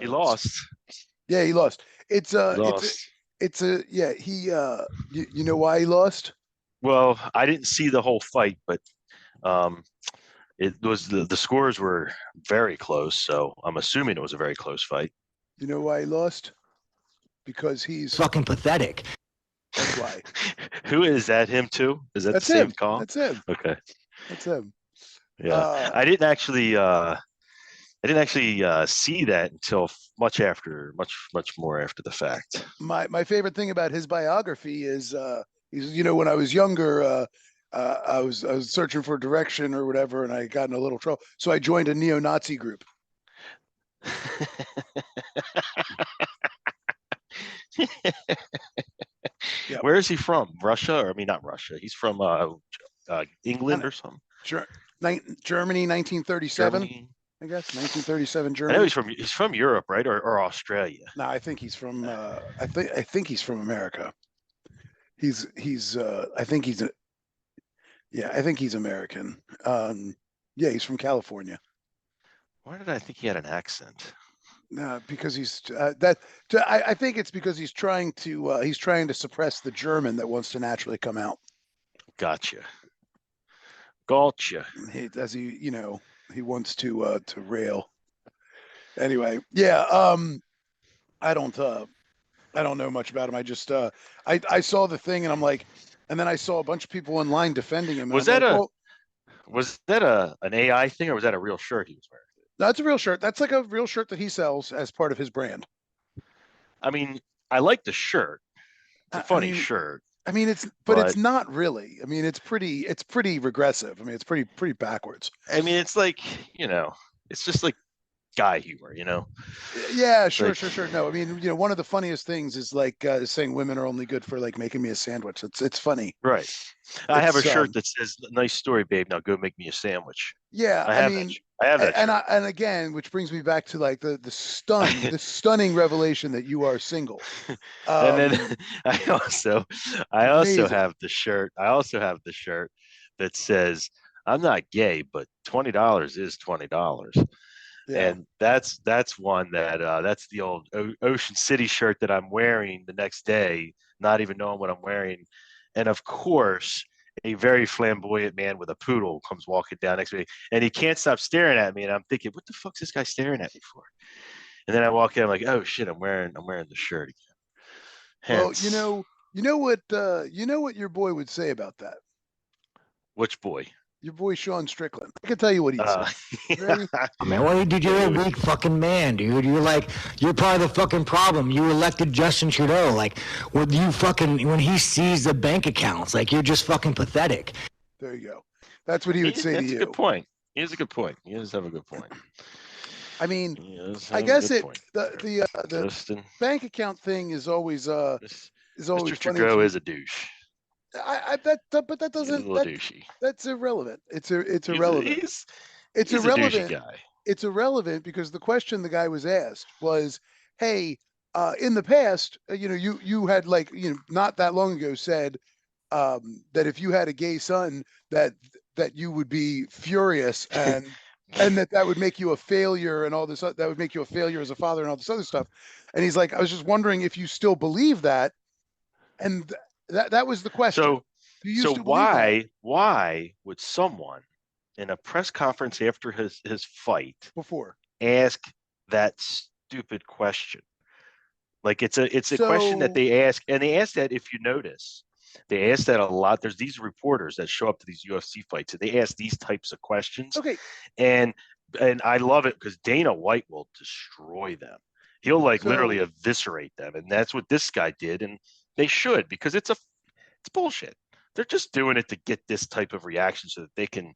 He lost. Yeah, he lost. It's He a lost. yeah. You know why he lost? Well, I didn't see the whole fight, but um, it was the scores were very close, so I'm assuming it was a very close fight. You know why he lost? Because he's Fucking pathetic. That's why. Who is that? Him too? Is that That's the same him. call? That's him. Okay. That's him. Yeah, I didn't actually see that until much more after the fact. My favorite thing about his biography is he's when I was younger I was searching for direction or whatever, and I got in a little trouble, so I joined a neo-Nazi group. Yep. Where is he from? Russia? Or I mean, not Russia. He's from England or something. Sure. Germany, 1937. Germany. I guess 1937 Germany. I know he's from Europe, right? Or Australia. No, I think he's from I think he's from America. I think he's American. Yeah, he's from California. Why did I think he had an accent? Because he's I think it's because he's trying to suppress the German that wants to naturally come out. Gotcha. He wants to rail. Anyway, yeah. I don't know much about him. I just I saw the thing and I'm like, and then I saw a bunch of people in line defending him. Was that an AI thing, or was that a real shirt he was wearing? That's a real shirt. That's like a real shirt that he sells as part of his brand. I mean, I like the shirt. It's a funny shirt. I mean, it's not really. I mean, it's pretty regressive. I mean, it's pretty backwards. I mean, it's like, it's just like guy humor, Yeah, sure. No, I mean, one of the funniest things is like saying women are only good for like making me a sandwich. It's funny. Right. I have a shirt that says, "Nice story, babe. Now go make me a sandwich." Yeah, I have that. And again, which brings me back to like the stunning revelation that you are single. And then I also have the shirt. I also have the shirt that says, "I'm not gay, but $20 is $20." Yeah. And that's one that that's the old Ocean City shirt that I'm wearing the next day, not even knowing what I'm wearing. And of course, a very flamboyant man with a poodle comes walking down next to me, and he can't stop staring at me. And I'm thinking, what the fuck's this guy staring at me for? And then I walk in, I'm like, oh shit, I'm wearing the shirt again. Hence, well, you know what your boy would say about that. Which boy? Your boy Sean Strickland. I can tell you what he'd say. Man, well, dude, you're a weak fucking man, dude. You're part of the fucking problem. You elected Justin Trudeau. Like, when he sees the bank accounts, like, you're just fucking pathetic. There you go. That's what he would say to you. That's a good point. He has a good point. He does have a good point. I mean, I guess the bank account thing is always Mr. Trudeau is a douche. But that doesn't. That's irrelevant. It's irrelevant. It's irrelevant. Guy. It's irrelevant because the question the guy was asked was, "Hey, in the past, you had not that long ago said that if you had a gay son that you would be furious and that would make you a failure and all this. That would make you a failure as a father and all this other stuff." And he's like, "I was just wondering if you still believe that." And that was the question. So why would someone in a press conference after his fight before ask that stupid question? Like it's a question that they ask, and they ask that, if you notice, they ask that a lot. There's these reporters that show up to these UFC fights, and they ask these types of questions. Okay. And I love it because Dana White will destroy them. He'll literally eviscerate them, and that's what this guy did. And they should, because it's bullshit. They're just doing it to get this type of reaction so that they can,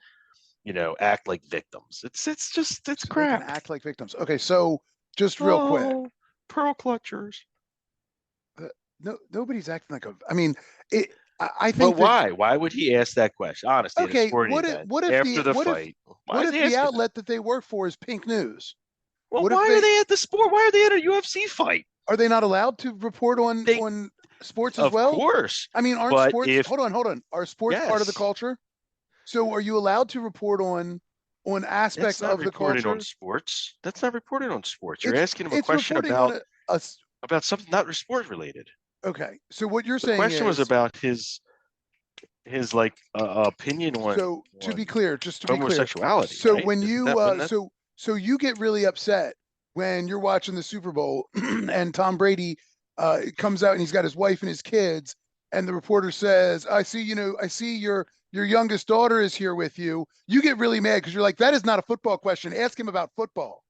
act like victims. It's crap. They can act like victims. Okay, so just real quick, pearl clutchers. No, nobody's acting like a. I mean, I think. But why? Why would he ask that question? Honestly, okay. What if after the fight? What if the outlet that they work for is Pink News? Well, why are they at the sport? Why are they at a UFC fight? Are they not allowed to report on sports as well? Of course. I mean, aren't sports? Hold on. Are sports part of the culture? So are you allowed to report on on aspects of the culture. On sports. That's not reporting on sports. You're It's- asking him a it's question reporting on about about something not sport related. Okay, so what you're The saying question was is about his like opinion on so to be clear, just to be clear. homosexuality. So right? when Isn't you that- wouldn't that- so you get really upset when you're watching the Super Bowl and Tom Brady comes out and he's got his wife and his kids, and the reporter says, I see your youngest daughter is here with you. You get really mad because you're like, that is not a football question. Ask him about football.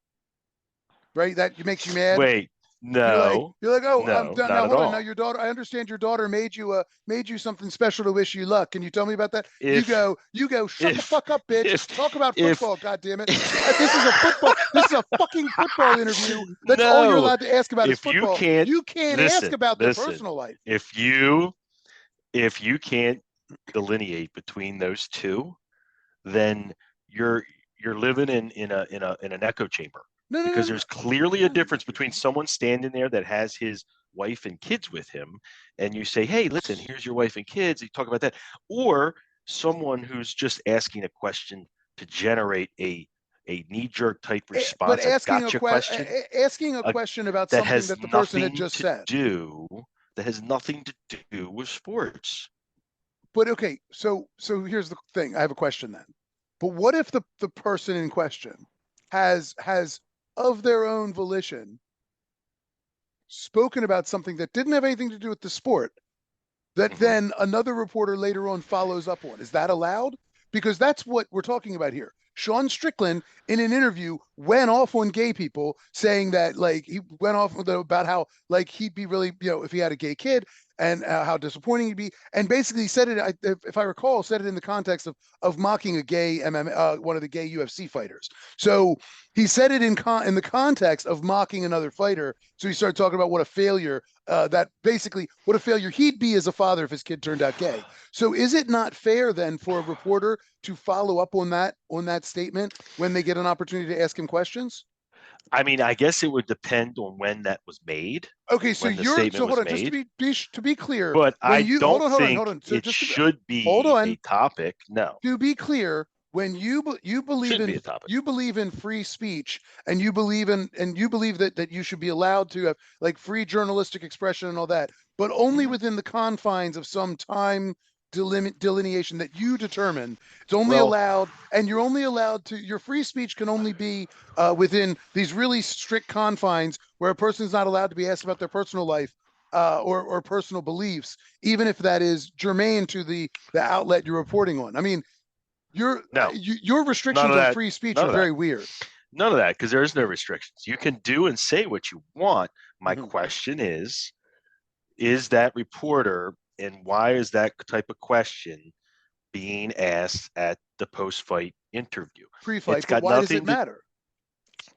Right? That makes you mad. Wait, no. You're like, oh, no, now not hold at on. all. Now your daughter, I understand your daughter made you something special to wish you luck. Can you tell me about that? If- you go, shut the if- fuck up, bitch. if- Talk about if- football, goddammit. This is a fucking football interview. That's all you're No. allowed to ask about is If you football. can't- You can't ask about their personal life. If you can't delineate between those two, then you're living in an echo chamber. No, Because there's clearly a difference between someone standing there that has his wife and kids with him, and you say, hey, listen, here's your wife and kids, you talk about that, or someone who's just asking a question to generate a knee-jerk type response, but asking a question about that something has that the person had nothing just to said. that has nothing to do with sports. But okay, so here's the thing. I have a question then. But what if the person in question has of their own volition spoken about something that didn't have anything to do with the sport that then another reporter later on follows up on? Is that allowed? Because that's what we're talking about here. Sean Strickland, in an interview, went off on gay people, saying that like he went off about how like he'd be really, if he had a gay kid, and how disappointing he'd be, and basically said it, if I recall, said it in the context of mocking a gay one of the gay UFC fighters. So he said it in the context of mocking another fighter. So he started talking about what a failure what a failure he'd be as a father if his kid turned out gay. So is it not fair then for a reporter to follow up on that statement when they get an opportunity to ask him questions? I mean, I guess it would depend on when that was made. Okay, so hold on, made. just to be clear. But I don't hold think on. So it should be a topic. No. To be clear, when you believe in free speech, and you believe that you should be allowed to have like free journalistic expression and all that, but only within the confines of some time delineation that you determine. It's only allowed, and you're only allowed to, your free speech can only be within these really strict confines where a person's not allowed to be asked about their personal life or personal beliefs, even if that is germane to the outlet you're reporting on. I mean, your restrictions on free speech are very weird. None of that, because there is no restrictions. You can do and say what you want. My question is that reporter, and why is that type of question being asked at the post-fight interview? Pre-fight, but why does it matter?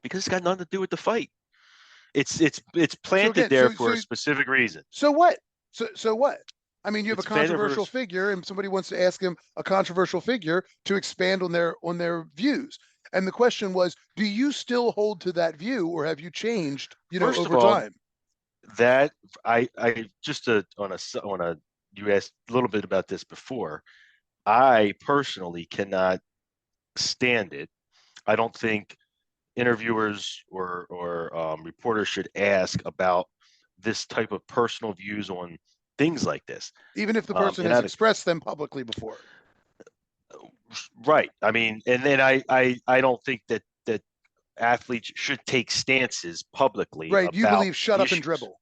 Because it's got nothing to do with the fight. It's planted there for a specific reason. So what? So what? I mean, you have a controversial figure, and somebody wants to ask him a controversial figure to expand on their views. And the question was, do you still hold to that view, or have you changed, over time? That I just on a you asked a little bit about this before. I personally cannot stand it. I don't think interviewers or reporters should ask about this type of personal views on things like this, even if the person has expressed them publicly before. Right. I mean, and then I don't think that athletes should take stances publicly. Right. You believe shut up and dribble.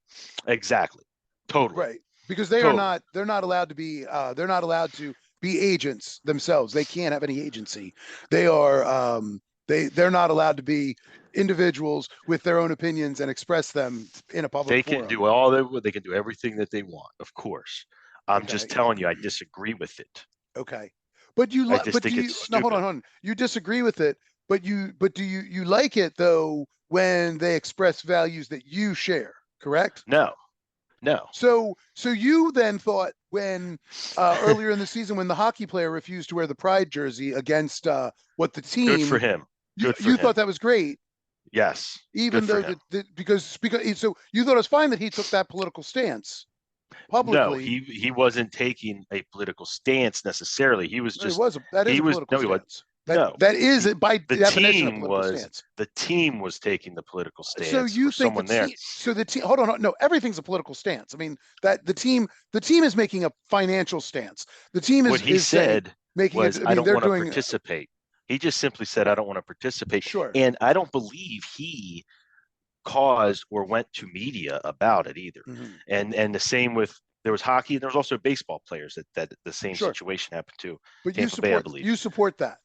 Exactly. Totally. Right. Because they're not allowed to be agents themselves. They can't have any agency. They are they're not allowed to be individuals with their own opinions and express them in a public forum. They can do everything that they want, of course. I'm just telling you, I disagree with it. Okay. But hold on. You disagree with it, but do you like it though when they express values that you share, correct? No. So you then thought when earlier in the season when the hockey player refused to wear the Pride jersey against what the team, good for him. You thought that was great. Yes. Even though because so you thought it was fine that he took that political stance publicly. No, he wasn't taking a political stance necessarily. He was just that is a political stance. That is by the definition a team political was stance. the team was taking the political stance. So you think someone there? So the team. Hold on, no, everything's a political stance. I mean that the team is making a financial stance. The team is What he said making was, it. I don't want to participate. He just simply said, I don't want to participate. Sure. And I don't believe he caused or went to media about it either. And the same with, there was hockey, and there was also baseball players that the same situation happened to. But Tampa Bay, I believe. You support that.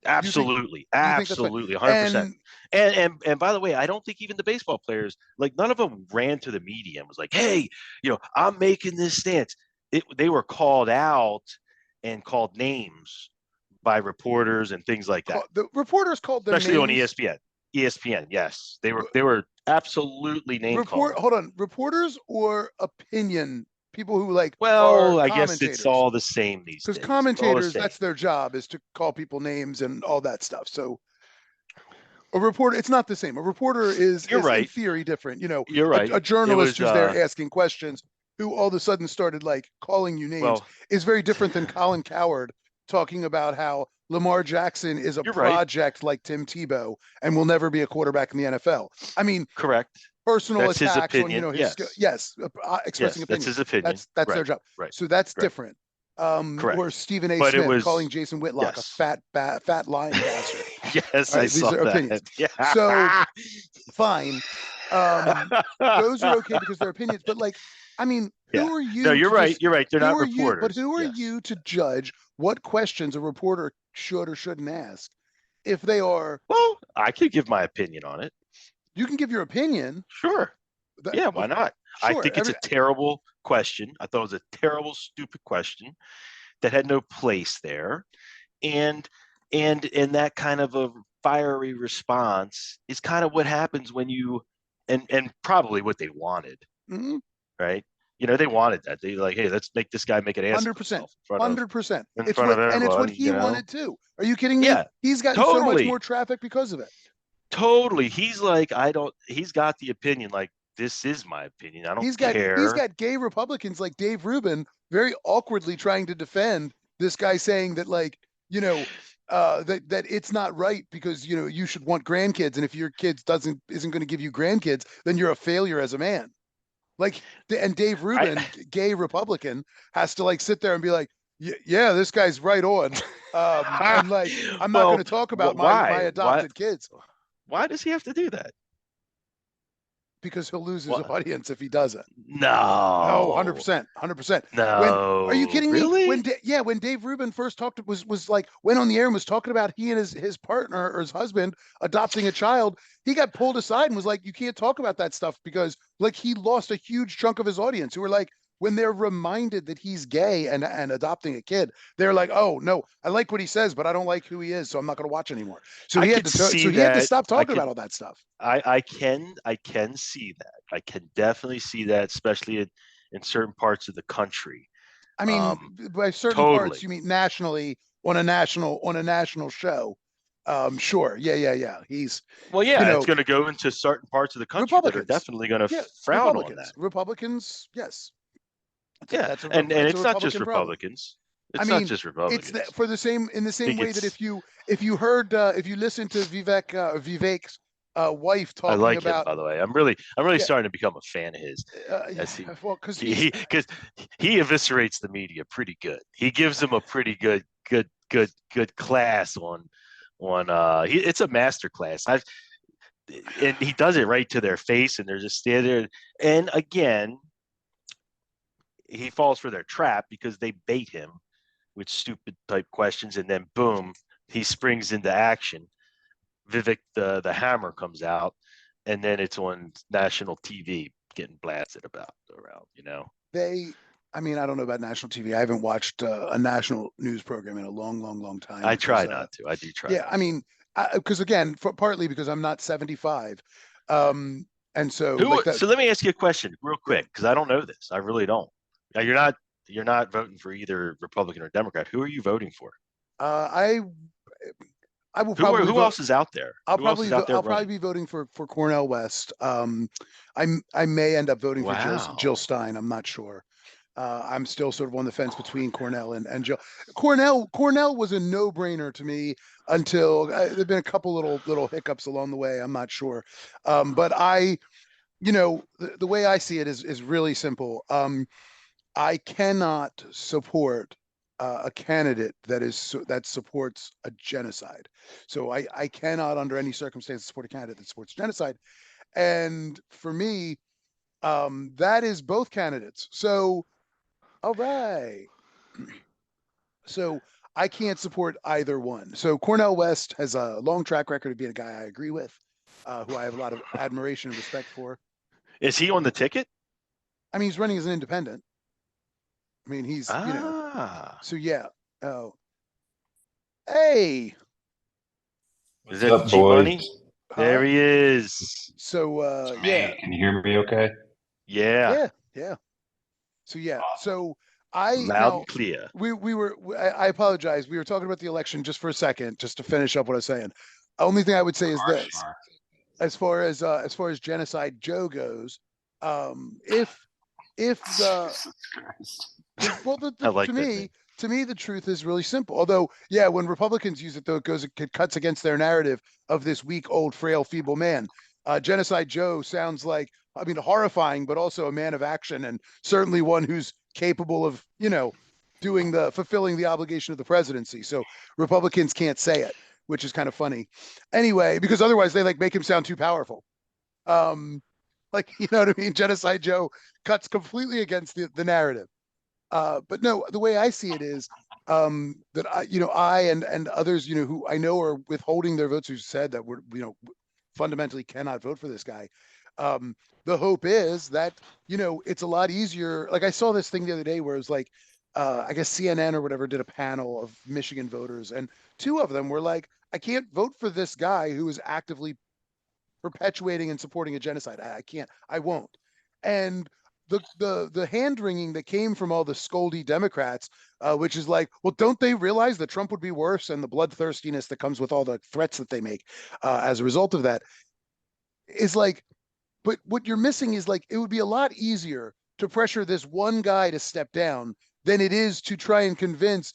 Absolutely. Absolutely. 100%. And by the way, I don't think even the baseball players, like none of them ran to the media and was like, hey, I'm making this stance. They were called out and called names by reporters and things like that. The reporters called them especially names. on ESPN, yes. They were absolutely name called. Hold on. Reporters or opinion people who well, I guess it's all the same these days. Because commentators, that's their job, is to call people names and all that stuff. So a reporter, it's not the same. A reporter is in theory different. You're right. A journalist who's there asking questions, who all of a sudden started calling you names, is very different than Colin Cowherd talking about how Lamar Jackson is a project like Tim Tebow and will never be a quarterback in the NFL. I mean, correct. Personal attacks on his expressing opinion. That's his opinion. That's their job. Right. So that's different. Or Stephen A. Smith calling Jason Whitlock a fat lying bastard. Yes, I saw their that. Opinions. Yeah. So fine. Those are okay because they're opinions. But I mean, who are you? No, you're right. You're right. They're not reporters. But who are you to judge what questions a reporter should or shouldn't ask? If they are, well, I could give my opinion on it. You can give your opinion. Sure. Why not? Sure. I think it's a terrible question. I thought it was a terrible, stupid question that had no place there. And that kind of a fiery response is kind of what happens when you and probably what they wanted. Right? They wanted that. They like, hey, let's make this guy make an ass 100%. 100%. And it's what he wanted too. Are you kidding me? Yeah, he's gotten so much more traffic because of it. Totally. He's like, he's got the opinion, like, this is my opinion. I don't care. He's got gay Republicans like Dave Rubin very awkwardly trying to defend this guy, saying that that it's not right because, you should want grandkids. And if your kids isn't going to give you grandkids, then you're a failure as a man. And Dave Rubin, gay Republican, has to sit there and be like, yeah, this guy's right on. I'm not going to talk about my adopted kids. Why does he have to do that? Because he'll lose his audience if he doesn't. No. Oh, 100%. No. Are you kidding me? When Dave Rubin first went on the air and was talking about he and his partner or his husband adopting a child, he got pulled aside and was like, you can't talk about that stuff because he lost a huge chunk of his audience who were like, when they're reminded that he's gay and adopting a kid, they're like, oh no, I like what he says, but I don't like who he is, so I'm not going to watch anymore. So he had to stop talking about all that stuff. I can see that. I can definitely see that, especially in certain parts of the country. I mean, by certain parts, you mean nationally on a national show. Sure. Yeah. He's it's going to go into certain parts of the country that are definitely going to frown on that. Republicans, yes. And it's not just Republicans. It's not just Republicans. It's in the same way that if you listen to Vivek's wife talking about. I like him, by the way. I'm really starting to become a fan of his. Because he eviscerates the media pretty good. He gives them a pretty good class on. It's a master class. And he does it right to their face, and they're just standing there. And again, he falls for their trap because they bait him with stupid type questions, and then boom, he springs into action. Vivek, the hammer comes out, and then it's on national TV getting blasted around. I don't know about national TV. I haven't watched a national news program in a long time. I try not to. I do try. Yeah, because again, partly because I'm not 75, and so. So let me ask you a question real quick, because I don't know this. I really don't. Now, you're not voting for either Republican or Democrat. Who are you voting for? I will probably. Who else is out there? I'll probably be voting for Cornel West. I may end up voting for Jill Stein. I'm not sure. I'm still sort of on the fence between Cornell and Joe. Cornell was a no-brainer to me until there've been a couple little hiccups along the way. I'm not sure, but the way I see it is really simple. I cannot support a candidate that supports a genocide. So I cannot, under any circumstance, support a candidate that supports genocide. And for me, that is both candidates. So, all right. So I can't support either one. So Cornell West has a long track record of being a guy I agree with, who I have a lot of admiration and respect for. Is he on the ticket? I mean, he's running as an independent. I mean, he's, so yeah. Oh, hey. Is that G-Money? There he is. So, yeah. Can you hear me okay? Yeah. Yeah. So, yeah. Awesome. So loud and clear. I apologize. We were talking about the election just for a second, just to finish up what I was saying. Only thing I would say is this, as far as Genocide Joe goes, if the to me the truth is really simple. Although, yeah, when Republicans use it, though, it cuts against their narrative of this weak, old, frail, feeble man. Genocide Joe sounds like, I mean, horrifying, but also a man of action, and certainly one who's capable of, fulfilling the obligation of the presidency. So Republicans can't say it, which is kind of funny. Anyway, because otherwise they make him sound too powerful. You know what I mean? Genocide Joe cuts completely against the narrative. But no, the way I see it is that I and others, who I know are withholding their votes, who said that we're, fundamentally cannot vote for this guy. The hope is that, it's a lot easier. Like, I saw this thing the other day where it was like, I guess CNN or whatever did a panel of Michigan voters, and two of them were like, I can't vote for this guy who is actively perpetuating and supporting a genocide. I can't, I won't. And the hand wringing that came from all the scoldy Democrats, which is like, well, don't they realize that Trump would be worse, and the bloodthirstiness that comes with all the threats that they make as a result of that is like, but what you're missing is like, it would be a lot easier to pressure this one guy to step down than it is to try and convince,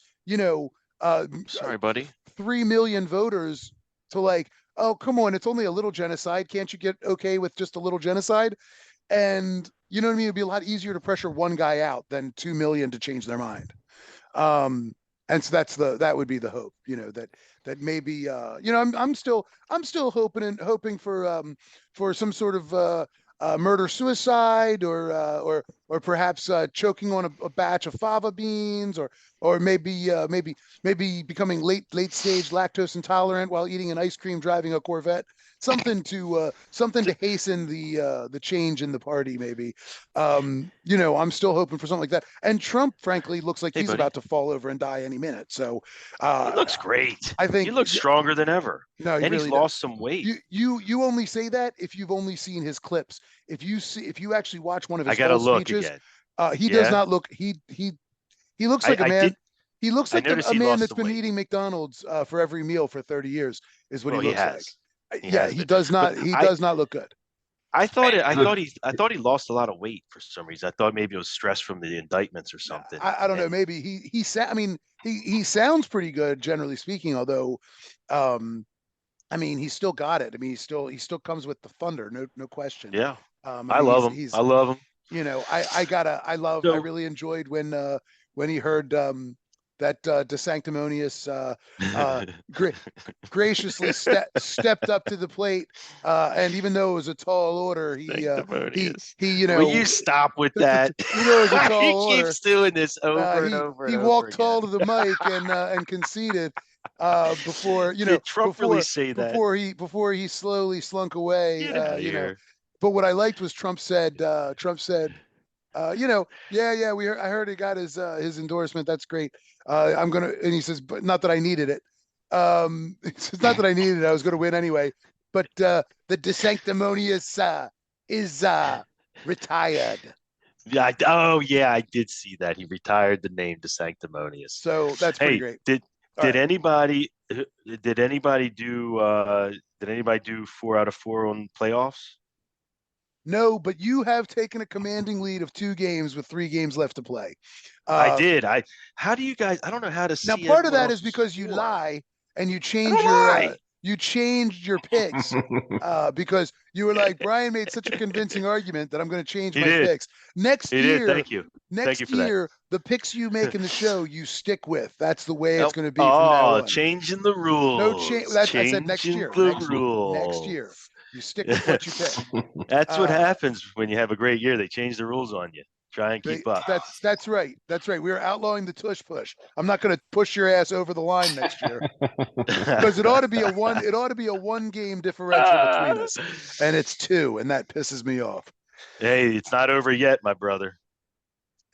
sorry, buddy, 3 million voters to like, oh, come on, it's only a little genocide. Can't you get okay with just a little genocide? And you know what I mean? It'd be a lot easier to pressure one guy out than 2 million to change their mind. And so that would be the hope, that maybe, I'm still hoping for some sort of murder suicide, or perhaps choking on a batch of fava beans, or maybe becoming late stage lactose intolerant while eating an ice cream driving a Corvette. Something to hasten the change in the party, maybe. I'm still hoping for something like that. And Trump, frankly, looks like he's about to fall over and die any minute. So he looks great. I think he looks stronger than ever. No, and really he's lost some weight. You only say that if you've only seen his clips. If you actually watch one of his full speeches, he does not look. He looks like a man. He looks like a man that's been eating McDonald's for every meal for 30 years. Is what he looks like. He does not. He does not look good. I thought he lost a lot of weight for some reason. I thought maybe it was stress from the indictments or something. I don't know. Maybe he sounds pretty good, generally speaking. Although, he's still got it. He still comes with the thunder. No question. Yeah. I love him. I love him. I really enjoyed when he heard that DeSanctimonious graciously stepped up to the plate, and even though it was a tall order, he will you stop with that? It was a tall he order. Keeps doing this over and over. He walked tall to the mic and conceded before Did Trump really say that before he slowly slunk away. But what I liked was Trump said. I heard he got his endorsement. That's great. And he says, but not that I needed it. It's not that I needed it. I was going to win anyway. But the DeSanctimonious is retired. Yeah. I did see that. He retired the name DeSanctimonious. So that's pretty great. Did anybody do 4 out of 4 on playoffs? No, but you have taken a commanding lead of 2 games with 3 games left to play. I did. How do you guys? I don't know how to Now, see part of everyone that is else's because you score. lie and you I change don't your lie. you changed your picks because you were like, Brian made such a convincing argument that I'm going to change my picks. Next year, Thank you. Next Thank you year, the picks you make in the show, you stick with. That's the way it's going to be from now on. Changing the rules. No change. I said next year. Next year, you stick with what you pick. That's what happens when you have a great year. They change the rules on you. Try and keep up. That's right. That's right. We're outlawing the tush push. I'm not going to push your ass over the line next year because it ought to be a 1 game differential between us, and it's 2, and that pisses me off. Hey, it's not over yet, my brother.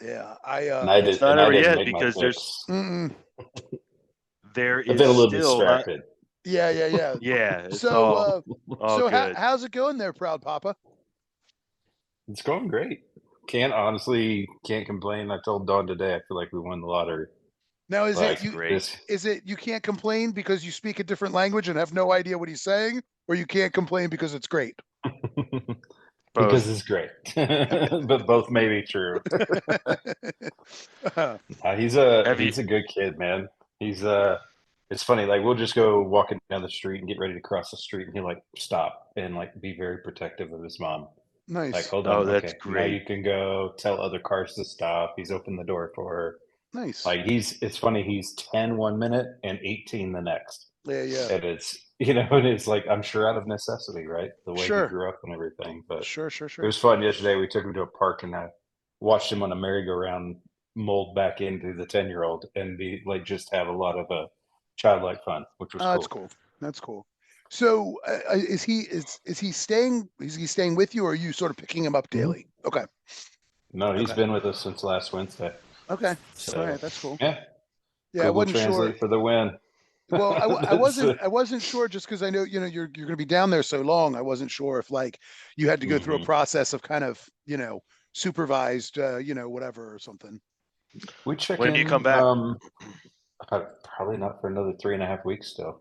Yeah, it's not over yet because there is I've been a little still distracted. Yeah. Yeah. So good. How's it going there, Proud Papa? It's going great. Can't complain. I told Dawn today I feel like we won the lottery. Now is it you can't complain because you speak a different language and have no idea what he's saying, or you can't complain because it's great? Because it's great. But both may be true. He's a good kid, man. It's funny, like we'll just go walking down the street and get ready to cross the street and he'll like stop and like be very protective of his mom. Nice. Like, hold on, that's great. Now you can go tell other cars to stop. He's opened the door for her. Nice. Like it's funny, he's 10 one minute and 18 the next. Yeah. And it's and it's like I'm sure out of necessity, right? The way he grew up and everything. But sure. It was fun yesterday. We took him to a park and I watched him on a merry-go-round mold back into the 10-year-old and be like just have a lot of childlike fun, which was cool. That's cool. So is he staying with you, or are you sort of picking him up daily? Mm-hmm. Okay. No, he's been with us since last Wednesday. Okay. So, all right, that's cool. Yeah. I wasn't sure for the win. Well, I wasn't sure just because I know you're going to be down there so long. I wasn't sure if like you had to go through a process of kind of supervised whatever or something. We check when do you come back? Probably not for another 3.5 weeks still.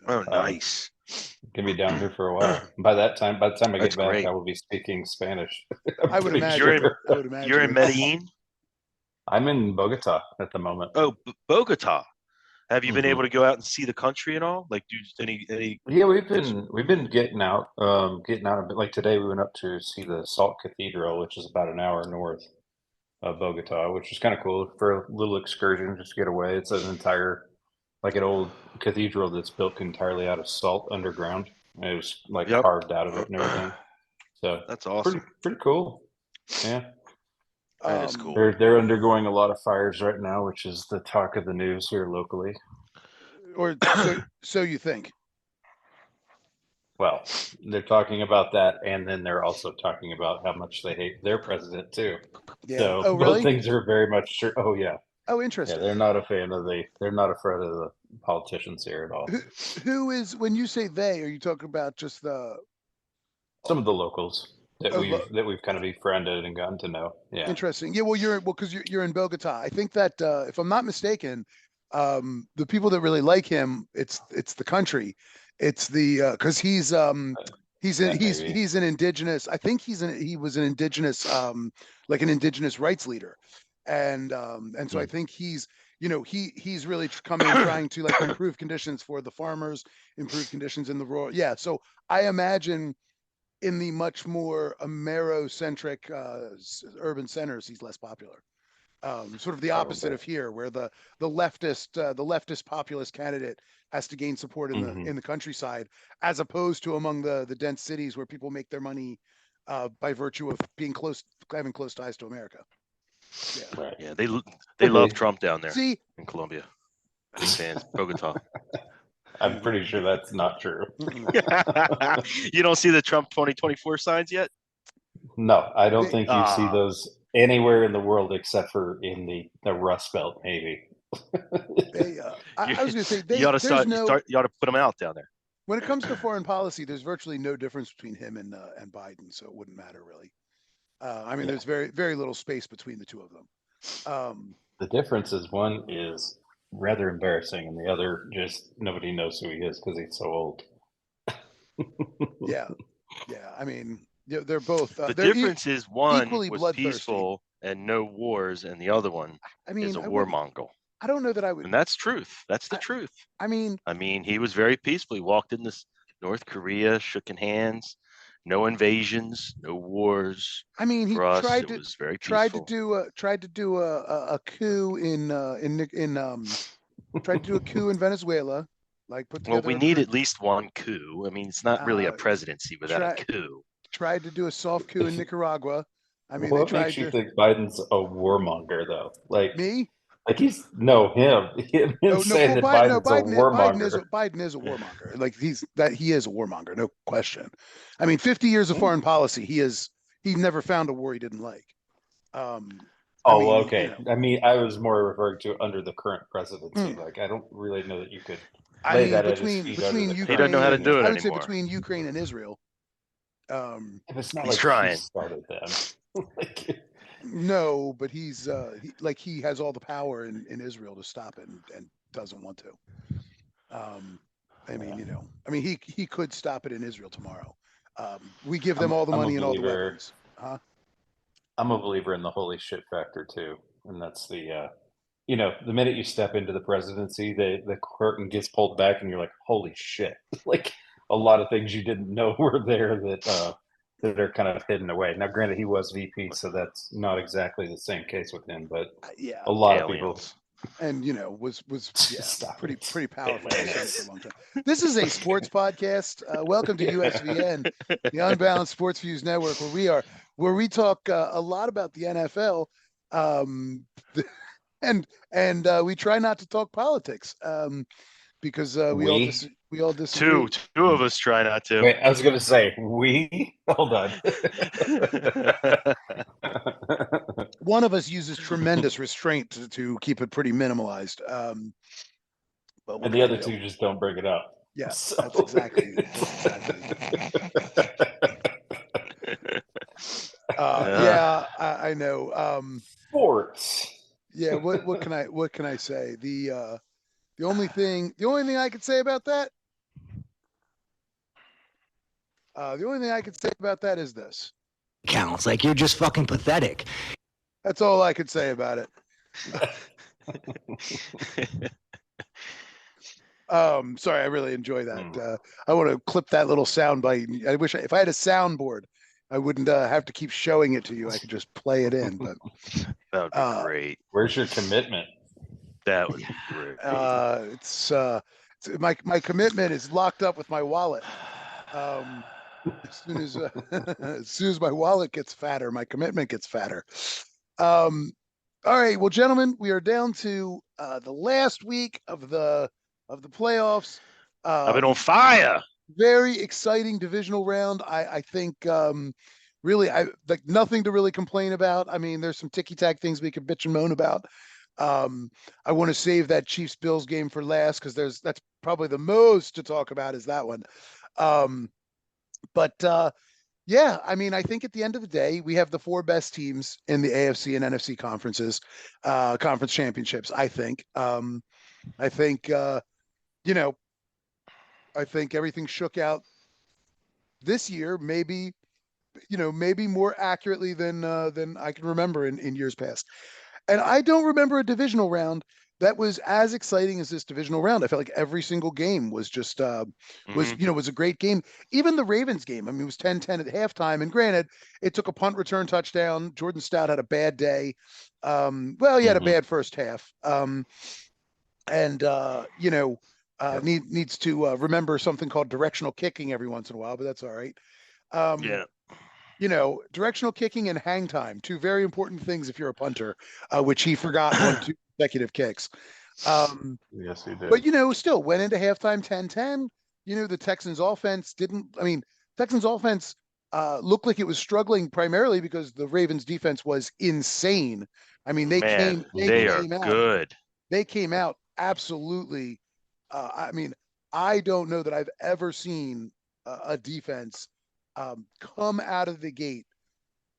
Oh, nice. Gonna be down here for a while. By the time I get back, great. I will be speaking Spanish. I would imagine. You're in Medellin? I'm in Bogota at the moment. Oh, Bogota. Have you been able to go out and see the country at all? Like, do any? Yeah, we've been getting out a bit. Like today, we went up to see the Salt Cathedral, which is about an hour north of Bogota, which is kind of cool for a little excursion, just to get away. It's an entire, like an old cathedral that's built entirely out of salt underground. It was like carved out of it and everything. So that's awesome. Pretty cool. Yeah. That is cool. They're undergoing a lot of fires right now, which is the talk of the news here locally. Or so you think? Well, they're talking about that, and then they're also talking about how much they hate their president too. Yeah. So both things are very much true. Oh yeah. Oh, interesting. Yeah, they're not a fan of they're not afraid of the politicians here at all. Who is, when you say they, are you talking about just some of the locals that we've kind of befriended and gotten to know? Yeah. Interesting. Yeah. Well, because you're in Bogota. I think that if I'm not mistaken, the people that really like him, it's the country. It's the because he's an indigenous. I think he was an indigenous like an indigenous rights leader, and so I think he's really come in trying to like improve conditions for the farmers, improve conditions in the rural. Yeah. So I imagine in the much more Amero-centric urban centers, he's less popular. Sort of the opposite of here, where the leftist populist candidate has to gain support in the countryside, as opposed to among the dense cities where people make their money by virtue of having close ties to America. Yeah, right. Yeah, they love Trump down there. See, in Colombia, fans, Bogota. I'm pretty sure that's not true. You don't see the Trump 2024 signs yet? No, I don't think you see those anywhere in the world except for in the Rust Belt, maybe. I was going to say you ought to put them out down there. When it comes to foreign policy, there's virtually no difference between him and Biden, so it wouldn't matter really. There's very, very little space between the two of them. The difference is one is rather embarrassing, and the other just nobody knows who he is because he's so old. Yeah. Yeah, they're both. The They're difference is one equally was bloodthirsty. peaceful and no wars, and the other one is a warmonger. I don't know that I would. And that's truth. That's the truth. I mean, he was very peaceful. He walked in this North Korea, shook hands, no invasions, no wars. I mean, he For us, tried it to was very tried peaceful. to do a coup tried to do a coup in Venezuela, like put together. Well, we need at least one coup. I mean, it's not really a presidency without a coup. Tried to do a soft coup in Nicaragua. I mean, what makes you think Biden's a warmonger, though? Like me? Like him saying that Biden's a warmonger. Biden is a warmonger. Like he is a warmonger, no question. I mean, 50 years of foreign policy, he never found a war he didn't like. Okay. I mean, I was more referring to under the current presidency. Like, I don't really know that you could lay that at his feet. Between Ukraine, he doesn't know how to do it I would anymore. say between Ukraine and Israel. It's not he's like trying. He started them. No, but he has all the power in Israel to stop it and doesn't want to. He could stop it in Israel tomorrow. We give them all the money and all the weapons. Huh? I'm a believer in the holy shit factor too, and that's the the minute you step into the presidency, the curtain gets pulled back, and you're like, holy shit! Like a lot of things you didn't know were there that are kind of hidden away. Now, granted, he was VP, so that's not exactly the same case with him, but a lot of people. And was pretty powerful for a long time. This is a sports podcast. Welcome to USVN, the Unbalanced Sports Views Network, where we talk a lot about the NFL, and we try not to talk politics, because we all disagree. Two of us try not to. Wait, I was going to say we. Hold on. One of us uses tremendous restraint to keep it pretty minimalized. But the other two just don't bring it up. Yeah, so. That's exactly. I know. Sports. Yeah. What can I say? The only thing I could say about that. The only thing I could say about that is this. Counts. Like, you're just fucking pathetic. That's all I could say about it. Sorry, I really enjoy that. I want to clip that little sound bite. I wish if I had a soundboard, I wouldn't have to keep showing it to you. I could just play it in. But that would be great. Where's your commitment? That would be great. It's my commitment is locked up with my wallet. As soon as my wallet gets fatter, my commitment gets fatter. All right, well, gentlemen, we are down to the last week of the playoffs. I've been on fire. Very exciting divisional round. I think really, I like nothing to really complain about. I mean, there's some ticky-tack things we could bitch and moan about. I want to save that Chiefs-Bills game for last because that's probably the most to talk about is that one. Yeah, I mean, I think at the end of the day, we have the four best teams in the AFC and NFC conferences, conference championships. I think everything shook out this year, maybe more accurately than I can remember in years past. And I don't remember a divisional round that was as exciting as this divisional round. I felt like every single game was just was a great game. Even the Ravens game, I mean, it was 10-10 at halftime. And granted, it took a punt return touchdown. Jordan Stout had a bad day. He had a bad first half. Needs to remember something called directional kicking every once in a while, but that's all right. Directional kicking and hang time, two very important things if you're a punter, which he forgot on two consecutive kicks. Yes, he did. But, still went into halftime 10-10. The Texans offense Texans offense looked like it was struggling primarily because the Ravens defense was insane. I mean, they came out good. They came out absolutely. I don't know that I've ever seen a defense come out of the gate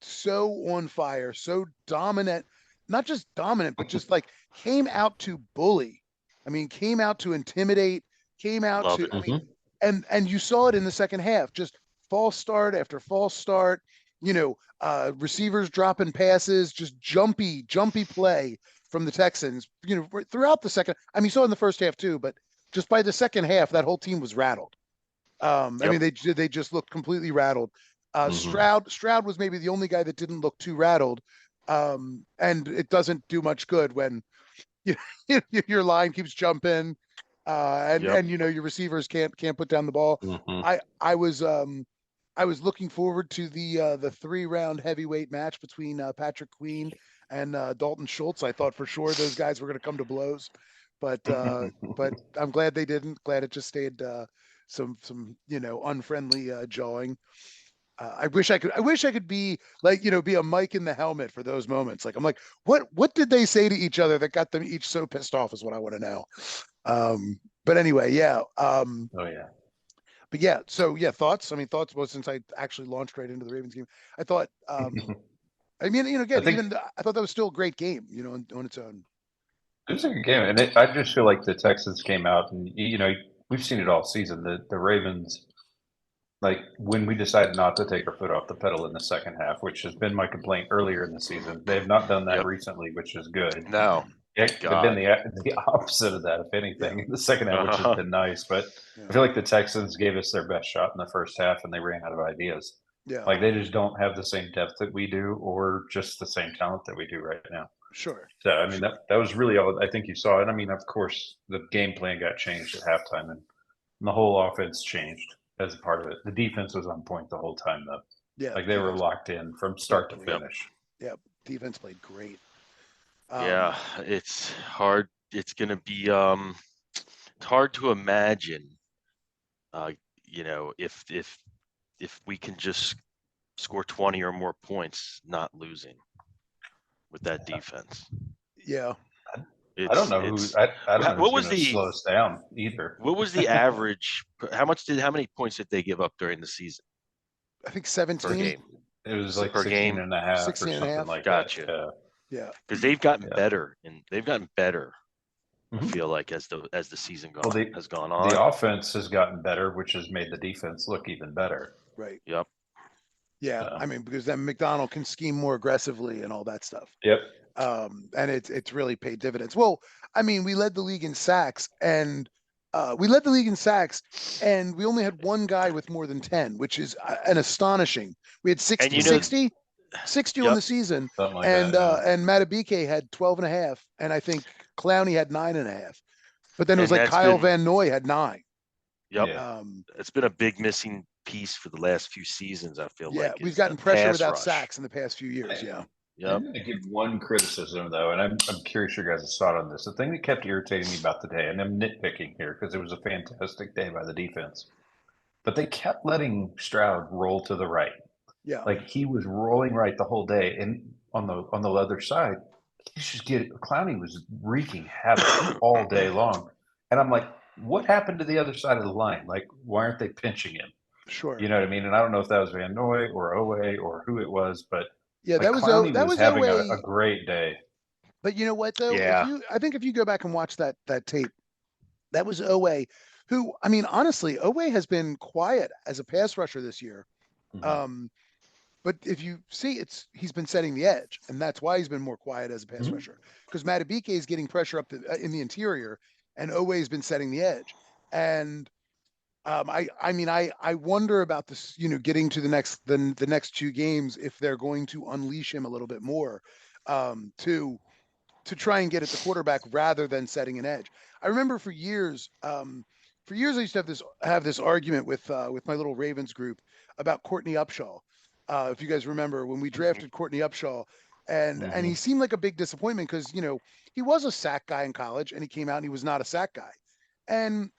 so on fire, so dominant, not just dominant, but just like came out to bully. I mean, came out to intimidate, came out and you saw it in the second half, just false start after false start, receivers dropping passes, just jumpy play from the Texans, throughout the second. I mean, you saw in the first half too, but just by the second half, that whole team was rattled. I mean, they just looked completely rattled. Stroud was maybe the only guy that didn't look too rattled. And it doesn't do much good when your line keeps jumping, and your receivers can't put down the ball. I was looking forward to the 3-round heavyweight match between Patrick Queen and Dalton Schultz. I thought for sure those guys were going to come to blows, but I'm glad they didn't. Glad it just stayed some unfriendly jawing. I wish I could be like, be a mic in the helmet for those moments. Like, I'm like, what did they say to each other that got them each so pissed off is what I want to know. But anyway, yeah. But yeah, so yeah, thoughts. I mean, thoughts was since I actually launched right into the Ravens game. I thought, I mean, again, I thought that was still a great game, on its own. It was a good game, and I just feel like the Texans came out, and we've seen it all season. The Ravens, like when we decided not to take our foot off the pedal in the second half, which has been my complaint earlier in the season. They have not done that recently, which is good. No, they've been the opposite of that, if anything, in the second half, which has been nice. But I feel like the Texans gave us their best shot in the first half, and they ran out of ideas. Yeah, like they just don't have the same depth that we do, or just the same talent that we do right now. Sure. So I mean, that was really all I think you saw. And I mean, of course, the game plan got changed at halftime, and the whole offense changed as a part of it. The defense was on point the whole time, though. Yeah, like they were locked in from start to finish. Yep, defense played great. Yeah, it's hard. It's gonna be it's hard to imagine. If we can just score 20 or more points, not losing with that defense. Yeah. I don't know I don't know what was the slow us down either. What was the average? How many points did they give up during the season? I think 17 per game. It was like per 16 game and a half 16 or something half. Like gotcha. That. Yeah. Because they've gotten better, and they've gotten better. I feel like as the season has gone on, the offense has gotten better, which has made the defense look even better. Right. Yep. Yeah, I mean, because then McDonald can scheme more aggressively and all that stuff. Yep. And it's really paid dividends. Well, I mean, we led the league in sacks, and we only had one guy with more than 10, which is an astonishing. We had 60 on the season, like and that, and Matabike had 12.5, and I think Clowney had 9.5. But then it was like Kyle Van Noy had 9. Yep. It's been a big missing piece for the last few seasons, I feel like. Yeah, we've gotten pressure without sacks in the past few years. Yep. I'm going to give one criticism, though, and I'm curious your guys' thought on this. The thing that kept irritating me about the day, and I'm nitpicking here because it was a fantastic day by the defense, but they kept letting Stroud roll to the right. Yeah, like he was rolling right the whole day, and on the other side, Clowney was wreaking havoc all day long, and I'm like, what happened to the other side of the line? Like, why aren't they pinching him? Sure. You know what I mean? And I don't know if that was Van Noy or Owe or who it was, but yeah, that was having a great day. But you know what though? Yeah. I think if you go back and watch that tape, that was Owe, who, I mean, honestly, Owe has been quiet as a pass rusher this year. But if you see, he's been setting the edge, and that's why he's been more quiet as a pass rusher, because Matabike is getting pressure up in the interior, and Owe has been setting the edge. And I wonder about this, getting to the next 2 games, if they're going to unleash him a little bit more, to try and get at the quarterback rather than setting an edge. I remember for years I used to have this argument with my little Ravens group about Courtney Upshaw. If you guys remember when we drafted Courtney Upshaw, and he seemed like a big disappointment because, he was a sack guy in college, and he came out and he was not a sack guy. And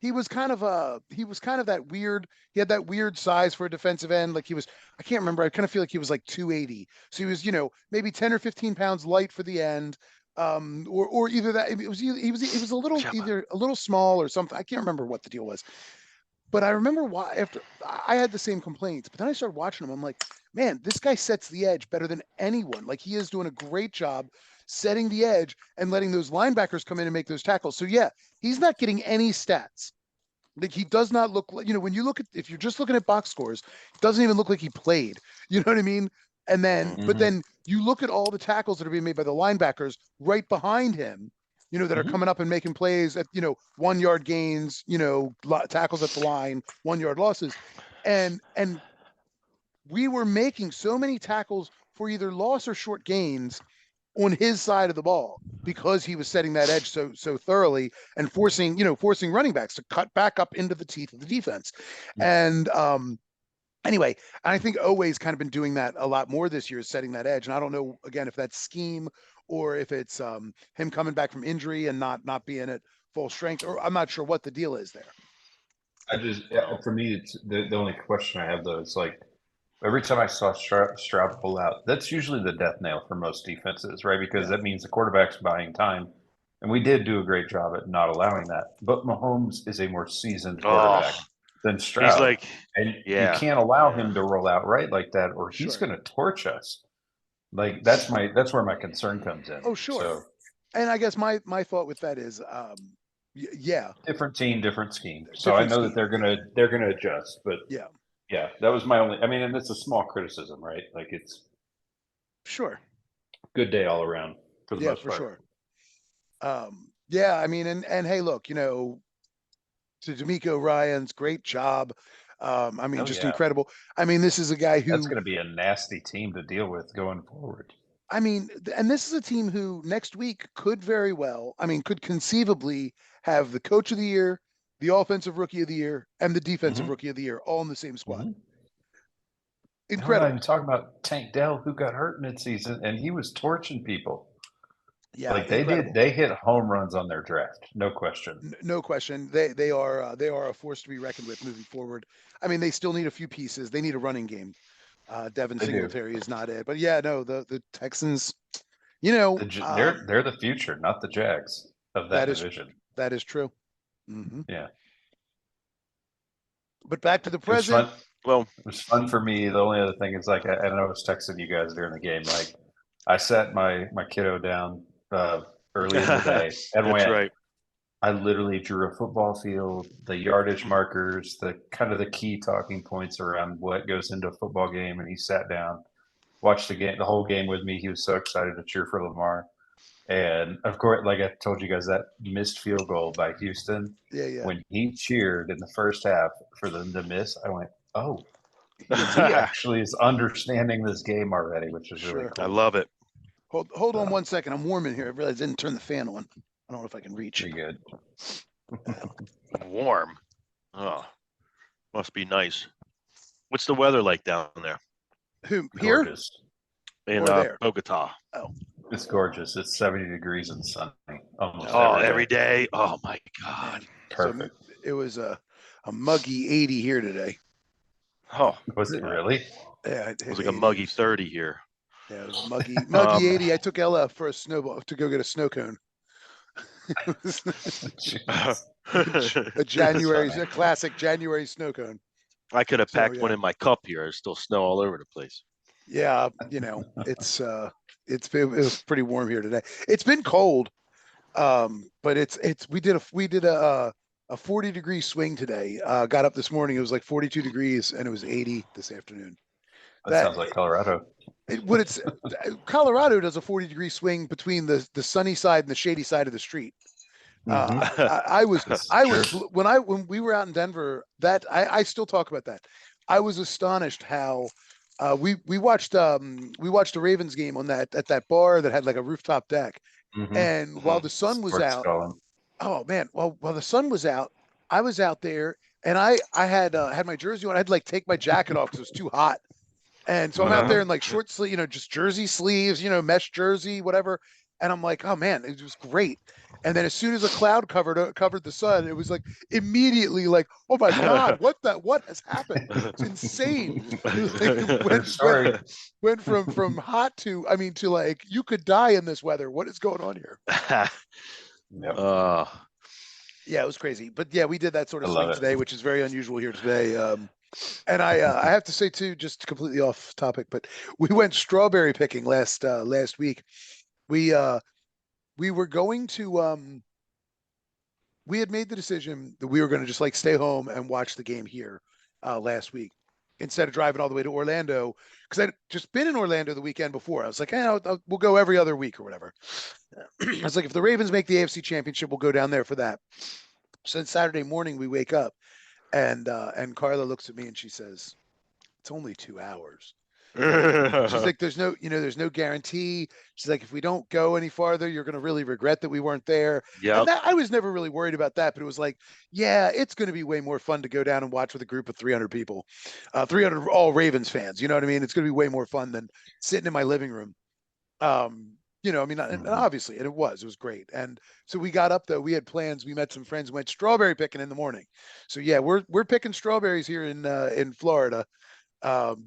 he was kind of that weird. He had that weird size for a defensive end. Like I can't remember. I kind of feel like he was like 280. So he was, maybe 10 or 15 pounds light for the end. Or either that he was a little either a little small or something. I can't remember what the deal was. But I remember why after I had the same complaints, but then I started watching him. I'm like, man, this guy sets the edge better than anyone. Like, he is doing a great job setting the edge and letting those linebackers come in and make those tackles. So yeah, he's not getting any stats. Like he does not look like, when you look at, if you're just looking at box scores, it doesn't even look like he played. You know what I mean? And then, but then you look at all the tackles that are being made by the linebackers right behind him, that are coming up and making plays at, 1 yard gains, tackles at the line, 1 yard losses. And we were making so many tackles for either loss or short gains on his side of the ball because he was setting that edge so thoroughly and forcing running backs to cut back up into the teeth of the defense. And anyway, I think Oweh's kind of been doing that a lot more this year, setting that edge. And I don't know, again, if that's scheme or if it's him coming back from injury and not being at full strength, or I'm not sure what the deal is there. For me, it's the only question I have though is like, every time I saw Stroud pull out, that's usually the death nail for most defenses, right? Because that means the quarterback's buying time. And we did do a great job at not allowing that. But Mahomes is a more seasoned quarterback than Stroud. He's like, and you can't allow him to roll out right like that, or he's going to torch us. Like that's where my concern comes in. Oh, sure. So, and I guess my thought with that is, different team, different scheme. So I know that they're gonna adjust, but yeah, that was my only. I mean, and it's a small criticism, right? Like it's good day all around for the most part. Sure. I mean, and hey, look, to D'Amico Ryans, great job. I mean, incredible. I mean, this is a guy who that's going to be a nasty team to deal with going forward. I mean, and this is a team who next week could very well, could conceivably have the coach of the year, the offensive rookie of the year, and the defensive rookie of the year all in the same squad. Incredible. I'm talking about Tank Dell, who got hurt midseason, and he was torching people. Yeah, like they hit home runs on their draft, no question. No question. They are a force to be reckoned with moving forward. I mean, they still need a few pieces. They need a running game. Devin Singletary is not it, but the Texans, they're the future, not the Jags of that division. That is true. Yeah. But back to the present. Well, it was fun for me. The only other thing is like I was texting you guys during the game. Like I sat my kiddo down early in the day and That's right. I literally drew a football field, the yardage markers, the kind of the key talking points around what goes into a football game, and he sat down, watched the whole game with me. He was so excited to cheer for Lamar. And of course, like I told you guys, that missed field goal by Houston. Yeah. When he cheered in the first half for them to miss, I went, "Oh, he actually is understanding this game already," which is really cool. I love it. Hold on 1 second. I'm warm in here. I realized I didn't turn the fan on. I don't know if I can reach. Pretty good. Warm. Oh, must be nice. What's the weather like down there? Here? Gorgeous. In Bogota. Oh. It's gorgeous. It's 70 degrees and sunny almost every day. Oh my God. Perfect. So it was a muggy 80 here today. Oh, was it really? Yeah, it was like a muggy 30 here. Yeah, it was muggy 80. I took LF for a snowball to go get a snow cone. a classic January snow cone. I could have packed one in my cup here. There's still snow all over the place. Yeah, it was pretty warm here today. It's been cold, but we did a 40-degree swing today. Got up this morning, it was like 42 degrees, and it was 80 this afternoon. That sounds like Colorado. Colorado does a 40-degree swing between the sunny side and the shady side of the street. I was when we were out in Denver, that I still talk about that. I was astonished how we watched the Ravens game at that bar that had like a rooftop deck, and while the sun was out, while the sun was out, I was out there and I had my jersey on. I had to like take my jacket off because it was too hot. And so I'm out there in like short sleeve, just jersey sleeves, mesh jersey, whatever. And I'm like, oh man, it was great. And then as soon as a cloud covered the sun, it was like immediately like, oh my God, what has happened? It's insane. Went from hot to like, you could die in this weather. What is going on here? Yeah, it was crazy. But yeah, we did that sort of swing today, which is very unusual here today. And I have to say too, just completely off topic, but we went strawberry picking last week. We were going to we had made the decision that we were going to just like stay home and watch the game here last week instead of driving all the way to Orlando, because I'd just been in Orlando the weekend before. I was like, we'll go every other week or whatever. I was like, if the Ravens make the AFC Championship, we'll go down there for that. So then Saturday morning we wake up, and Carla looks at me and she says, "It's only 2 hours." She's like, there's no guarantee. She's like, if we don't go any farther, you're going to really regret that we weren't there. Yeah. And that, I was never really worried about that, but it was like, yeah, it's going to be way more fun to go down and watch with a group of 300 people, 300 all Ravens fans. You know what I mean? It's going to be way more fun than sitting in my living room. And obviously, and it was great. And so we got up though. We had plans. We met some friends. Went strawberry picking in the morning. So yeah, we're picking strawberries here in Florida.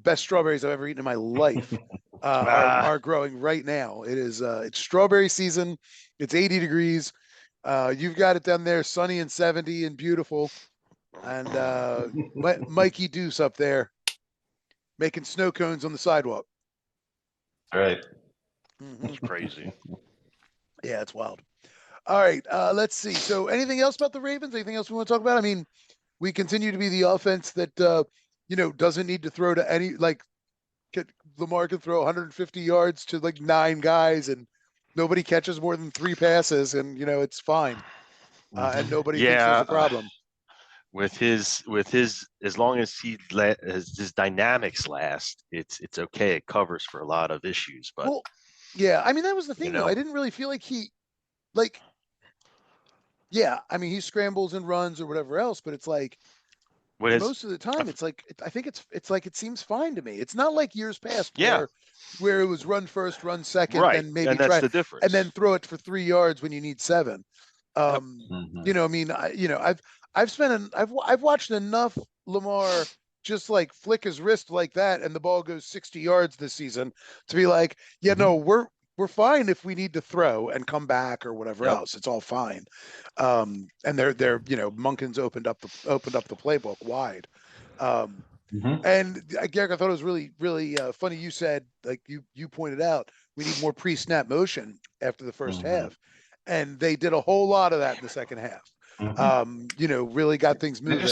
Best strawberries I've ever eaten in my life are growing right now. It's strawberry season. It's 80 degrees. You've got it down there, sunny and 70 and beautiful. And Mikey Deuce up there making snow cones on the sidewalk. All right. It's crazy. Yeah, it's wild. All right, let's see. So anything else about the Ravens? Anything else we want to talk about? I mean, we continue to be the offense that doesn't need to throw to any, like, Lamar can throw 150 yards to like 9 guys and nobody catches more than 3 passes, and it's fine. And nobody thinks there's a problem. With his, as long as his dynamics last, it's okay. It covers for a lot of issues. But yeah, I mean, that was the thing though. I didn't really feel like he scrambles and runs or whatever else, but it's like, most of the time, it's like, I think it's like, it seems fine to me. It's not like years past where it was run first, run second, right. and maybe and that's the difference. and then throw it for 3 yards when you need 7. I've watched enough Lamar just like flick his wrist like that and the ball goes 60 yards this season to be like, we're fine if we need to throw and come back or whatever else. It's all fine. And they're Monken's opened up the playbook wide. And Garrick, I thought it was really, really funny. You said, like you pointed out, we need more pre-snap motion after the first half, and they did a whole lot of that in the second half. Really got things moving.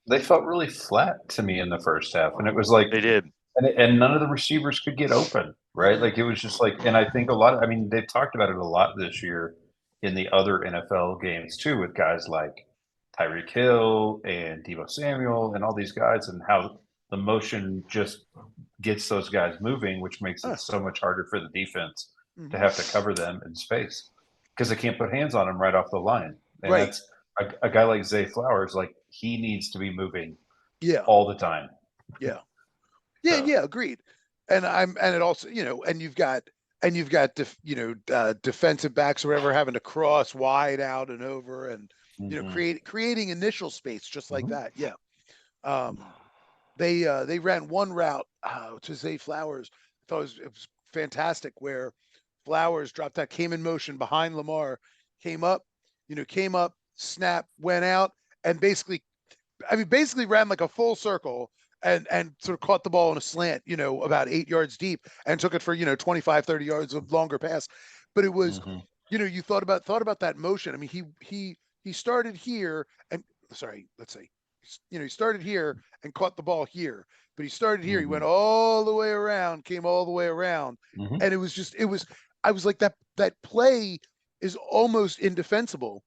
They felt really flat to me in the first half, and it was like they did. And none of the receivers could get open, right? Like, it was just like, and I think they've talked about it a lot this year in the other NFL games too, with guys like Tyreek Hill and Deebo Samuel and all these guys, and how the motion just gets those guys moving, which makes it so much harder for the defense to have to cover them in space because they can't put hands on them right off the line. And that's a guy like Zay Flowers, like, he needs to be moving all the time. Yeah, agreed. And it also, and you've got defensive backs or whatever having to cross wide out and over and creating initial space just like that. Yeah. They ran one route to Zay Flowers. I thought it was fantastic, where Flowers dropped that, came in motion behind Lamar, came up, snap, went out, and basically ran like a full circle and sort of caught the ball in a slant, about 8 yards deep, and took it for, 25, 30 yards of longer pass. But it was, you thought about that motion. I mean, he started here and he started here and caught the ball here, but he started here, he went all the way around, came all the way around. And it was I was like, that play is almost indefensible.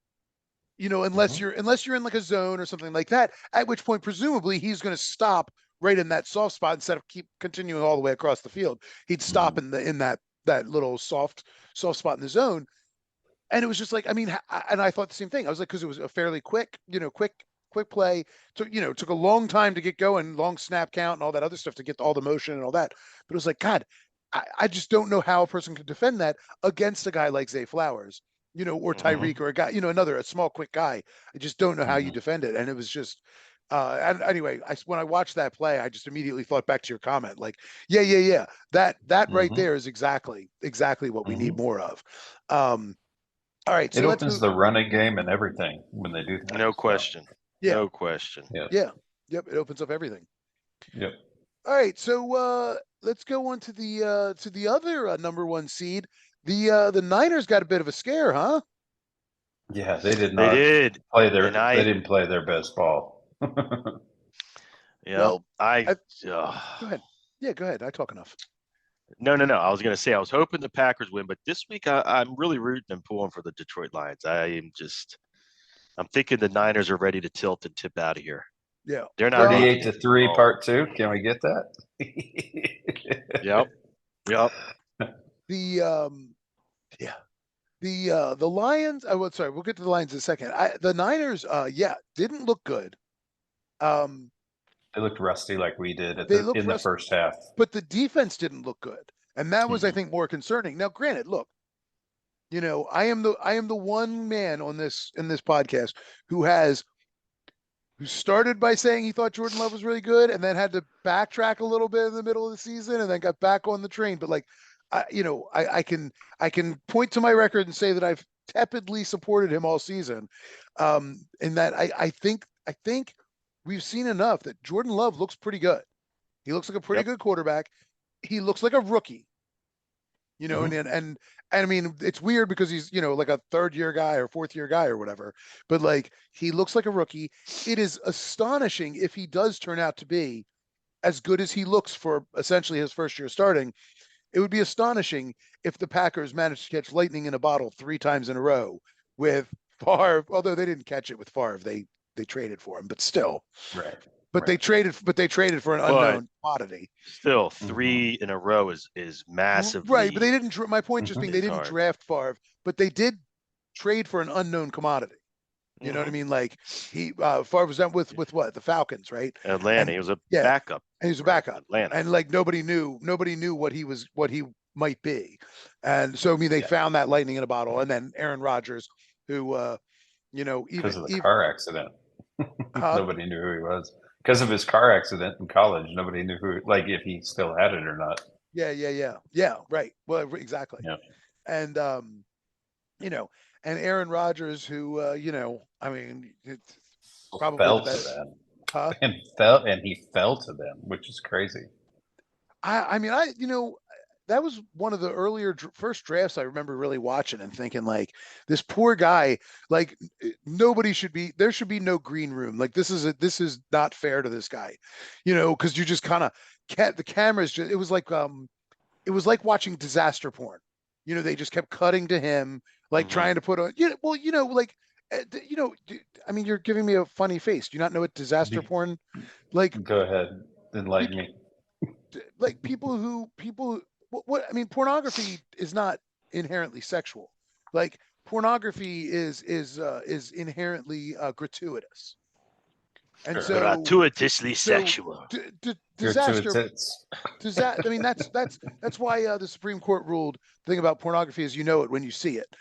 Unless you're in like a zone or something like that, at which point presumably he's going to stop right in that soft spot instead of keep continuing all the way across the field. He'd stop in that little soft spot in the zone. And it was just like, I mean, and I thought the same thing. I was like, because it was a fairly quick play. Took a long time to get going, long snap count and all that other stuff to get all the motion and all that. But it was like, God, I just don't know how a person could defend that against a guy like Zay Flowers, or Tyreek, or a guy, a small, quick guy. I just don't know how you defend it. And it was just, and anyway, when I watched that play, I just immediately thought back to your comment, like, yeah. That right there is exactly what we need more of. All right. So it opens the running game and everything when they do that. No question. Yeah. No question. Yeah. Yep. It opens up everything. Yep. All right. So let's go on to the other number 1 seed. The Niners got a bit of a scare, huh? Yeah, they did They not did. play their. And They didn't play their best ball. Well, I go ahead. Yeah, go ahead. I talk enough. no. I was going to say I was hoping the Packers win, but this week I'm really rooting and pulling for the Detroit Lions. I'm thinking the Niners are ready to tilt and tip out of here. Yeah, They're not 38-3, part 2. Can we get that? Yep. The Lions. Sorry, we'll get to the Lions in a second. The Niners, didn't look good. They looked rusty like we did in the first half. But the defense didn't look good. And that was, I think, more concerning. Now, granted, look, I am the one man in this podcast who started by saying he thought Jordan Love was really good and then had to backtrack a little bit in the middle of the season and then got back on the train. But like, I can point to my record and say that I've tepidly supported him all season. And that I think we've seen enough that Jordan Love looks pretty good. He looks like a pretty good quarterback. He looks like a rookie, and I mean, it's weird because he's, like a third-year guy or fourth-year guy or whatever, but like, he looks like a rookie. It is astonishing if he does turn out to be as good as he looks for essentially his first year starting. It would be astonishing if the Packers managed to catch lightning in a bottle 3 times in a row with Favre, although they didn't catch it with Favre. They traded for him, but still. Right. But they traded for an unknown commodity. Still, 3 in a row is massively right. But they didn't. My point just being, they didn't draft Favre, but they did trade for an unknown commodity. You know what I mean? Like Favre was done with what, the Falcons, right? Atlanta. And he was a backup. And he was a backup. Atlanta. And like nobody knew what he might be. And so I mean, they found that lightning in a bottle. And then Aaron Rodgers, who even because of the car accident, nobody knew who he was. Because of his car accident in college, nobody knew if he still had it or not. Yeah. Right. Well, exactly. Yeah. And and Aaron Rodgers, who I mean, it's probably fell the best. To them, and he fell to them, which is crazy. I mean, that was one of the first drafts I remember really watching and thinking, like, this poor guy, like, there should be no green room. Like, this is not fair to this guy, because you just kind of the cameras it was like watching disaster porn. They just kept cutting to him, like trying to put on, I mean, you're giving me a funny face. Do you not know what disaster porn, like? Go ahead, enlighten me. Like people what I mean, pornography is not inherently sexual. Like, pornography is inherently gratuitous. And so gratuitously sexual. Disaster. I mean, that's why the Supreme Court ruled the thing about pornography is it when you see it.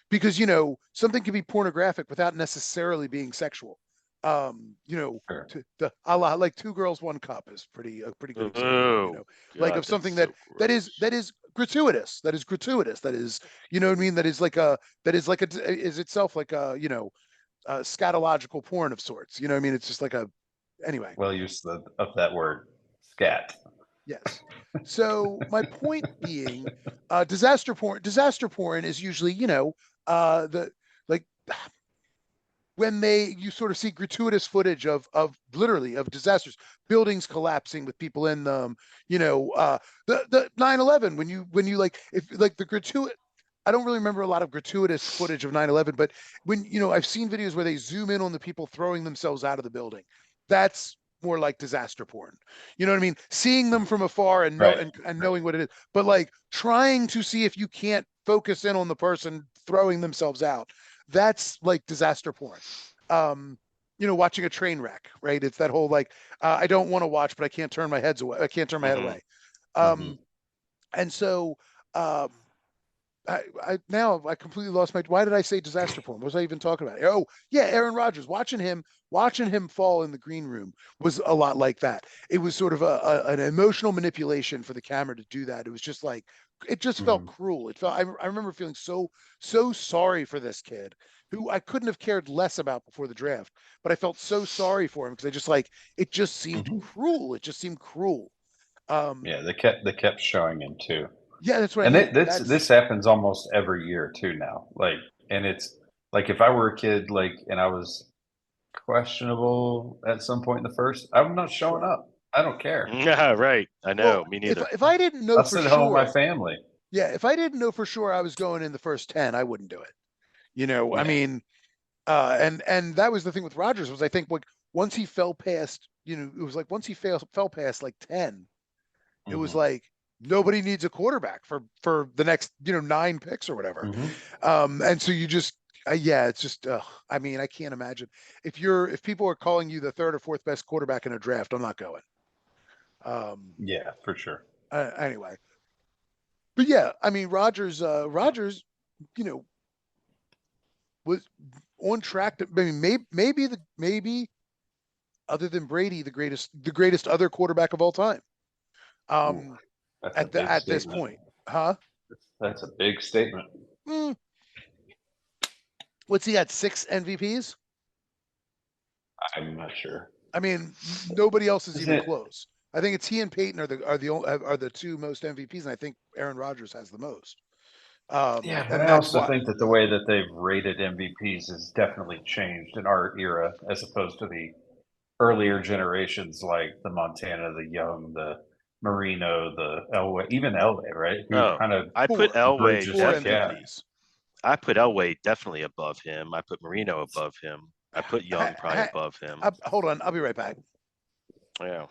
Because something can be pornographic without necessarily being sexual. Sure. Like 2 Girls, 1 Cup is a pretty good example. Like, of something that is gratuitous. That is gratuitous. That is, you know what I mean? That is is itself like a scatological porn of sorts. You know what I mean? It's just like anyway. Well use of that word, scat. Yes. So my point being, disaster porn is usually, when you sort of see gratuitous footage of literally of disasters, buildings collapsing with people in them, the 9/11, when you like, if like the gratuitous, I don't really remember a lot of gratuitous footage of 9/11, but when, I've seen videos where they zoom in on the people throwing themselves out of the building. That's more like disaster porn. You know what I mean? Seeing them from afar and knowing what it is, but like trying to see if you can't focus in on the person throwing themselves out. That's like disaster porn. Watching a train wreck, right? It's that whole like, I don't want to watch, but I can't turn my head away. And so I completely lost why did I say disaster porn? What was I even talking about? Oh yeah, Aaron Rodgers, watching him fall in the green room was a lot like that. It was sort of an emotional manipulation for the camera to do that. It was just like, it just felt cruel. It felt, I remember feeling so sorry for this kid who I couldn't have cared less about before the draft, but I felt so sorry for him because it just seemed cruel. It just seemed cruel. They kept showing him too. Yeah, that's right. And this happens almost every year too now. Like, and it's Like if I were a kid, like, and I was questionable at some point in the first, I'm not showing up. I don't care. Yeah, right. I know. Well, Me neither. if I didn't know I'll for sit home with my sure, family. yeah, if I didn't know for sure I was going in the first 10, I wouldn't do it. You know, I Yeah. mean, and that was the thing with Rodgers was I think like once he fell past, you know, it was like once he fell past like 10, it was Mhm. like nobody needs a quarterback for the next, you know, 9 picks or whatever. Mhm. And so you just yeah, it's just I mean, I can't imagine if people are calling you the third or fourth best quarterback in a draft, I'm not going. Yeah, for sure. Anyway. But yeah, I mean Rodgers, you know, was on track to. I mean, maybe other than Brady, the greatest other quarterback of all time. Ooh, that's a At big this statement. point, huh? That's a big statement. What's he got? 6 MVPs? I'm not sure. I mean, nobody else is Is even it? close. I think it's he and Peyton are the 2 most MVPs, and I think Aaron Rodgers has the most. Yeah, but And I that's also why. think that the way that they've rated MVPs has definitely changed in our era as opposed to the earlier generations like the Montana, the Young, the Marino, the Elway, even Elway, right? Who Oh, kind of I put Four, Elway bridges 4 the definitely. gap. MVPs. I put Elway definitely above him. I put Marino above him. I put Young probably above him. Hold on, I'll be right back. Yeah.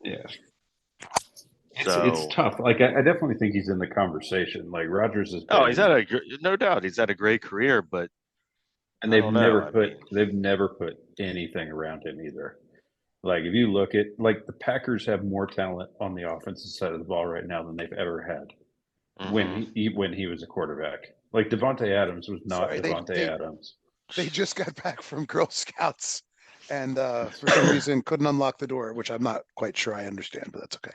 Yeah. It's So tough. Like I definitely think he's in the conversation. Like Rodgers has oh, he's been, had no doubt he's had a great career, but and I don't know. I mean, they've never put anything around him either. Like if you look at like the Packers have more talent on the offensive side of the ball right now than they've ever had mhm. when he was a quarterback. Like Devontae Adams was not Sorry, Devontae Adams. they just got back from Girl Scouts and for some reason couldn't unlock the door, which I'm not quite sure I understand, but that's okay.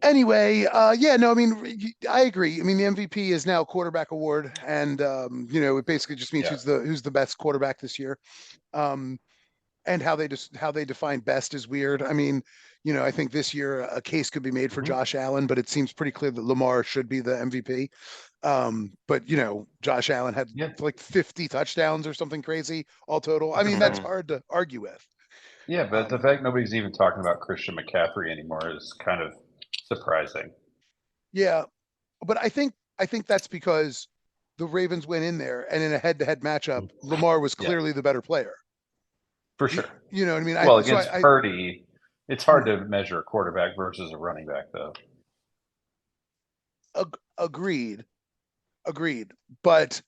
Anyway, yeah, no, I mean, I agree. I mean, the MVP is now quarterback award, and you know, it basically just means Yeah. who's the best quarterback this year. And how they define best is weird. I mean, you know, I think this year a case could be made for Mhm. Josh Allen, but it seems pretty clear that Lamar should be the MVP. But you know, Josh Allen had Yeah. like 50 touchdowns or something crazy all total. I mean, that's Mhm. hard to argue with. Yeah, but the fact nobody's even talking about Christian McCaffrey anymore is kind of surprising. Yeah, but I think that's because the Ravens went in there and in a head-to-head matchup, Lamar was Yeah, clearly the better player. for sure. You know what I mean? Well, against Purdy, it's hard Hmm. to measure a quarterback versus a running back, though. Agreed. But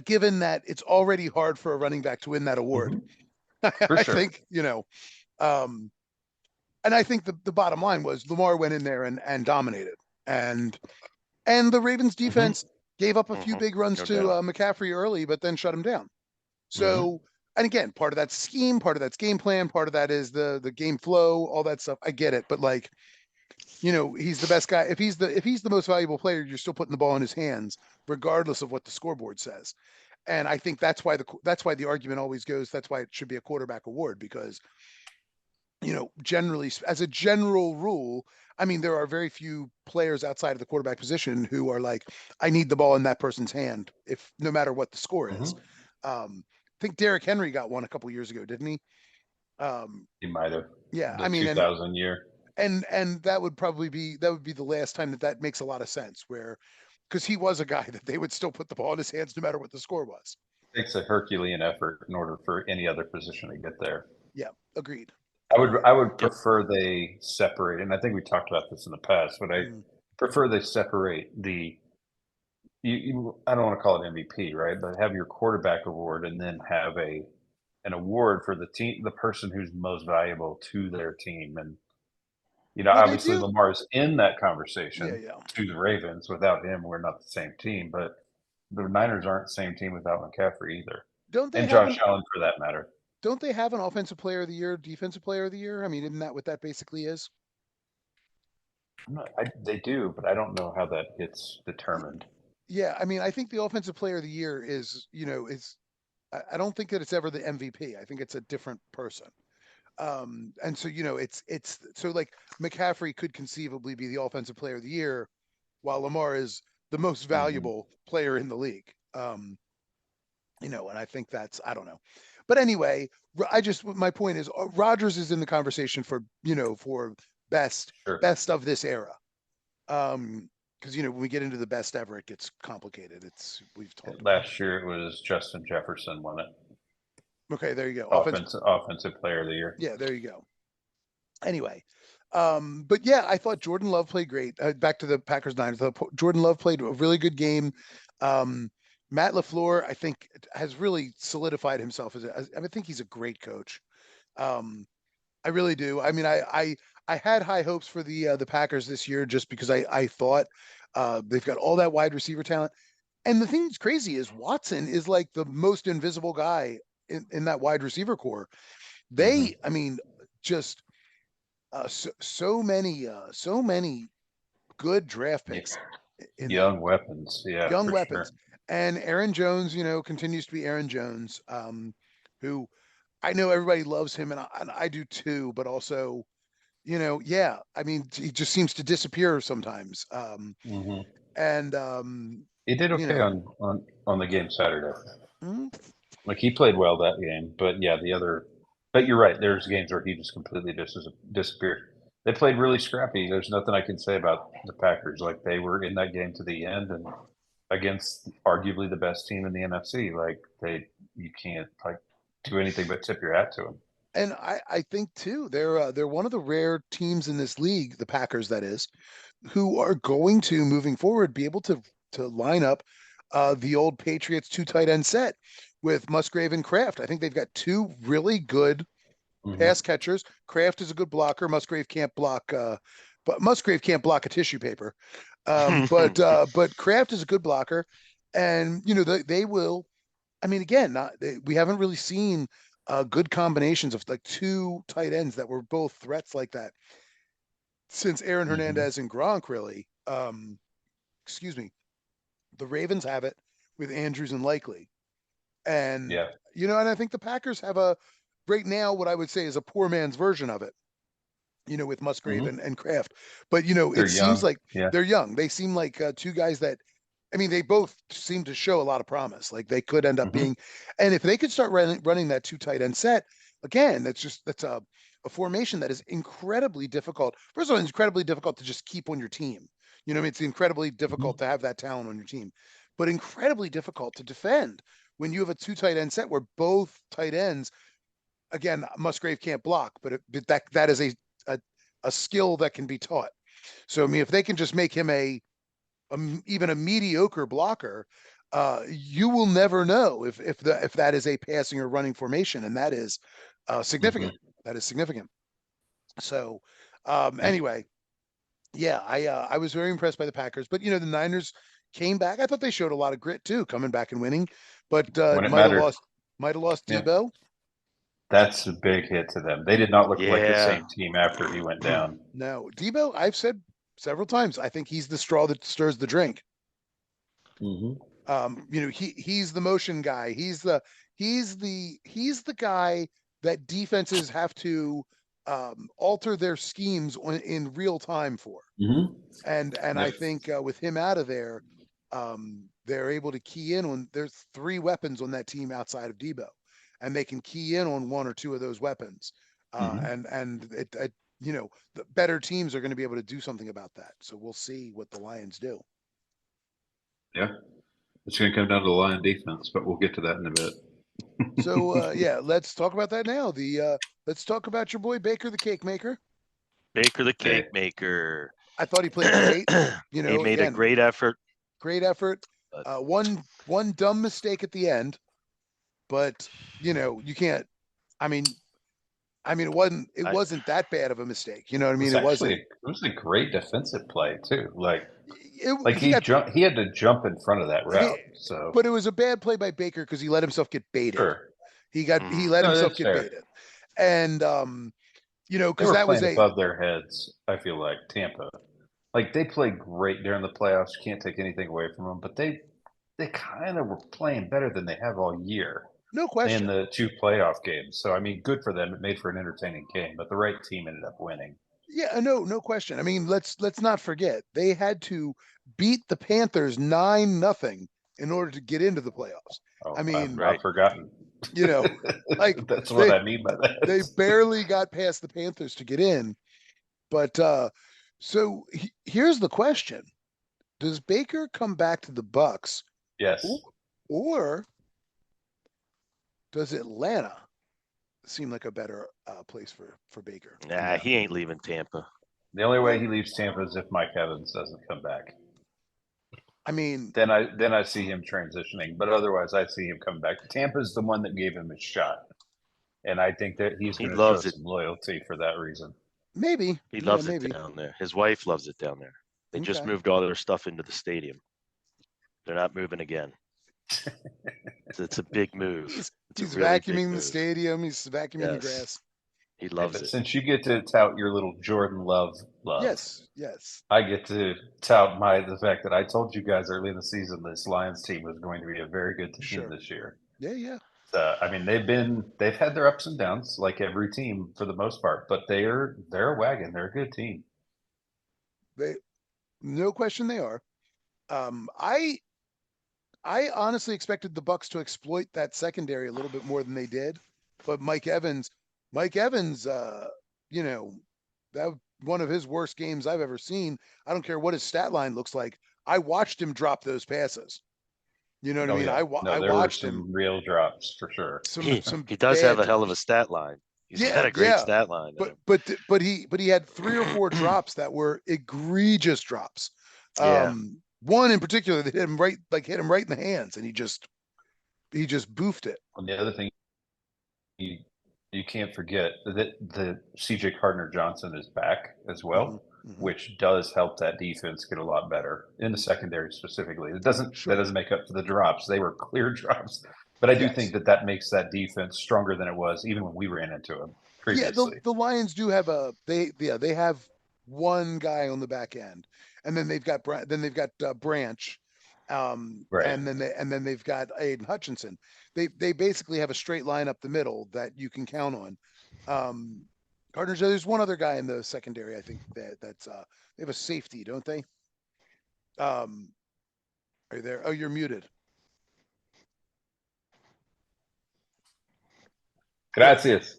given that it's already hard for a running back to win that award, For I sure. think, you know, and I think the bottom line was Lamar went in there and dominated. And the Ravens defense gave up a few big runs No to doubt. McCaffrey early, but then shut him down. Mhm. So, and again, part of that's scheme, part of that's game plan, part of that is the game flow, all that stuff. I get it, but like, you know, he's the best guy. If he's the most valuable player, you're still putting the ball in his hands, regardless of what the scoreboard says. And I think that's why the argument always goes. That's why it should be a quarterback award because, you know, generally as a general rule, I mean, there are very few players outside of the quarterback position who are like, I need the ball in that person's hand, if no matter what the score is. I think Derrick Henry got one a couple years ago, didn't he? He might have. Yeah, The I mean, 2000 year. and that would probably be the last time that makes a lot of sense, where because he was a guy that they would still put the ball in his hands no matter what the score was. It takes a Herculean effort in order for any other position to get there. Yeah, agreed. I would Yep. prefer they separate, and I think we talked about this in the past, but I prefer they separate the I don't want to call it MVP, right? But have your quarterback award and then have an award for the team, the person who's most valuable to their team. And Well, they obviously do. Lamar's in that Yeah, conversation yeah. to the Ravens. Without him, we're not the same team. But the Niners aren't the same team without McCaffrey either. Don't they And have Josh Allen for that matter. Don't they have an offensive player of the year, defensive player of the year? I mean, isn't that what that basically is? They do, but I don't know how that gets determined. Yeah, I mean, I think the offensive player of the year is, you know, I don't think that it's ever the MVP. I think it's a different person. And so, you know, it's so like McCaffrey could conceivably be the offensive player of the year, while Lamar is the most valuable player in the league. You know, and I think that's, I don't know. But anyway, my point is Rodgers is in the conversation for, you know, for best of this era. Because, you know, when we get into the best ever, it gets complicated. We've talked last year it was Justin Jefferson won it. Okay, there you go. Offensive player of the year. Yeah, there you go. Anyway, but yeah, I thought Jordan Love played great. Back to the Packers Niners. Jordan Love played a really good game. Matt LaFleur, I think, has really solidified himself I think he's a great coach. I really do. I mean, I had high hopes for the Packers this year just because I thought they've got all that wide receiver talent. And the thing that's crazy is Watson is like the most invisible guy in that wide receiver core. I mean, just so many good draft picks. Young weapons. Yeah. Young weapons. Sure. And Aaron Jones, you know, continues to be Aaron Jones, who I know everybody loves him, and I do too, but also, you know, yeah, I mean, he just seems to disappear sometimes. And he did okay on the game Saturday. Like he played well that game, but yeah, but you're right. There's games where he just completely disappeared. They played really scrappy. There's nothing I can say about the Packers. Like they were in that game to the end, and against arguably the best team in the NFC. Like you can't like do anything but tip your hat to them. And I think too, they're one of the rare teams in this league, the Packers, that is, who are going to, moving forward, be able to line up the old Patriots 2 tight end set with Musgrave and Kraft. I think they've got 2 really good pass catchers. Kraft is a good blocker. Musgrave can't block, but Musgrave can't block a tissue paper. But Kraft is a good blocker, and you know they will. I mean, again, we haven't really seen good combinations of like 2 tight ends that were both threats like that since Aaron Hernandez and Gronk. Really, excuse me. The Ravens have it with Andrews and Likely, and you know, and I think the Packers have right now what I would say is a poor man's version of it. You know, with Musgrave and Kraft, but you know, seems like they're young. They seem like 2 guys that, I mean, they both seem to show a lot of promise. Like they could end up being, and if they could start running that 2 tight end set again, that's a formation that is incredibly difficult. First of all, it's incredibly difficult to just keep on your team. You know, I mean, it's incredibly difficult to have that talent on your team, but incredibly difficult to defend when you have a 2 tight end set where both tight ends. Again, Musgrave can't block, but that is a skill that can be taught. So I mean, if they can just make him even a mediocre blocker, you will never know if that is a passing or running formation, and that is significant. That is significant. So anyway, yeah, I was very impressed by the Packers, but you know, the Niners came back. I thought they showed a lot of grit too, coming back and winning, but might have lost Debo. That's a big hit to them. They did not look like the same team after he went down. No, Debo, I've said several times, I think he's the straw that stirs the drink. You know, he's the motion guy. He's the guy that defenses have to alter their schemes in real time for. And I think with him out of there, they're able to key in on. There's 3 weapons on that team outside of Debo. And they can key in on 1 or 2 of those weapons, and it you know, the better teams are going to be able to do something about that. So we'll see what the Lions do. Yeah, it's going to come down to the Lion defense, but we'll get to that in a bit. So yeah, let's talk about that now. Let's talk about your boy Baker the Cake Maker. Baker the Cake Maker. I thought he played great. You know, he made a great effort. Great effort. One dumb mistake at the end. But you know, you can't. I mean, it wasn't that bad of a mistake. You know what I mean? It wasn't. It was a great defensive play too. He had to jump in front of that route. But it was a bad play by Baker because he let himself get baited. Sure. He let himself get baited, and you know, because that was above their heads. I feel like Tampa, like they played great during the playoffs. Can't take anything away from them, but they kind of were playing better than they have all year. No question. In the 2 playoff games. So, I mean, good for them. It made for an entertaining game, but the right team ended up winning. Yeah, no question. I mean, let's not forget. They had to beat the Panthers 9-0 in order to get into the playoffs. Oh, I mean, I've not forgotten. You know, like that's what I mean by that. They barely got past the Panthers to get in. But so here's the question: does Baker come back to the Bucks? Yes. Or does Atlanta seem like a better place for Baker? Nah, he ain't leaving Tampa. The only way he leaves Tampa is if Mike Evans doesn't come back. I mean, then I see him transitioning, but otherwise I see him coming back. Tampa's the one that gave him a shot, and I think that he's going to show some loyalty for that reason. Maybe he loves it down there. His wife loves it down there. They just moved all their stuff into the stadium. They're not moving again. It's a big move. He's really vacuuming the stadium. He's vacuuming the grass. He loves it. Since you get to tout your little Jordan love, yes, I get to tout the fact that I told you guys early in the season this Lions team was going to be a very good team this year. Yeah. I mean, they've had their ups and downs like every team for the most part, but they're a wagon. They're a good team. No question they are. I honestly expected the Bucks to exploit that secondary a little bit more than they did, but Mike Evans, you know, that one of his worst games I've ever seen. I don't care what his stat line looks like. I watched him drop those passes. You know what I mean? Yeah. I watched him real drops for sure. He does have a hell of a stat line. He's got a great stat line. But he had 3 or 4 drops that were egregious drops. One in particular that hit him right in the hands, and he just boofed it. And the other thing you can't forget that the CJ Gardner-Johnson is back as well, which does help that defense get a lot better in the secondary specifically. That doesn't make up for the drops. They were clear drops, but I do think that makes that defense stronger than it was even when we ran into them previously. Yeah, the Lions do have they have one guy on the back end, and then they've got Branch, right. and then they've got Aiden Hutchinson. They basically have a straight line up the middle that you can count on. There's one other guy in the secondary. I think that's they have a safety, don't they? Are you there? Oh, you're muted. Gracias.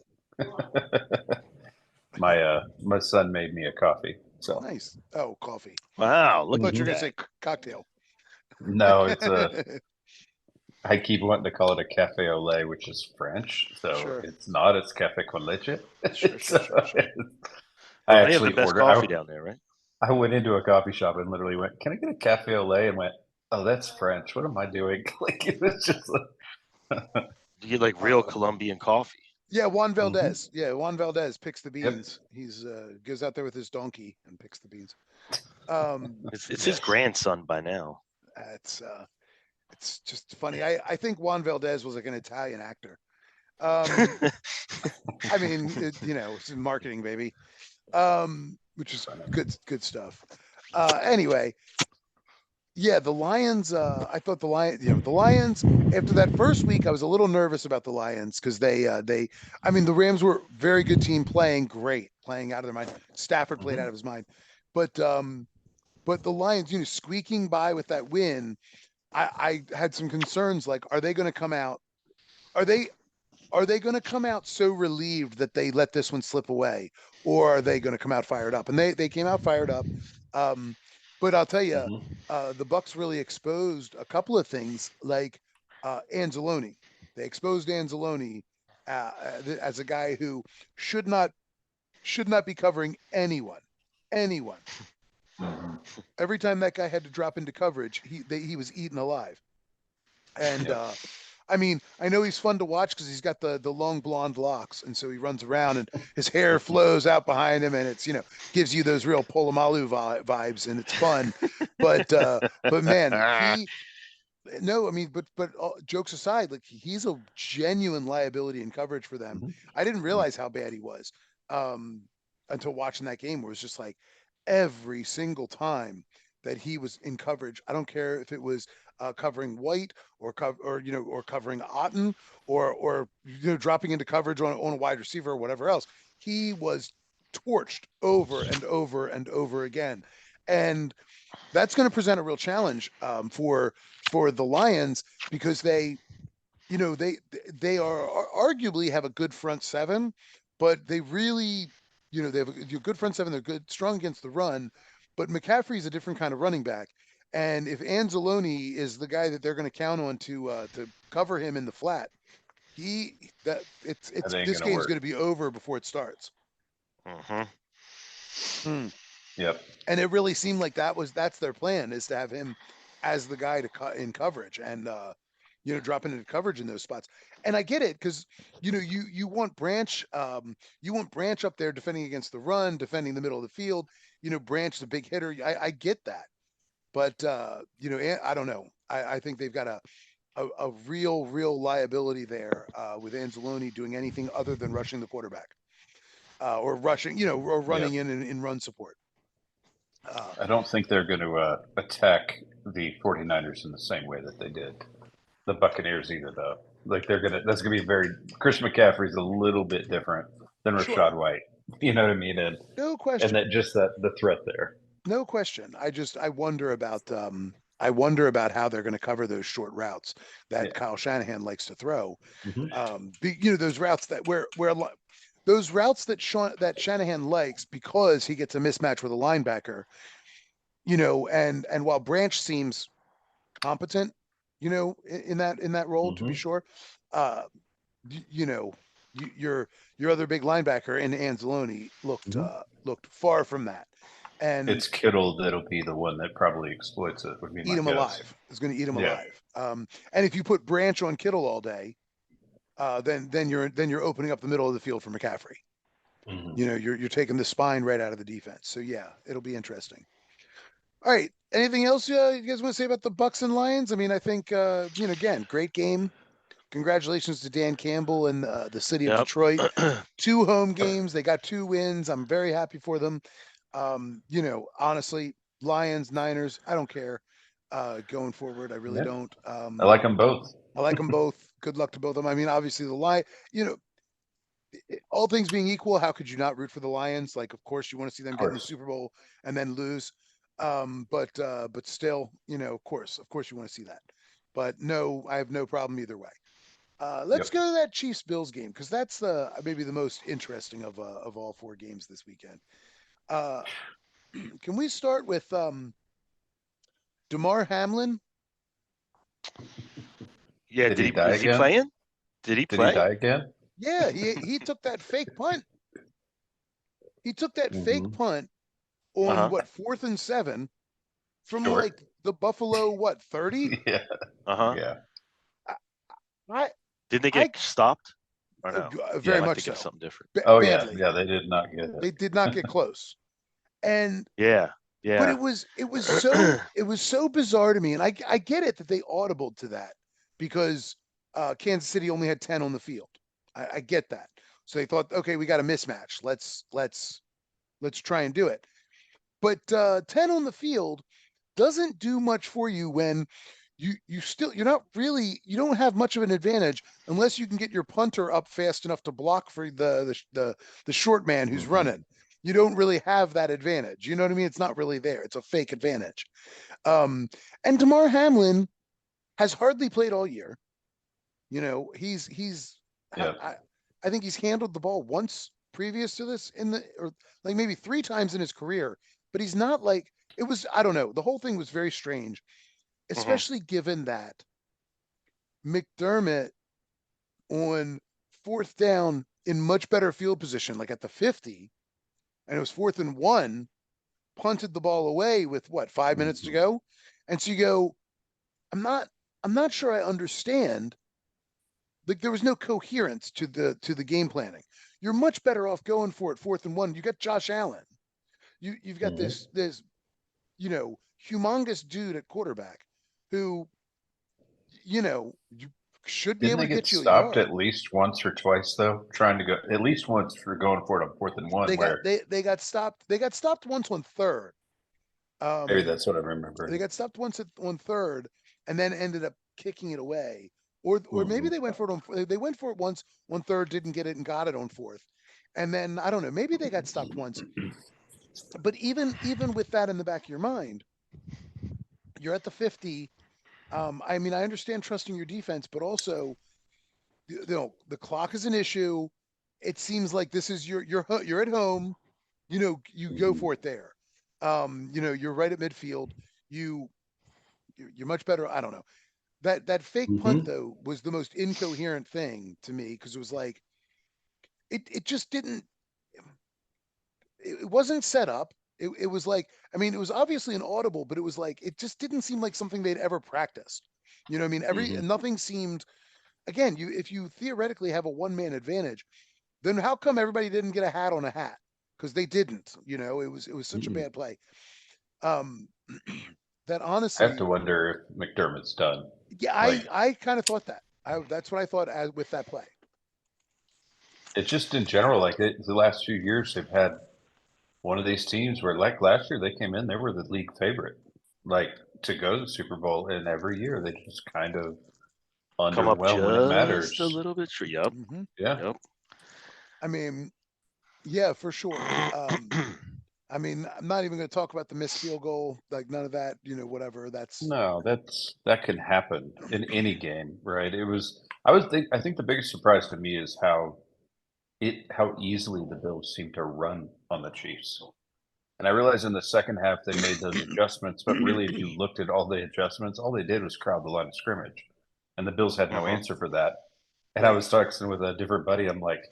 My son made me a coffee. So nice. Oh, coffee. Wow. Look, I thought you were gonna say cocktail. No, it's I keep wanting to call it a cafe au lait, which is French. So it's not. It's cafe con leche. Sure. I actually have the best coffee down there, right? I went into a coffee shop and literally went, "Can I get a cafe au lait?" And went, "Oh, that's French. What am I doing?" Like it was just. You get like real Colombian coffee. Yeah, Juan Valdez. Yeah, Juan Valdez picks the beans. Yep. He's goes out there with his donkey and picks the beans. It's his grandson by now. It's just funny. I think Juan Valdez was like an Italian actor. I mean, it's marketing, baby. Which is good stuff. Anyway, yeah, the Lions. I thought the Lions. After that first week, I was a little nervous about the Lions because the Rams were a very good team, playing out of their mind. Stafford played out of his mind, but the Lions, squeaking by with that win. I had some concerns. Like, are they going to come out? Are they going to come out so relieved that they let this one slip away, or are they going to come out fired up? And they came out fired up. But I'll tell you, the Bucks really exposed a couple of things, like Anzalone. They exposed Anzalone as a guy who should not be covering anyone. Every time that guy had to drop into coverage, he was eaten alive. And I know he's fun to watch because he's got the long blonde locks, and so he runs around and his hair flows out behind him, and it's gives you those real Polamalu vibes, and it's fun. But man, but jokes aside, like, he's a genuine liability in coverage for them. I didn't realize how bad he was until watching that game, where it was just like every single time that he was in coverage. I don't care if it was covering White or covering Otten or dropping into coverage on a wide receiver or whatever else. He was torched over and over and over again. And that's going to present a real challenge for the Lions, because they are arguably have a good front seven, but they really, they have a good front seven. They're good, strong against the run, but McCaffrey is a different kind of running back. And if Anzalone is the guy that they're going to count on to cover him in the flat, this game's going to be over before it starts. Yep. And it really seemed like that's their plan, is to have him as the guy to cut in coverage and dropping into coverage in those spots. And I get it, because you want Branch up there defending against the run, defending the middle of the field. Branch the big hitter. I get that, but I don't know. I think they've got a real liability there with Anzalone doing anything other than rushing the quarterback or rushing, or running in run support. I don't think they're going to attack the 49ers in the same way that they did the Buccaneers either, though. Like that's going to be Chris McCaffrey's a little bit different than Rashad White. You know what I mean? And no question. And the threat there. No question. I wonder about how they're going to cover those short routes that Kyle Shanahan likes to throw. Those routes that Shanahan likes, because he gets a mismatch with a linebacker, and while Branch seems competent, in that role, to be sure, your other big linebacker in Anzalone looked far from that. And it's Kittle that'll be the one that probably exploits it. Would be eat him alive. Is going to eat him alive. And if you put Branch on Kittle all day, then you're opening up the middle of the field for McCaffrey. You're taking the spine right out of the defense. So yeah, it'll be interesting. All right. Anything else you guys want to say about the Bucs and Lions? I mean, I think again, great game. Congratulations to Dan Campbell and the city of Detroit. 2 home games. They got 2 wins. I'm very happy for them. Honestly, Lions, Niners, I don't care. Going forward, I really don't. I like them both. Good luck to both of them. I mean, obviously all things being equal, how could you not root for the Lions? Like, of course you want to see them get in the Super Bowl and then lose. But still, of course you want to see that. But no, I have no problem either way. Let's go to that Chiefs-Bills game, because that's maybe the most interesting of all 4 games this weekend. Can we start with Damar Hamlin? Yeah, is he playing? Did he play? Did he die again? Yeah, he took that fake punt. He took that fake punt on 4th and 7 from like the Buffalo 30? Yeah. Yeah. Did they get stopped? Or no? Very much so. Something different. Badly. Yeah, they did not get it. They did not get close. And yeah. But it was so bizarre to me, and I get it that they audibled to that because Kansas City only had 10 on the field. I get that. So they thought, okay, we got a mismatch. Let's try and do it. But 10 on the field doesn't do much for you when you don't have much of an advantage unless you can get your punter up fast enough to block for the short man who's running. You don't really have that advantage. You know what I mean? It's not really there. It's a fake advantage. And Damar Hamlin has hardly played all year. I think he's handled the ball once previous to this or maybe 3 times in his career, but he's not like it was. I don't know. The whole thing was very strange, especially given that McDermott on 4th down in much better field position, like at the 50, and it was 4th and 1, punted the ball away with 5 minutes to go. And so you go, I'm not sure I understand. Like, there was no coherence to the game planning. You're much better off going for it 4th and 1. You got Josh Allen. You've got this humongous dude at quarterback who, you should be able to get you stopped at least once or twice, though, trying to go at least once for going for it on 4th and 1. They got stopped. They got stopped once on 3rd. Maybe that's what I remember. They got stopped once on 3rd, and then ended up kicking it away. Or maybe they went for it they went for it once on 3rd, didn't get it, and got it on 4th. And then I don't know, maybe they got stopped once. But even with that in the back of your mind, you're at the 50. I mean, I understand trusting your defense, but also, the clock is an issue. It seems like this is you're at home. You go for it there. You're right at midfield. You you're much better. I don't know. That fake punt though was the most incoherent thing to me because it was like it just didn't. It wasn't set up. It was like, I mean, it was obviously an audible, but it was like it just didn't seem like something they'd ever practiced. You know what I mean? Nothing seemed. Again, if you theoretically have a one-man advantage, then how come everybody didn't get a hat on a hat? Because they didn't. It was such a bad play. That I honestly, have to wonder if McDermott's done. yeah, I kind of thought that. That's what I thought with that play. It's just in general, like the last few years, they've had one of these teams where, like last year, they came in, they were the league favorite, like to go to the Super Bowl, and every year they just kind of Come up underwhelm when it matters. just a little bit. Yep. Yeah. Yep. I mean, yeah, for sure. I mean, I'm not even going to talk about the missed field goal, like none of that, whatever. No, that can happen in any game, right? I think the biggest surprise to me is how easily the Bills seem to run on the Chiefs. And I realize in the second half they made those adjustments, but really, if you looked at all the adjustments, all they did was crowd the line of scrimmage, and the Bills had no answer for that. And I was talking with a different buddy. I'm like,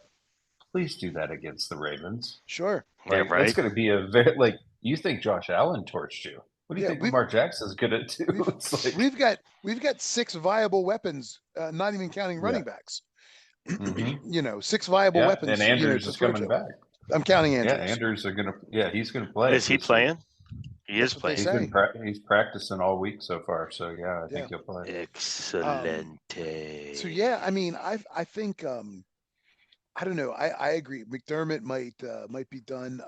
please do that against the Ravens. Sure. Like, Yeah, right. That's going to be a very you think Josh Allen torched you? What do you think Lamar Jackson's going to do? We've got 6 viable weapons, not even counting running backs. 6 viable weapons. And Andrews is coming back. I'm counting Andrews. Yeah, Andrews are gonna. Yeah, he's gonna play. Is he playing? He is playing. He's practicing all week so far. So yeah, I think he'll play. Excellent. So yeah, I mean, I think I don't know. I agree. McDermott might be done.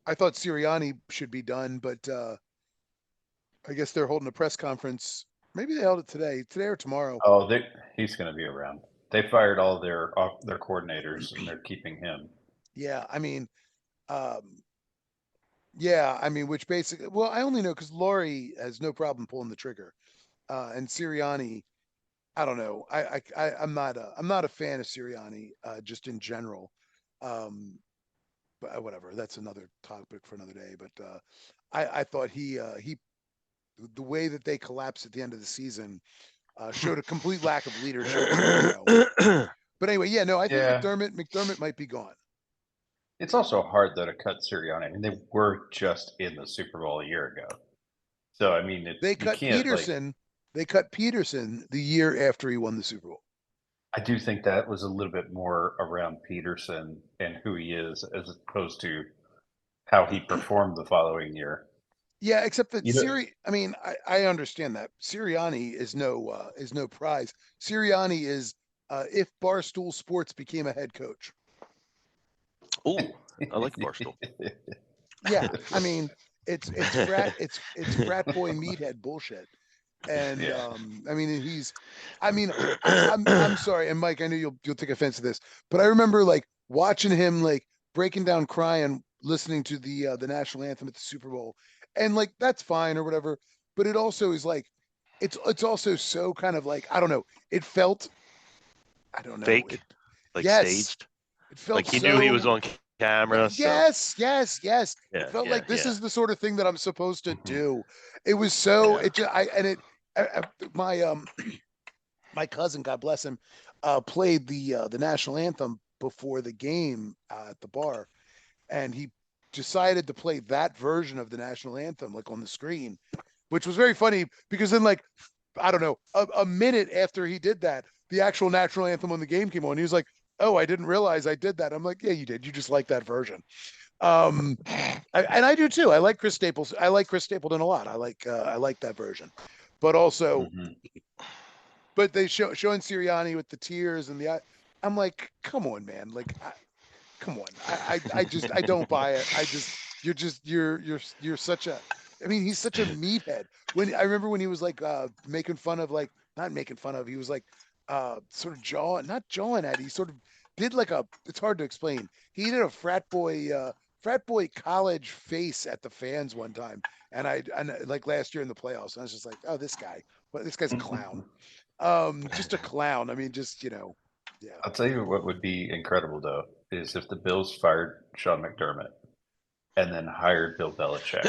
I thought Sirianni should be done, but I guess they're holding a press conference. Maybe they held it today or tomorrow. Oh, he's going to be around. They fired all their coordinators, and they're keeping him. Yeah, I mean, which basically, well, I only know because Laurie has no problem pulling the trigger, and Sirianni, I don't know. I'm not a fan of Sirianni, just in general. But whatever, that's another topic for another day. But I thought the way that they collapsed at the end of the season showed a complete lack of leadership. But anyway, I think McDermott might be gone. It's also hard though to cut Sirianni. I mean, they were just in the Super Bowl a year ago, so I mean, they cut Peterson. They cut Peterson the year after he won the Super Bowl. I do think that was a little bit more around Peterson and who he is, as opposed to how he performed the following year. Yeah, except that I mean, I understand that Sirianni is no prize. Sirianni is if Barstool Sports became a head coach. Oh, I like Barstool. Yeah, I mean, it's frat boy meathead bullshit. And I mean, I'm sorry, and Mike, I know you'll take offense to this, but I remember like watching him like breaking down crying, listening to the national anthem at the Super Bowl, and like that's fine or whatever. But it also is like, it's also so kind of like, I don't know. It felt, I don't know, fake, staged. It felt like he knew he was on camera. Yes. Yeah, it felt like this is the sort of thing that I'm supposed to do. It was so my cousin, God bless him, played the national anthem before the game at the bar, and he decided to play that version of the national anthem like on the screen, which was very funny because then like, I don't know, a minute after he did that, the actual national anthem on the game came on. He was like, "Oh, I didn't realize I did that." I'm like, "Yeah, you did. You just like that version." And I do too. I like Chris Staples. I like Chris Stapleton a lot. I like that version, but also, but they showing Sirianni with the tears and I'm like, come on, man. Like, come on. I don't buy it. You're such a, I mean, he's such a meathead. I remember when he was like, making fun of, like, not making fun of, he was like, sort of not jawing at, he sort of did like it's hard to explain. He did a frat boy frat boy college face at the fans one time, and like last year in the playoffs, and I was just like, oh, this guy, well, this guy's a clown. Just a clown. I mean, just yeah. I'll tell you what would be incredible though is if the Bills fired Sean McDermott and then hired Bill Belichick.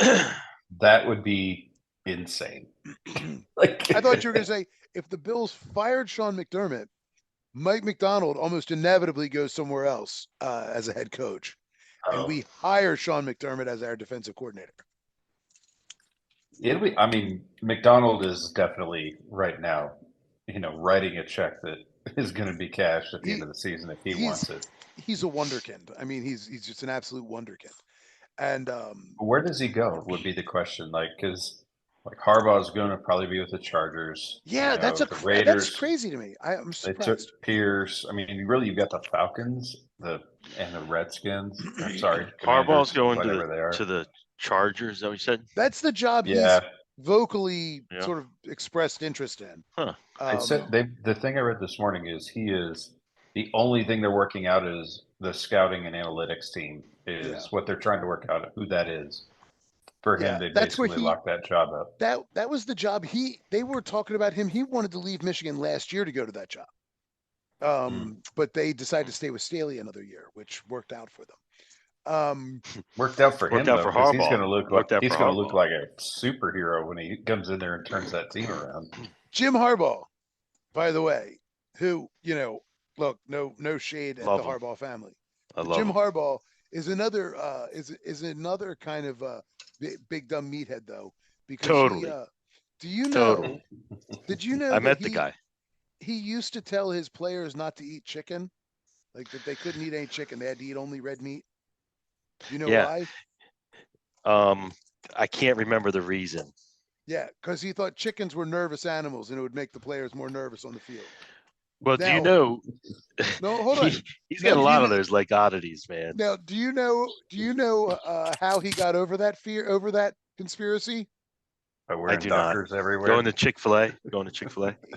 That would be insane. Like I thought you were going to say if the Bills fired Sean McDermott, Mike Macdonald almost inevitably goes somewhere else as a head coach, and we hire Sean McDermott as our defensive coordinator. It'll be. I mean, McDonald is definitely right now, writing a check that is going to be cashed at the end of the season if he wants it. He's a wonderkind. I mean, he's just an absolute wonderkind. And where does he go? Would be the question. Because Harbaugh is going to probably be with the Chargers. Yeah, that's that's crazy to me. I'm surprised. They took Pierce. I mean, really, you've got the Falcons, and the Redskins. I'm sorry, Harbaugh's going to the Chargers. Is that what you said? That's the job he's vocally sort of expressed interest in. Huh. The thing I read this morning is he is the only thing they're working out is the scouting and analytics team is what they're trying to work out who that is. For him, they basically lock that job up. That was the job they were talking about him. He wanted to leave Michigan last year to go to that job. But they decided to stay with Staley another year, which worked out for them. Worked out for him though, because he's going to look like a superhero when he comes in there and turns that team around. Jim Harbaugh, by the way, who look, no shade at the Harbaugh family. Jim Harbaugh is another is another kind of big dumb meathead though, because do you know? Did you know? I met the guy. He used to tell his players not to eat chicken, like that they couldn't eat any chicken; they had to eat only red meat. Do you know why? I can't remember the reason. Yeah, because he thought chickens were nervous animals, and it would make the players more nervous on the field. Well, do you know? No, hold on. He's got a lot of those oddities, man. Now, do you know how he got over that conspiracy? By wearing doctors everywhere. Going to Chick-fil-A.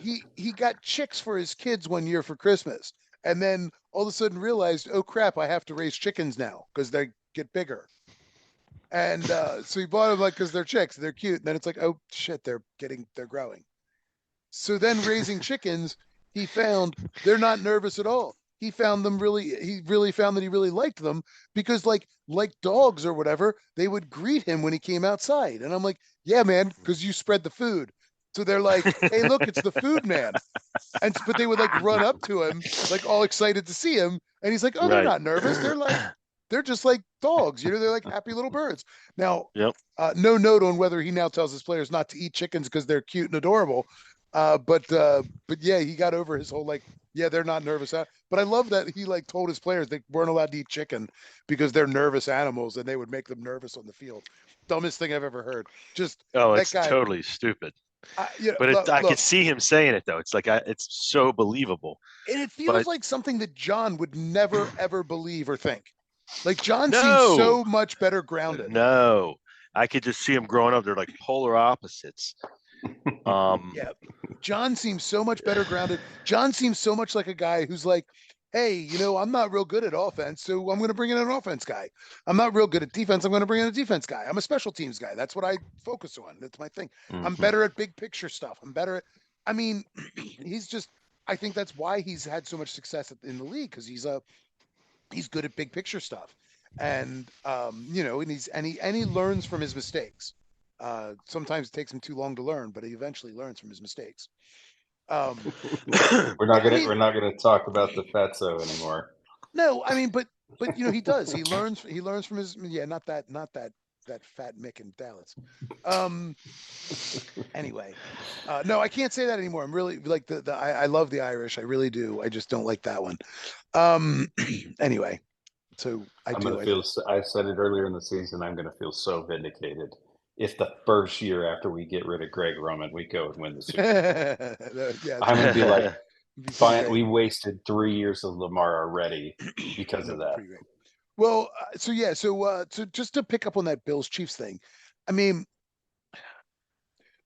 He got chicks for his kids one year for Christmas, and then all of a sudden realized, oh crap, I have to raise chickens now because they get bigger. And so he bought them because they're chicks, they're cute. And then it's like, oh shit, they're growing. So then raising chickens, he found they're not nervous at all. He really found that he really liked them because like dogs or whatever, they would greet him when he came outside. And I'm like, yeah, man, because you spread the food. So they're like, hey, look, it's the food man. But they would run up to him, all excited to see him. And he's like, oh, they're not nervous. They're just like dogs, they're like happy little birds. Now, no note on whether he now tells his players not to eat chickens because they're cute and adorable. But yeah, he got over his whole they're not nervous. But I love that he told his players they weren't allowed to eat chicken because they're nervous animals and they would make them nervous on the field. Dumbest thing I've ever heard. Just it's totally stupid. But I could see him saying it though. It's it's so believable. And it feels like something that John would never ever believe or think. John seems so much better grounded. No, I could just see him growing up. They're like polar opposites. Yeah, John seems so much better grounded. John seems so much like a guy who's like, hey, I'm not real good at offense, so I'm going to bring in an offense guy. I'm not real good at defense. I'm going to bring in a defense guy. I'm a special teams guy. That's what I focus on. That's my thing. Mm-hmm. I'm better at big picture stuff. He's just, I think that's why he's had so much success in the league, because he's good at big picture stuff. And, and he learns from his mistakes. Sometimes it takes him too long to learn, but he eventually learns from his mistakes. We're not gonna talk about the fatso anymore. No, but he does. He learns from his not that fat Mick in Dallas. Anyway, no, I can't say that anymore. I'm really I love the Irish. I really do. I just don't like that one. Anyway, so I said it earlier in the season. I'm gonna feel so vindicated if the first year after we get rid of Greg Roman, we go and win the Super Bowl. I'm going to be like, fine, we wasted 3 years of Lamar already because of that. Well, so just to pick up on that Bills Chiefs thing, the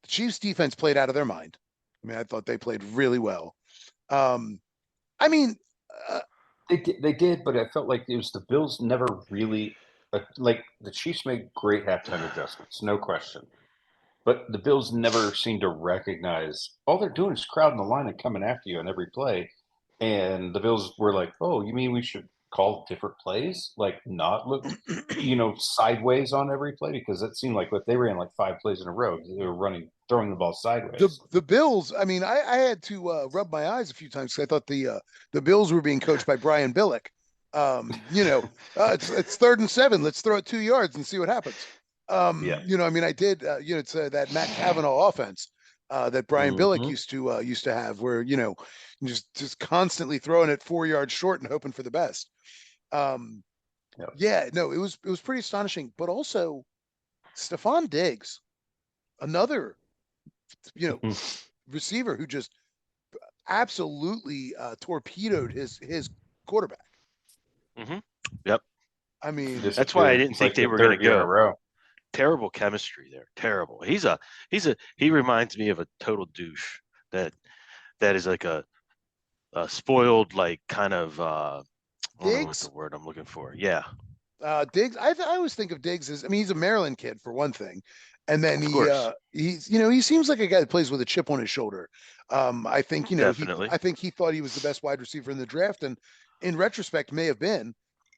Chiefs defense played out of their mind. I thought they played really well. They did, but I felt like it was the Bills never really like the Chiefs made great halftime adjustments, no question. But the Bills never seem to recognize all they're doing is crowding the line and coming after you on every play. And the Bills were like, "Oh, you mean we should call different plays? Like not look, sideways on every play?" Because it seemed like what they ran like 5 plays in a row. They were throwing the ball sideways. The Bills. I mean, I had to rub my eyes a few times because I thought the Bills were being coached by Brian Billick. It's 3rd and 7. Let's throw it 2 yards and see what happens. I mean, I did. It's that Matt Cavanaugh offense that Brian Billick used to have, where just constantly throwing it 4 yards short and hoping for the best. Yeah, no, it was pretty astonishing. But also, Stephon Diggs, another receiver who just absolutely torpedoed his quarterback. Yep. I mean, that's why I didn't think they were going to go. Terrible chemistry there. Terrible. He reminds me of a total douche that is like a spoiled, like kind of I don't know what the word I'm looking for. Yeah. Diggs. I always think of Diggs as, I mean, he's a Maryland kid for one thing. And then he seems like a guy that plays with a chip on his shoulder. I think, definitely. I think he thought he was the best wide receiver in the draft, and in retrospect may have been.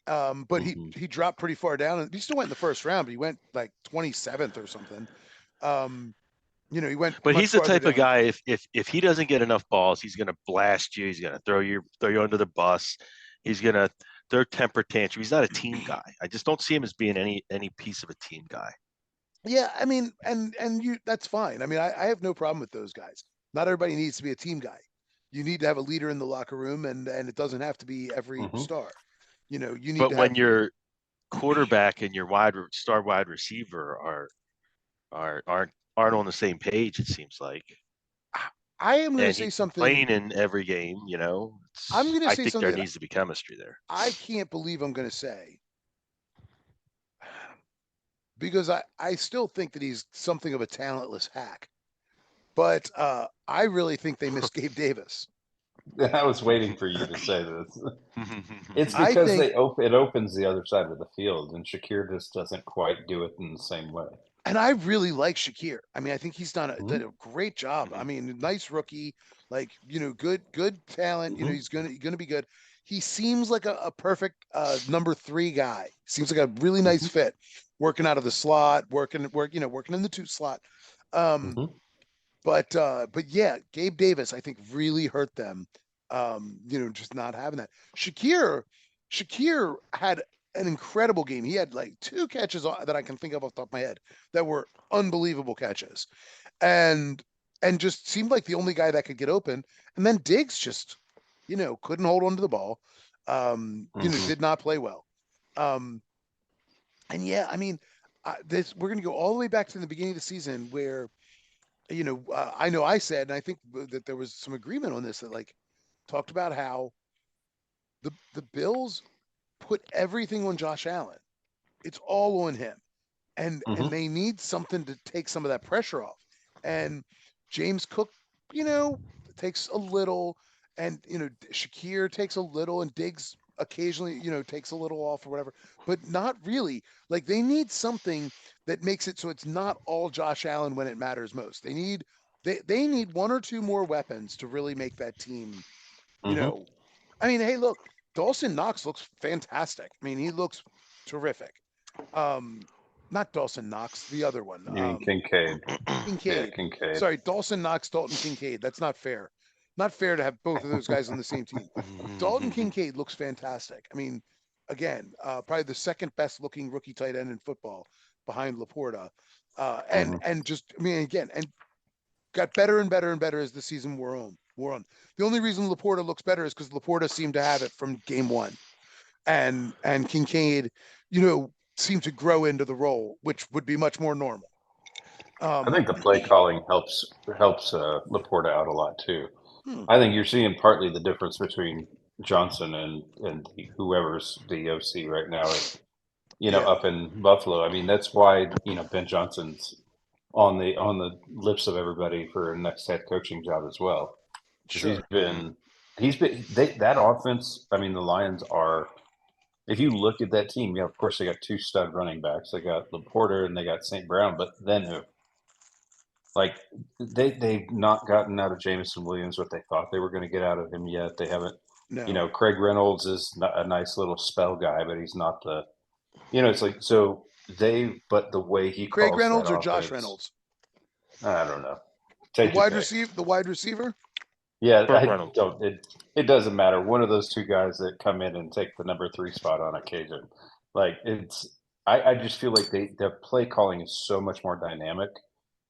But he dropped pretty far down, and he still went in the first round, but he went like 27th or something. He went. But he's the type of guy, if he doesn't get enough balls, he's going to blast you. He's going to throw you under the bus. He's going to throw temper tantrum. He's not a team guy. I just don't see him as being any piece of a team guy. Yeah, I mean, and that's fine. I mean, I have no problem with those guys. Not everybody needs to be a team guy. You need to have a leader in the locker room, and it doesn't have to be every star. You need. But when your quarterback and your star wide receiver aren't on the same page, it seems like. I am going to say something. Playing in every game, I'm going to say something. I think there needs to be chemistry there. I can't believe I'm going to say, because I still think that he's something of a talentless hack, but I really think they missed Gabe Davis. I was waiting for you to say this. It's because it opens the other side of the field, and Shakir just doesn't quite do it in the same way. And I really like Shakir. I mean, I think he's done a great job. I mean, nice rookie, like, good talent. He's gonna be good. He seems like a perfect number 3 guy. Seems like a really nice fit, working out of the slot, working in the 2 slot. But yeah, Gabe Davis, I think, really hurt them. Just not having that. Shakir had an incredible game. He had like 2 catches that I can think of off the top of my head that were unbelievable catches, and just seemed like the only guy that could get open. And then Diggs just, couldn't hold on to the ball. Did not play well. And yeah, I mean, we're going to go all the way back to the beginning of the season where, I know I said, and I think that there was some agreement on this, that like talked about how the Bills put everything on Josh Allen. It's all on him. And they need something to take some of that pressure off. And James Cook, takes a little, and Shakir takes a little, and Diggs occasionally, takes a little off or whatever, but not really. Like, they need something that makes it so it's not all Josh Allen when it matters most. They need 1 or 2 more weapons to really make that team, I mean, hey, look, Dawson Knox looks fantastic. I mean, he looks terrific. Not Dawson Knox, the other one. Kincaid. Kincaid. Yeah, Kincaid. Sorry, Dawson Knox, Dalton Kincaid. That's not fair. Not fair to have both of those guys on the same team. Dalton Kincaid looks fantastic. I mean, again, probably the second best looking rookie tight end in football behind Laporta. And just, I mean, again, and got better and better and better as the season wore on. The only reason Laporta looks better is because Laporta seemed to have it from game 1. And Kincaid, seemed to grow into the role, which would be much more normal. I think the play calling helps Laporta out a lot too. I think you're seeing partly the difference between Johnson and whoever's the OC right now, up in Buffalo. I mean, that's why Ben Johnson's on the lips of everybody for a next head coaching job as well. Sure. He's been that offense. I mean, the Lions are if you look at that team, of course they got 2 stud running backs. They got Laporta and they got St. Brown, but then who? Like they've not gotten out of Jameson Williams what they thought they were going to get out of him yet. They haven't. No. Craig Reynolds is a nice little spell guy, but he's not the. It's like so but the way he Craig calls Reynolds that or Josh offense, Reynolds? I don't know. The wide receiver? Yeah, Reynolds. it doesn't matter. One of those 2 guys that come in and take the number 3 spot on occasion. Like I just feel like the play calling is so much more dynamic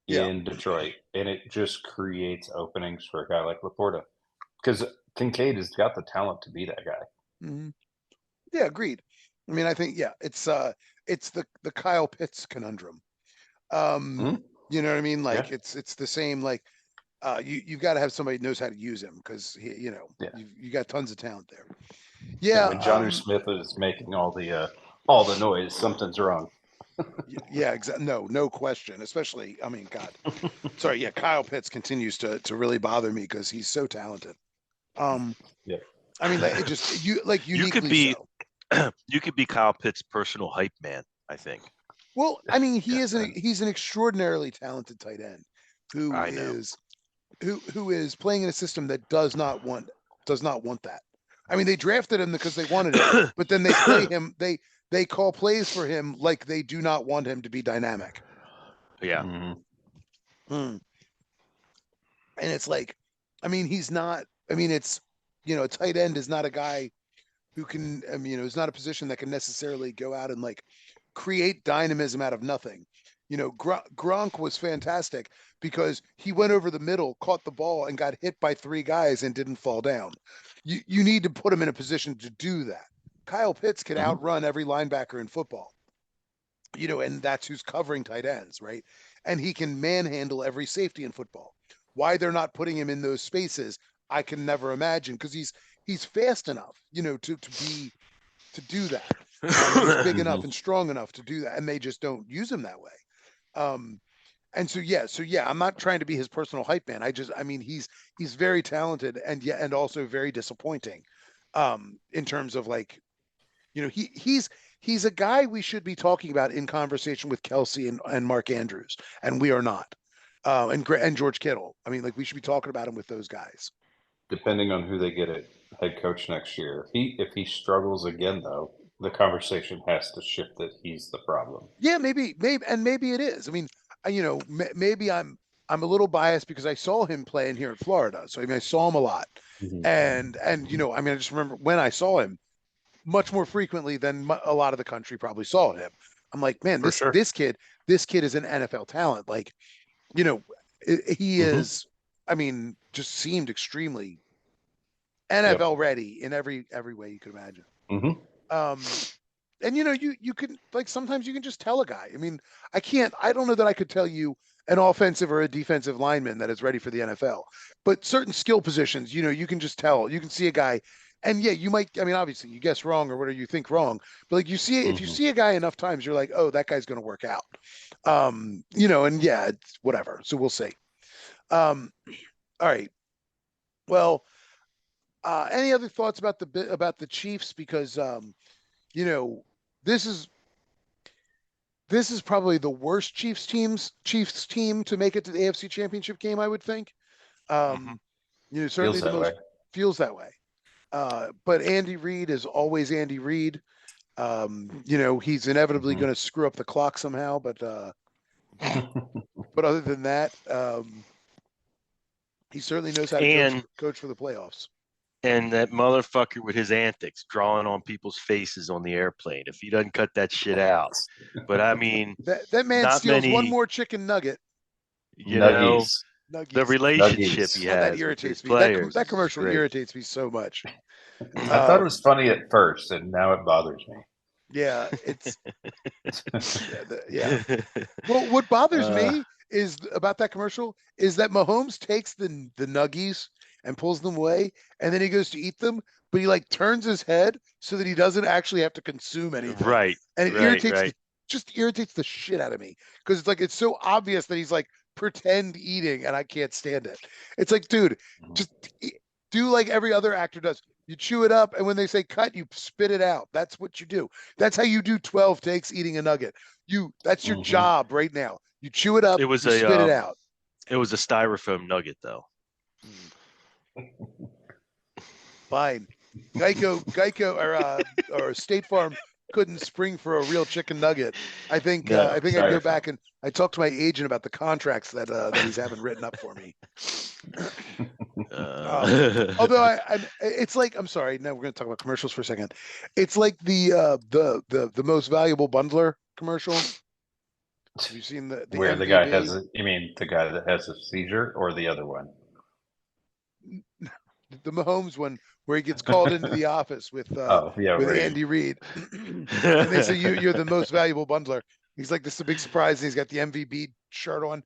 in Detroit, and it just creates openings for a guy like Laporta, because Kincaid has got the talent to be that guy. Mm-hmm. Yeah, agreed. I mean, I think it's the Kyle Pitts conundrum. You know what I mean? Like it's the same. Like you've got to have somebody who knows how to use him, because you got tons of talent there. Yeah. When Jonnu Smith is making all the noise, something's wrong. Yeah, exactly. No question. Especially, I mean, God. Sorry. Yeah, Kyle Pitts continues to really bother me because he's so talented. Yeah. I mean, it just uniquely you could be so. You could be Kyle Pitt's personal hype man, I think. Well, I mean, he's an extraordinarily talented tight end who is playing in a system that does not want that. I mean, they drafted him because they wanted it, but then they play him. They call plays for him like they do not want him to be dynamic. Yeah. And it's like, I mean, he's not. I mean, it's a tight end is not a guy who can. I mean, it's not a position that can necessarily go out and like create dynamism out of nothing. Gronk was fantastic because he went over the middle, caught the ball, and got hit by 3 guys and didn't fall down. You need to put him in a position to do that. Kyle Pitts can outrun every linebacker in football, and that's who's covering tight ends, right? And he can manhandle every safety in football. Why they're not putting him in those spaces, I can never imagine, because he's fast enough, to do that. He's big enough and strong enough to do that, and they just don't use him that way. And so I'm not trying to be his personal hype man. I mean, he's very talented and also very disappointing, in terms of like, he's a guy we should be talking about in conversation with Kelsey and Mark Andrews, and we are not, and George Kittle. I mean, like, we should be talking about him with those guys. Depending on who they get at head coach next year, if he struggles again, though, the conversation has to shift that he's the problem. Yeah, maybe it is. I mean, maybe I'm a little biased because I saw him playing here in Florida. So I mean, I saw him a lot, and I mean, I just remember when I saw him much more frequently than a lot of the country probably saw him. I'm like, man, this kid is an NFL talent. Like, he is. I mean, just seemed extremely NFL ready in every way you could imagine. And you can, like, sometimes you can just tell a guy. I mean, I don't know that I could tell you an offensive or a defensive lineman that is ready for the NFL, but certain skill positions, you can just tell. You can see a guy, and you might. I mean, obviously, you guess wrong or whatever you think wrong, but like if you see a guy enough times, you're like, oh, that guy's going to work out. And it's whatever. So we'll see. All right. Well, any other thoughts about the Chiefs? Because this is probably the worst Chiefs team to make it to the AFC Championship game, I would think. Certainly feels that way. But Andy Reid is always Andy Reid. He's inevitably going to screw up the clock somehow, but other than that, he certainly knows how to coach for the playoffs. And that motherfucker with his antics, drawing on people's faces on the airplane. If he doesn't cut that shit out, but I mean, that man steals one more chicken nugget. Nuggies. The relationship he has. That irritates me. That commercial irritates me so much. I thought it was funny at first, and now it bothers me. Yeah, it's Well, what bothers me is about that commercial is that Mahomes takes the nuggies and pulls them away, and then he goes to eat them, but he like turns his head so that he doesn't actually have to consume anything. Right. And it irritates the shit out of me, because it's like, it's so obvious that he's like pretend eating, and I can't stand it. It's like, dude, just do like every other actor does. You chew it up, and when they say cut, you spit it out. That's what you do. That's how you do 12 takes eating a nugget. That's your job right now. You chew it up, It was you spit it out. It was a styrofoam nugget, though. Fine. Geico or State Farm couldn't spring for a real chicken nugget. I think I'd go back and I talked to my agent about the contracts that he's having written up for me. Although it's like, I'm sorry. Now we're going to talk about commercials for a second. It's like the most valuable bundler commercial. Have you seen the where MVB? the guy has you mean the guy that has a seizure or the other one? The Mahomes one, where he gets called into the office with Andy Reid, and they say you're the most valuable bundler. He's like, this is a big surprise. And he's got the MVB shirt on.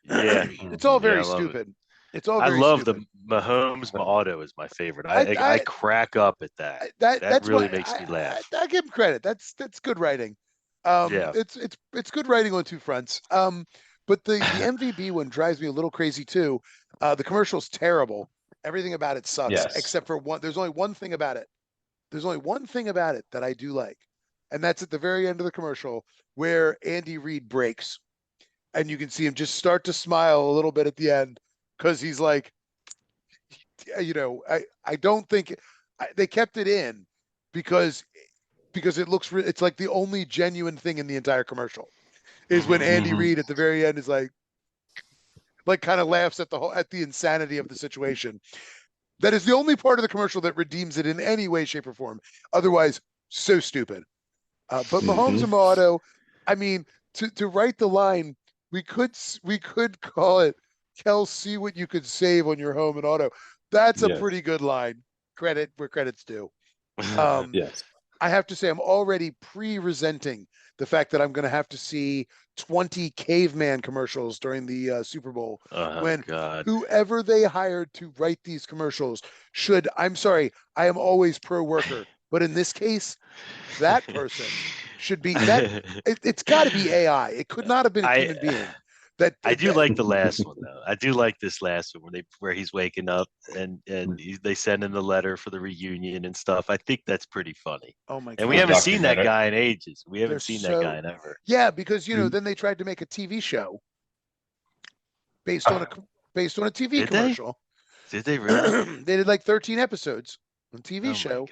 Yeah, it's all very stupid. It's all. Very I love stupid. the Mahomes auto is my favorite. I crack up at that. That really makes me laugh. I give him credit. That's good writing. It's good writing on two fronts. But the MVB one drives me a little crazy too. The commercial's terrible. Everything about it sucks, except for one. There's only one thing about it. There's only one thing about it that I do like, and that's at the very end of the commercial where Andy Reid breaks, and you can see him just start to smile a little bit at the end because he's like, I don't think they kept it in because it looks it's like the only genuine thing in the entire commercial is when Andy Reid at the very end is like kind of laughs at the insanity of the situation. That is the only part of the commercial that redeems it in any way, shape, or form. Otherwise, so stupid. But Mahomes and Auto, I mean, to write the line, we could call it, Kel, see what you could save on your home and auto. That's a pretty good line. Credit where credit's due. Yes. I have to say, I'm already pre-resenting the fact that I'm going to have to see 20 caveman commercials during the Super Bowl. Whoever they hired to write these commercials should, I'm sorry, I am always pro-worker, but in this case, that person should be that. It's got to be AI. It could not have been a human being. I do like the last one though. I do like this last one where he's waking up and they send in the letter for the reunion and stuff. I think that's pretty funny. Oh my god! And we haven't seen that guy in ages. We haven't seen that guy in ever. Yeah, because then they tried to make a TV show based on a TV commercial. Did they really? They did like 13 episodes on a TV show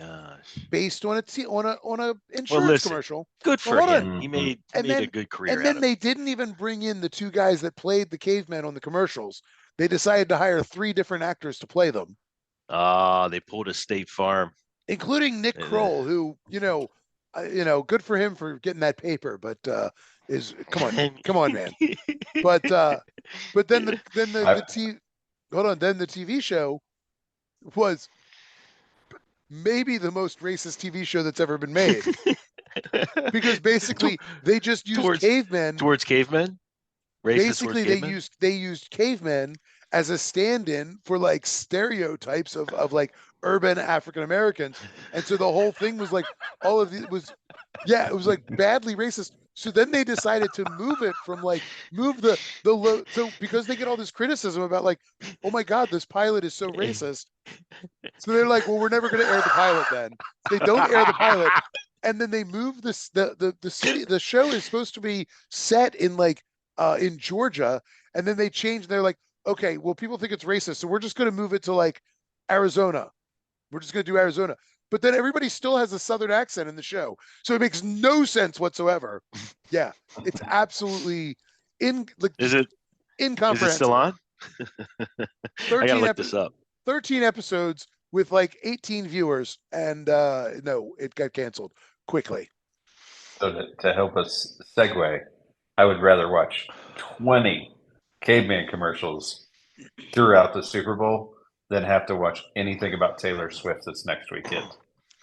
based on a insurance commercial. Good for him. He made a good career. And then they didn't even bring in the two guys that played the cavemen on the commercials. They decided to hire 3 different actors to play them. They pulled a State Farm, including Nick Kroll, who good for him for getting that paper, but come on, man. But then the TV show was maybe the most racist TV show that's ever been made. Because basically they just used cavemen. Towards cavemen? Basically they used cavemen as a stand-in for like stereotypes of like urban African Americans. And so the whole thing was like all of it was like badly racist. So then they decided to move it from so because they get all this criticism about like, oh my God, this pilot is so racist. So they're like, well, we're never going to air the pilot then. They don't air the pilot. And then they move the city. The show is supposed to be set in in Georgia. And then they change. They're like, okay, well, people think it's racist. So we're just going to move it to like Arizona. We're just going to do Arizona. But then everybody still has a Southern accent in the show. So it makes no sense whatsoever. Yeah, it's absolutely incomprehensible. Is it still on? I gotta look this up. 13 episodes with like 18 viewers. And no, it got canceled quickly. So to help us segue, I would rather watch 20 caveman commercials throughout the Super Bowl than have to watch anything about Taylor Swift this next weekend.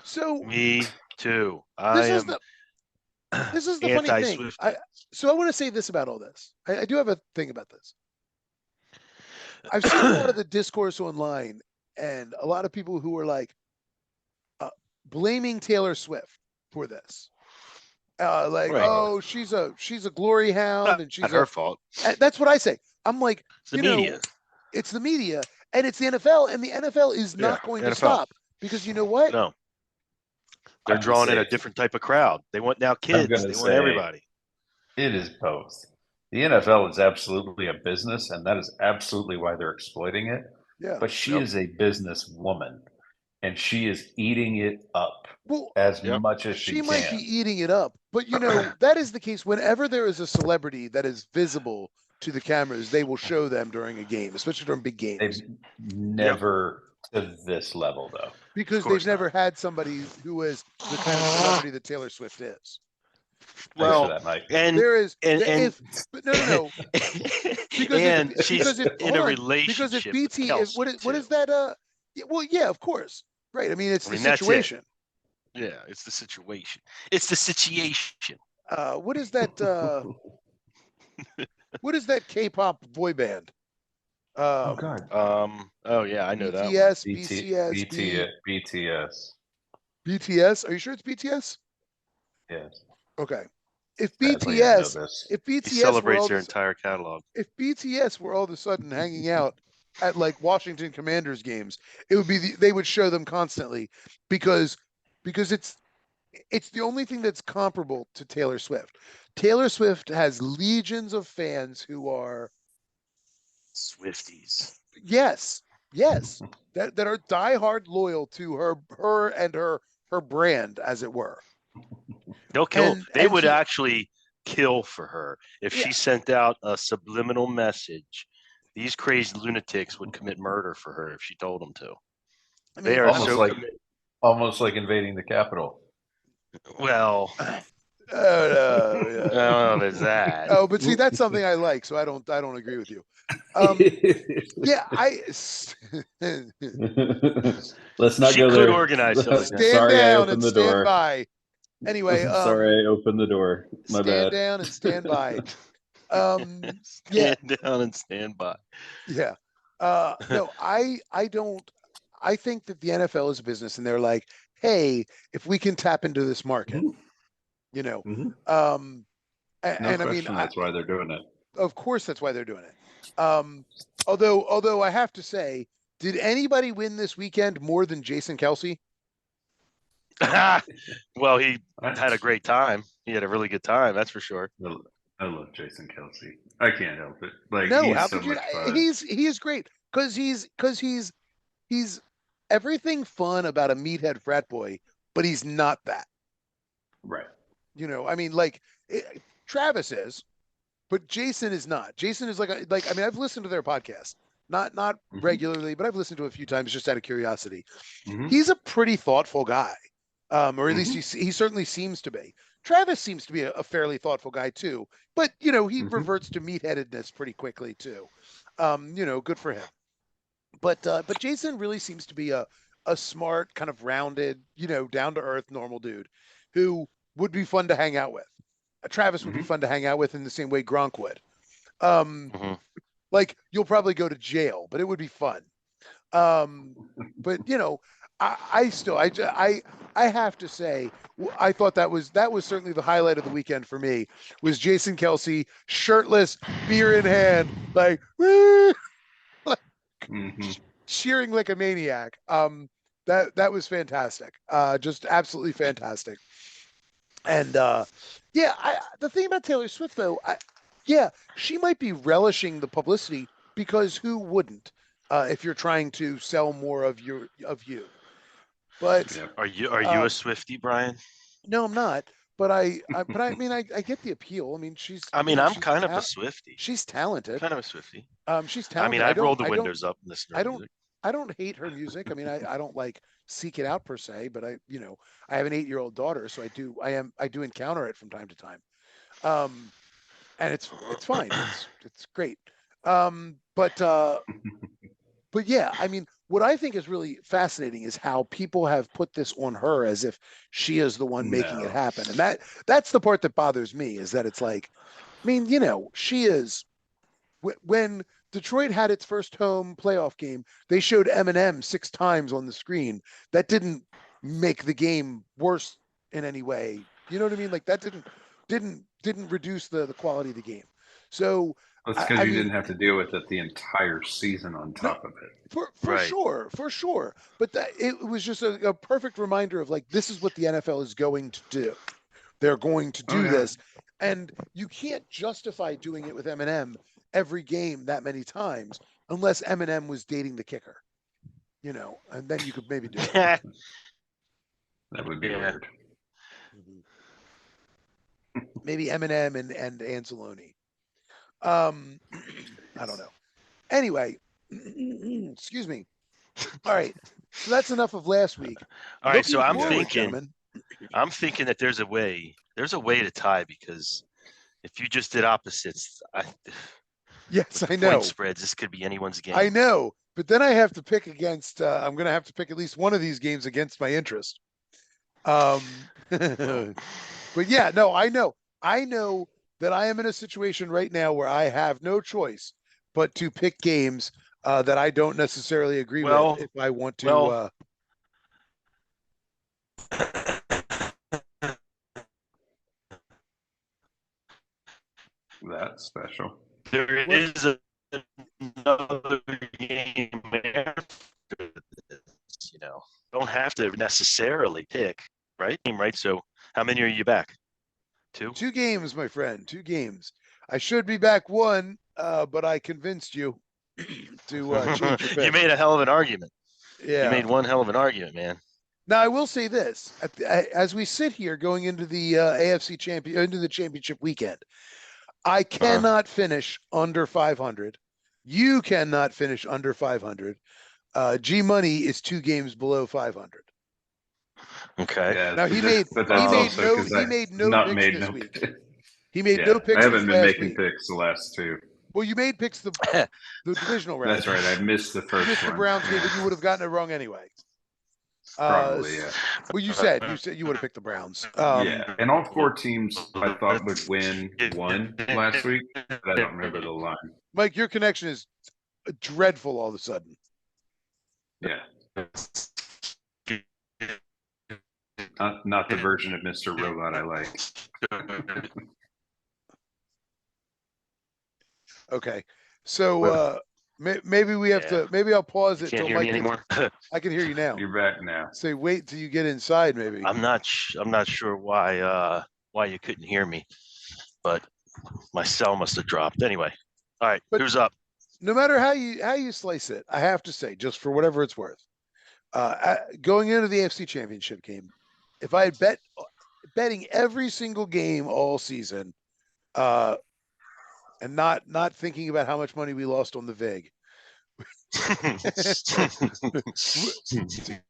So me too. This is the funny thing. So I want to say this about all this. I do have a thing about this. I've seen a lot of the discourse online, and a lot of people who are like blaming Taylor Swift for this. Oh, she's a glory hound, and she's not her fault. That's what I say. I'm like, it's the media. It's the media. And it's the NFL, and the NFL is not going to stop. Because you know what? No. They're drawing in a different type of crowd. They want now kids. They want everybody. It is both. The NFL is absolutely a business, and that is absolutely why they're exploiting it. Yeah. But she is a business woman, and she is eating it up as much as she can. She might be eating it up, but you know, that is the case whenever there is a celebrity that is visible to the cameras, they will show them during a game, especially during big games. They've never to this level, though. Because they've never had somebody who is the kind of celebrity that Taylor Swift is. Well, and there is, and but no. Because she's in a relationship. Because if BT, what is that? Well, yeah, of course, right. I mean, it's the situation. Yeah, it's the situation. It's the situation. What is that? What is that K-pop boy band? Oh God. Oh yeah, I know BTS, that. BTS. BTS. Are you sure it's BTS? Yes. Okay. If BTS he celebrates their entire catalog. If BTS were all of a sudden hanging out at like Washington Commanders games, it would be they would show them constantly because it's the only thing that's comparable to Taylor Swift. Taylor Swift has legions of fans who are Swifties. Yes. that are diehard loyal to her and her brand, as it were. They'll kill. They would actually kill for her if she sent out a subliminal message. These crazy lunatics would commit murder for her if she told them to. I mean, they are almost like invading the Capitol. Well, there's that. Oh, but see, that's something I like, so I don't agree with you. Let's not go there. She could organize something. Stand down and stand by. Anyway, sorry, I opened the door. My bad. Stand down and stand by. Stand down and stand by. Yeah. No, I don't. I think that the NFL is a business, and they're like, hey, if we can tap into this market, you know, and I mean, that's why they're doing it. Of course, that's why they're doing it. Although I have to say, did anybody win this weekend more than Jason Kelce? Well, he had a great time. He had a really good time, that's for sure. I love Jason Kelce. I can't help it. Like, no, he's so much fun. He is great because he's everything fun about a meathead frat boy, but he's not that. Right. You know, I mean, like Travis is, but Jason is not. Jason is like I mean, I've listened to their podcast, not regularly, but I've listened to it a few times just out of curiosity. He's a pretty thoughtful guy. Or at least he certainly seems to be. Travis seems to be a fairly thoughtful guy too, but you know, he reverts to meatheadedness pretty quickly too. You know, good for him. But Jason really seems to be a smart, kind of rounded, you know, down to earth, normal dude who would be fun to hang out with. Travis would be fun to hang out with in the same way Gronk would. Like, you'll probably go to jail, but it would be fun. But you know, I have to say, I thought that was certainly the highlight of the weekend for me, was Jason Kelce, shirtless, beer in hand, like, woo, like cheering like a maniac. That was fantastic. Just absolutely fantastic. And the thing about Taylor Swift though, she might be relishing the publicity, because who wouldn't, if you're trying to sell more of you. But are you a Swiftie, Brian? No, I'm not. But I mean, I get the appeal. I mean, I'm kind of a Swiftie. She's talented. Kind of a Swiftie. She's talented. I mean, I'd roll the windows up and listen to her music. I don't hate her music. I mean, I don't like seek it out per se, but I have an 8-year-old daughter, so I do encounter it from time to time. And it's fine. It's great. But yeah, I mean, what I think is really fascinating is how people have put this on her as if she is the one making it happen. And that's the part that bothers me, is that it's like, I mean, you know, she is, when Detroit had its first home playoff game, they showed Eminem 6 times on the screen. That didn't make the game worse in any way. You know what I mean? Like, that didn't reduce the quality of the game. So That's because you didn't have to deal with it the entire season on top of it. For sure. But it was just a perfect reminder of like, this is what the NFL is going to do. They're going to do this. And you can't justify doing it with Eminem every game that many times unless Eminem was dating the kicker, and then you could maybe do it. That would be weird. Maybe Eminem and Anzalone. I don't know. Anyway, excuse me. All right. So that's enough of last week. All right. So I'm thinking that there's a way to tie, because if you just did opposites, yes, I know. Point spreads, this could be anyone's game. I know, but then I have to pick against. I'm going to have to pick at least one of these games against my interest. But yeah, no, I know that I am in a situation right now where I have no choice but to pick games that I don't necessarily agree with if I want to. That's special. There is another game after this, Don't have to necessarily pick, right? So how many are you back? Two? 2 games, my friend. 2 games. I should be back 1, but I convinced you to change your pick. You made a hell of an argument. Yeah. You made one hell of an argument, man. Now, I will say this. As we sit here going into the into the championship weekend, I cannot finish under 500. You cannot finish under 500. G Money is 2 games below 500. Okay. Yeah, now he made no picks this week. He made no picks. I haven't been making week. Picks the last 2. Well, you made picks the divisional round. That's right. I missed the first one. The Browns game, but you would have gotten it wrong anyway. Probably, yeah. Well, you said you would have picked the Browns. Yeah, and all 4 teams I thought would win 1 last week, but I don't remember the line. Mike, your connection is dreadful all of a sudden. Yeah. Not the version of Mr. Robot I like. Okay, so maybe we have to. Maybe I'll pause it. Can't hear me anymore. I can hear you now. You're back now. Say, wait till you get inside. Maybe. I'm not sure why you couldn't hear me, but my cell must have dropped. Anyway, all right. Who's up? No matter how you slice it, I have to say, just for whatever it's worth, going into the AFC Championship game, if I had betting every single game all season, and not thinking about how much money we lost on the VIG,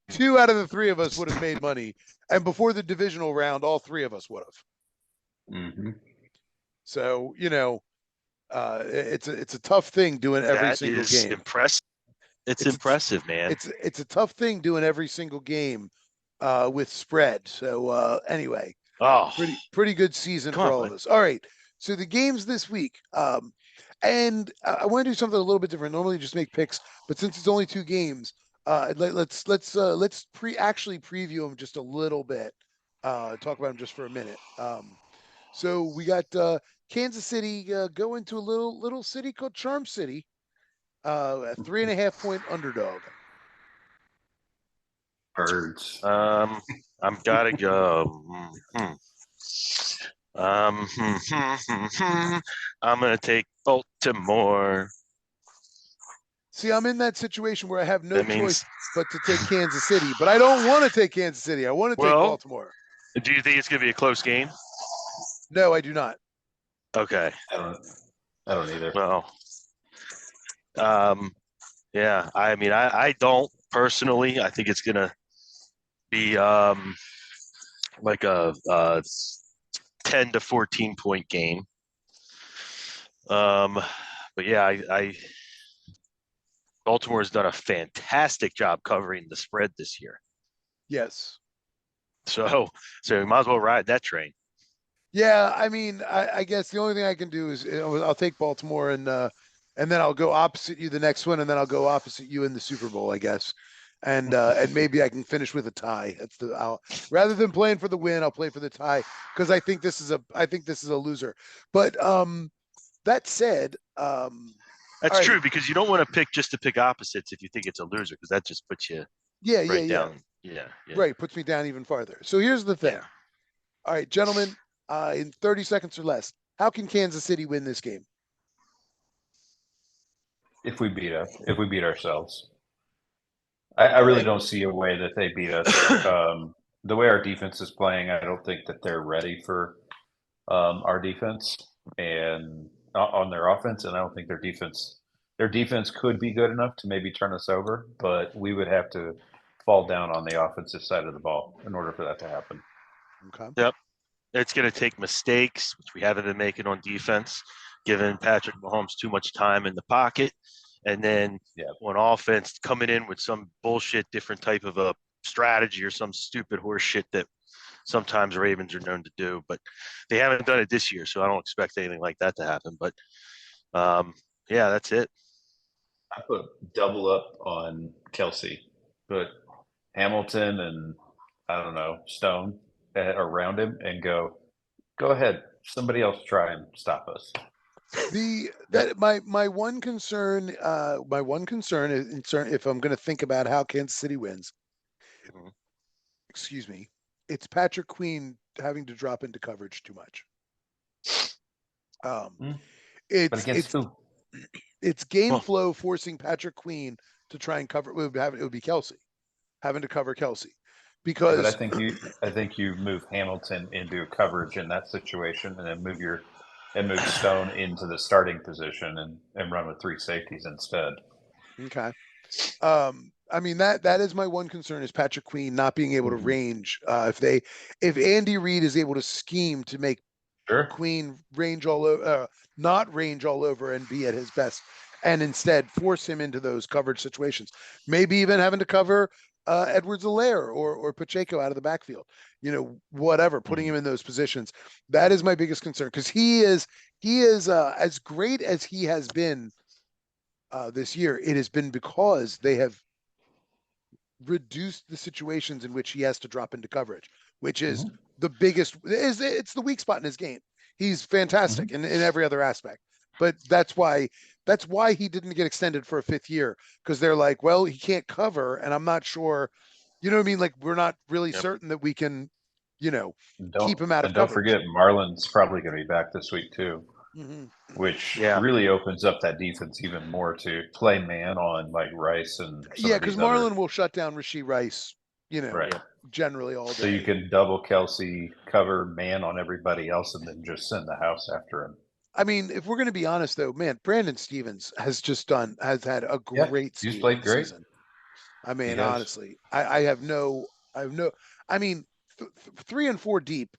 2 out of the 3 of us would have made money, and before the divisional round, all 3 of us would have. Mm-hmm. So it's a tough thing doing every single game. Impressive. It's impressive, man. It's a tough thing doing every single game with spread. So anyway, pretty good season for all of us. All right. So the games this week, and I want to do something a little bit different. Normally just make picks, but since it's only 2 games, let's preview them just a little bit. Talk about them just for a minute. So we got Kansas City going to a little city called Charm City, a 3.5-point underdog. Birds. I'm gotta go. I'm gonna take Baltimore. See, I'm in that situation where I have no choice but to take Kansas City, but I don't want to take Kansas City. I want to take Baltimore. Do you think it's gonna be a close game? No, I do not. Okay. I don't either. Well, yeah. I mean, I don't personally. I think it's gonna be like a 10 to 14 point game. But yeah, Baltimore has done a fantastic job covering the spread this year. Yes. So we might as well ride that train. Yeah, I mean, I guess the only thing I can do is I'll take Baltimore and then I'll go opposite you the next one, and then I'll go opposite you in the Super Bowl, I guess. And maybe I can finish with a tie. Rather than playing for the win, I'll play for the tie because I think this is a loser. But that said, that's true, because you don't want to pick just to pick opposites if you think it's a loser, because that just puts you down. Yeah. Right, puts me down even farther. So here's the thing. Yeah. All right, gentlemen, in 30 seconds or less, how can Kansas City win this game? If we beat ourselves. I really don't see a way that they beat us. The way our defense is playing, I don't think that they're ready for our defense and on their offense, and I don't think their defense could be good enough to maybe turn us over, but we would have to fall down on the offensive side of the ball in order for that to happen. Okay. Yep. It's going to take mistakes, which we haven't been making on defense, giving Patrick Mahomes too much time in the pocket. And then on offense, coming in with some bullshit, different type of a strategy or some stupid horse shit that sometimes Ravens are known to do. But they haven't done it this year, so I don't expect anything like that to happen. But, that's it. I put double up on Kelsey, but Hamilton and, I don't know, Stone around him and go ahead. Somebody else try and stop us. My one concern is if I'm going to think about how Kansas City wins, excuse me, it's Patrick Queen having to drop into coverage too much. It's game flow forcing Patrick Queen to try and cover. It would be Kelsey having to cover Kelsey, because but I think you move Hamilton into coverage in that situation, and then move Stone into the starting position and run with 3 safeties instead. Okay. I mean, that is my one concern, is Patrick Queen not being able to range. If Andy Reid is able to scheme to make Queen range all over, not range all over and be at his best, and instead force him into those coverage situations, maybe even having to cover Edwards-Helaire or Pacheco out of the backfield, whatever, putting him in those positions. That is my biggest concern, because he is as great as he has been this year. It has been because they have reduced the situations in which he has to drop into coverage, which is the biggest. It's the weak spot in his game. He's fantastic in every other aspect, but that's why he didn't get extended for a 5th year, because they're like, well, he can't cover, and I'm not sure, you know what I mean? Like, we're not really certain that we can, keep him out of coverage. Don't forget, Marlon's probably going to be back this week too, which really opens up that defense even more to play man on like Rice and because Marlon will shut down Rashee Rice, generally all day. So you can double Kelsey, cover man on everybody else, and then just send the house after him. I mean, if we're going to be honest, though, man, Brandon Stevens has had a great season. He's played great. I mean, honestly, I mean, 3 and 4 deep.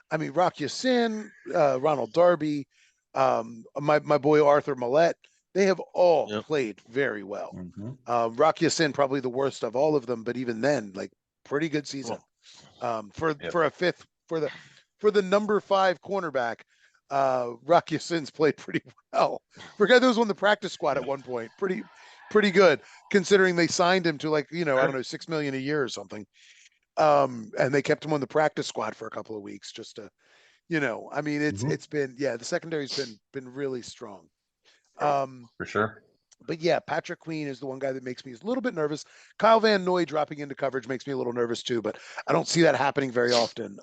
I mean, Rock Ya-Sin, Ronald Darby, my boy Arthur Millette, they have all played very well. Rock Ya-Sin probably the worst of all of them, but even then, like, pretty good season. For the number 5 cornerback. Rock Ya-Sin's played pretty well. For a guy that was on the practice squad at one point, pretty good, considering they signed him to, like, I don't know, $6 million a year or something. And they kept him on the practice squad for a couple of weeks just to, I mean, it's been, the secondary's been really strong. For sure. But yeah, Patrick Queen is the one guy that makes me a little bit nervous. Kyle Van Noy dropping into coverage makes me a little nervous too, but I don't see that happening very often.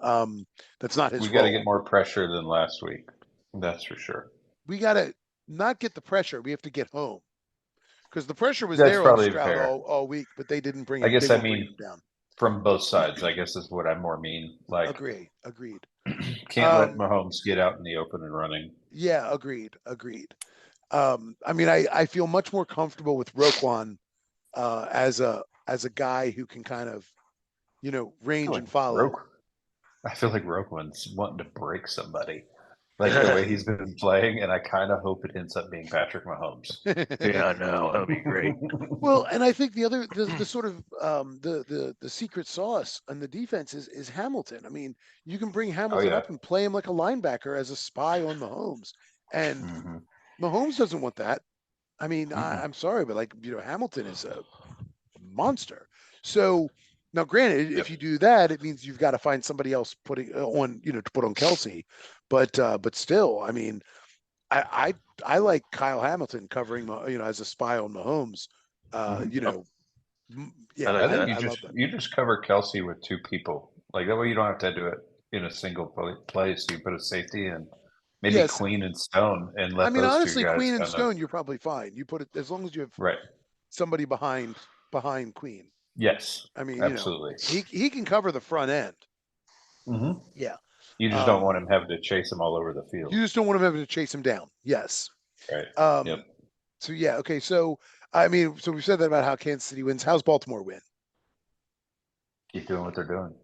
That's not his role. We got to get more pressure than last week. That's for sure. We got to not get the pressure. We have to get home, because the pressure was there on Stroud all week, but they didn't bring it. I guess I mean down from both sides, I guess is what I more mean. Like, agreed. Can't let Mahomes get out in the open and running. Yeah, agreed. I mean, I feel much more comfortable with Roquan as a guy who can kind of, range and follow. I feel like Roquan's wanting to break somebody, like the way he's been playing, and I kind of hope it ends up being Patrick Mahomes. Yeah, I know, that'll be great. Well, and I think the sort of the secret sauce on the defense is Hamilton. I mean, you can bring Hamilton up and play him like a linebacker as a spy on Mahomes, and Mahomes doesn't want that. I mean, I'm sorry, but like, Hamilton is a monster. So now, granted, if you do that, it means you've got to find somebody else putting on, to put on Kelsey. But still, I mean, I like Kyle Hamilton covering, as a spy on Mahomes. Yeah, I like I think you just cover Kelsey with two people. Like that way you don't have to do it in a single place. You put a safety and maybe Yes. Queen and Stone and let those honestly, two guys Queen and Stone, you're probably fine. You put it as long as you have right. somebody behind Queen. Yes. I mean, absolutely. He can cover the front end. Mm-hmm. Yeah. You just don't want him having to chase him all over the field. You just don't want him having to chase him down. Yes. Right. Yep. So yeah. Okay. So so we said that about how Kansas City wins. How's Baltimore win? Keep doing what they're doing.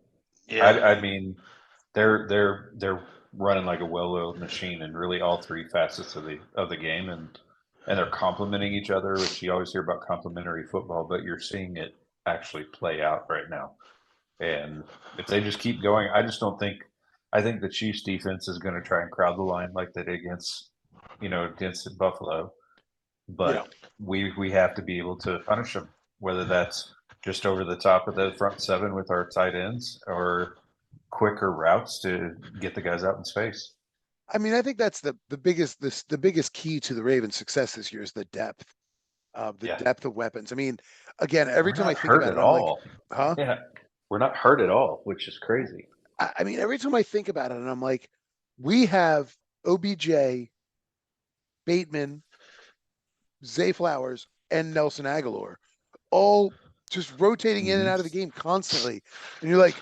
Yeah. I mean, they're running like a well-oiled machine in really all three facets of the game, and they're complementing each other, which you always hear about complementary football, but you're seeing it actually play out right now. And if they just keep going, I just don't think. I think the Chiefs defense is going to try and crowd the line like they did against Buffalo, but we have to be able to punish them, whether that's just over the top of the front seven with our tight ends or quicker routes to get the guys out in space. I mean, I think that's the biggest key to the Ravens' success this year is the depth. Depth of weapons. I mean, again, every time I think about it, I'm like, huh? Yeah, we're not hurt at all, which is crazy. I mean, every time I think about it, and I'm like, we have OBJ, Bateman, Zay Flowers, and Nelson Aguilar, all just rotating in and out of the game constantly. And you're like,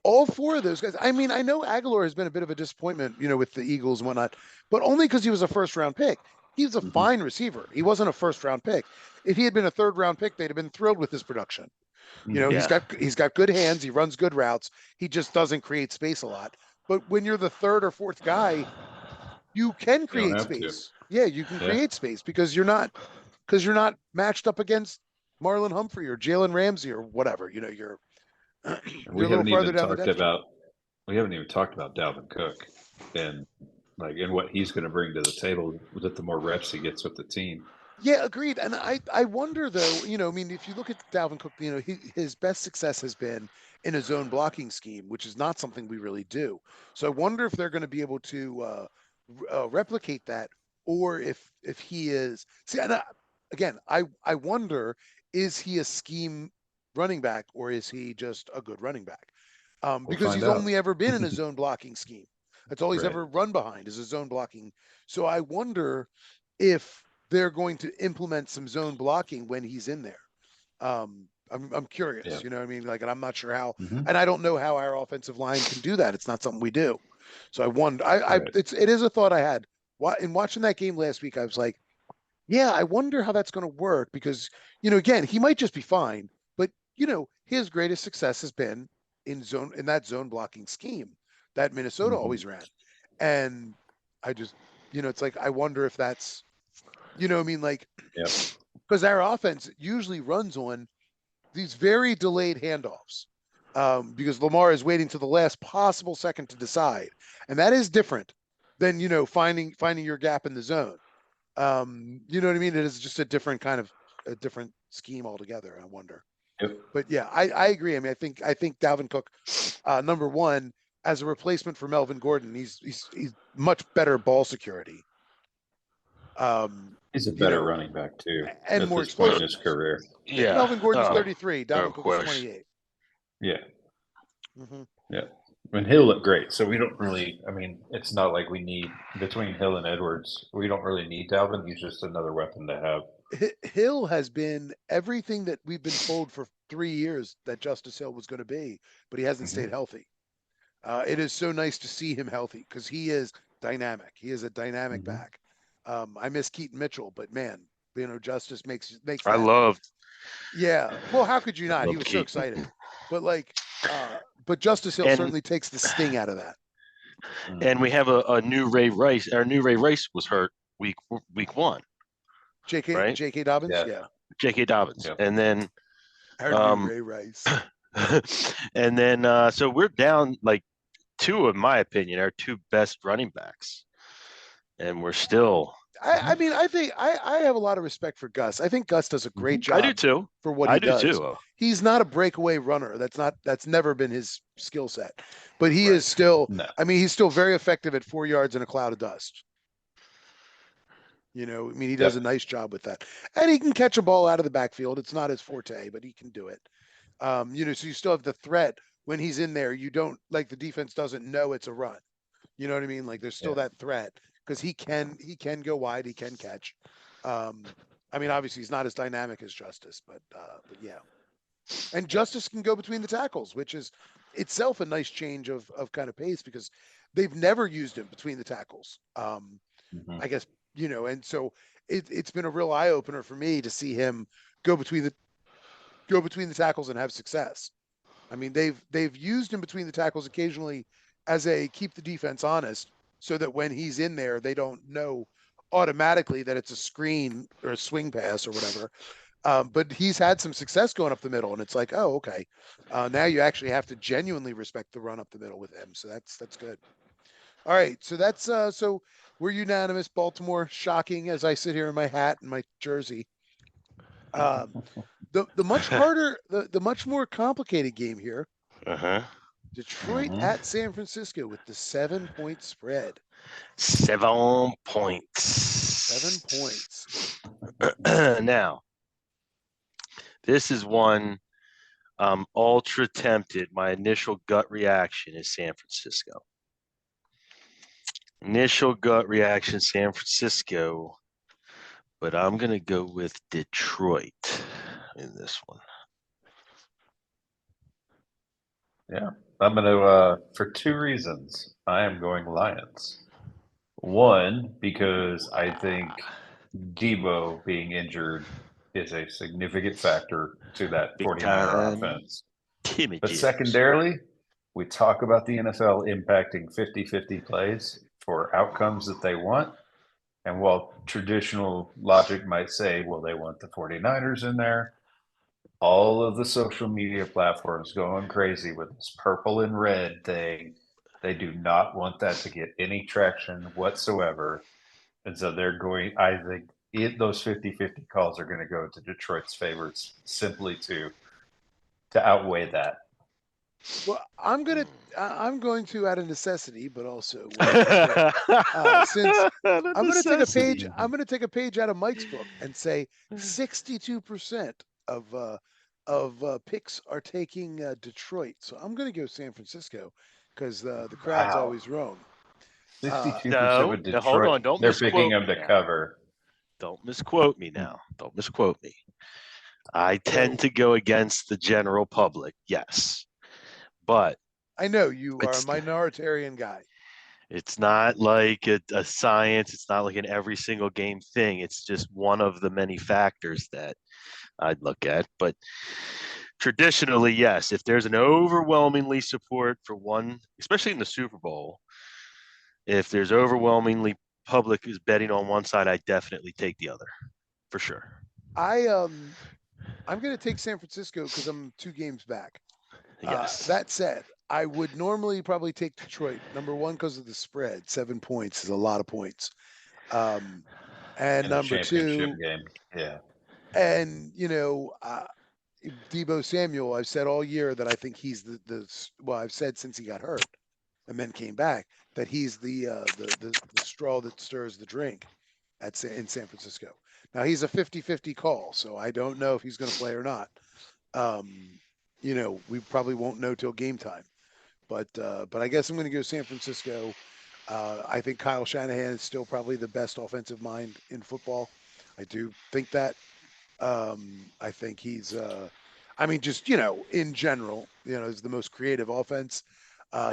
all four of those guys. I mean, I know Aguilar has been a bit of a disappointment, with the Eagles and whatnot, but only because he was a first-round pick. He was a fine receiver. He wasn't a first-round pick. If he had been a third-round pick, they'd have been thrilled with his production. He's got good hands. He runs good routes. He just doesn't create space a lot. But when you're the third or fourth guy, you can create space. Yeah, you can create space because you're not matched up against Marlon Humphrey or Jalen Ramsey or whatever. You're we haven't even talked about Dalvin Cook and what he's going to bring to the table with the more reps he gets with the team. Yeah, agreed. And I wonder though, I mean, if you look at Dalvin Cook, his best success has been in a zone blocking scheme, which is not something we really do. So I wonder if they're going to be able to replicate that, or if he is. See, and again, I wonder, is he a scheme running back or is he just a good running back? Because he's only ever been in a zone blocking scheme. That's all he's ever run behind is a zone blocking. So I wonder if they're going to implement some zone blocking when he's in there. I'm curious, you know what I mean? And I'm not sure how, and I don't know how our offensive line can do that. It's not something we do. So I wonder, it is a thought I had in watching that game last week. I was like, yeah, I wonder how that's going to work because, again, he might just be fine, but his greatest success has been in that zone blocking scheme that Minnesota always ran. And I just, it's like, I wonder if that's, because our offense usually runs on these very delayed handoffs because Lamar is waiting to the last possible second to decide. And that is different than, finding your gap in the zone. You know what I mean? It is just a different scheme altogether. I wonder. Yep. But yeah, I agree. I mean, I think Dalvin Cook, number one, as a replacement for Melvin Gordon, he's much better ball security. He's a better running back too, and more explosive in his career. Yeah, Melvin Gordon's 33. Dalvin Cook is 28. Yeah, yeah. I mean, Hill looked great, so we don't really. I mean, it's not like we need between Hill and Edwards. We don't really need Dalvin. He's just another weapon to have. Hill has been everything that we've been told for 3 years that Justice Hill was going to be, but he hasn't stayed healthy. It is so nice to see him healthy because he is dynamic. He is a dynamic back. I miss Keaton Mitchell, but man, Justice makes. I loved. Yeah. Well, how could you not? He was so excited. But but Justice Hill certainly takes the sting out of that. And we have a new Ray Rice. Our new Ray Rice was hurt week 1. J.K. Dobbins. Yeah. J.K. Dobbins, and then our new Ray Rice. and then so we're down two, in my opinion, our two best running backs, and we're still. I mean, I think I have a lot of respect for Gus. I think Gus does a great job. I do too. For what he does. I do too. He's not a breakaway runner. That's never been his skill set. But he is still. No. I mean, he's still very effective at 4 yards in a cloud of dust. You know, I mean, he does a nice job with that. And he can catch a ball out of the backfield. It's not his forte, but he can do it. You know, so you still have the threat when he's in there. You don't like the defense doesn't know it's a run. You know what I mean? Like there's still that threat because he can go wide, he can catch. I mean, obviously he's not as dynamic as Justice, but yeah. And Justice can go between the tackles, which is itself a nice change of kind of pace because they've never used him between the tackles. I guess, you know, and so it's been a real eye opener for me to see him go between the tackles and have success. I mean, they've used him between the tackles occasionally as a keep the defense honest so that when he's in there, they don't know automatically that it's a screen or a swing pass or whatever. But he's had some success going up the middle, and it's like, oh, okay. Now you actually have to genuinely respect the run up the middle with him. So that's good. All right. So that's so we're unanimous. Baltimore, shocking as I sit here in my hat and my jersey. The much harder, the much more complicated game here. Detroit at San Francisco with the 7-point spread. 7 points. 7 points. Now, this is one I'm ultra tempted. My initial gut reaction is San Francisco. Initial gut reaction, San Francisco. But I'm going to go with Detroit in this one. Yeah, I'm going to, for two reasons, I am going Lions. One, because I think Debo being injured is a significant factor to that 49er offense. But secondarily, we talk about the NFL impacting 50-50 plays for outcomes that they want. And while traditional logic might say, well, they want the 49ers in there, all of the social media platforms going crazy with this purple and red thing. They do not want that to get any traction whatsoever. And so they're going, I think those 50-50 calls are going to go to Detroit's favorites simply to outweigh that. Well, I'm going to out of necessity, but also since I'm going to take a page out of Mike's book and say 62% of picks are taking Detroit. So I'm going to go San Francisco because the crowd's always wrong. 62% with Detroit. Hold on, don't they're picking them to cover. Don't misquote me now. Don't misquote me. I tend to go against the general public, yes. But I know you are a minoritarian guy. It's not like a science. It's not like an every single game thing. It's just one of the many factors that I'd look at. But traditionally, yes, if there's an overwhelmingly support for one, especially in the Super Bowl, if there's overwhelmingly public is betting on one side, I definitely take the other for sure. I'm going to take San Francisco because I'm 2 games back. Yes. That said, I would normally probably take Detroit. Number one, because of the spread. 7 points is a lot of points. And number two, game. Yeah. And you know, Debo Samuel, I've said all year that I think he's well, I've said since he got hurt and then came back that he's the straw that stirs the drink in San Francisco. Now he's a 50-50 call, so I don't know if he's going to play or not. You know, we probably won't know till game time. But I guess I'm going to go San Francisco. I think Kyle Shanahan is still probably the best offensive mind in football. I do think that. I think he's, I mean, just, you know, in general, you know, is the most creative offense.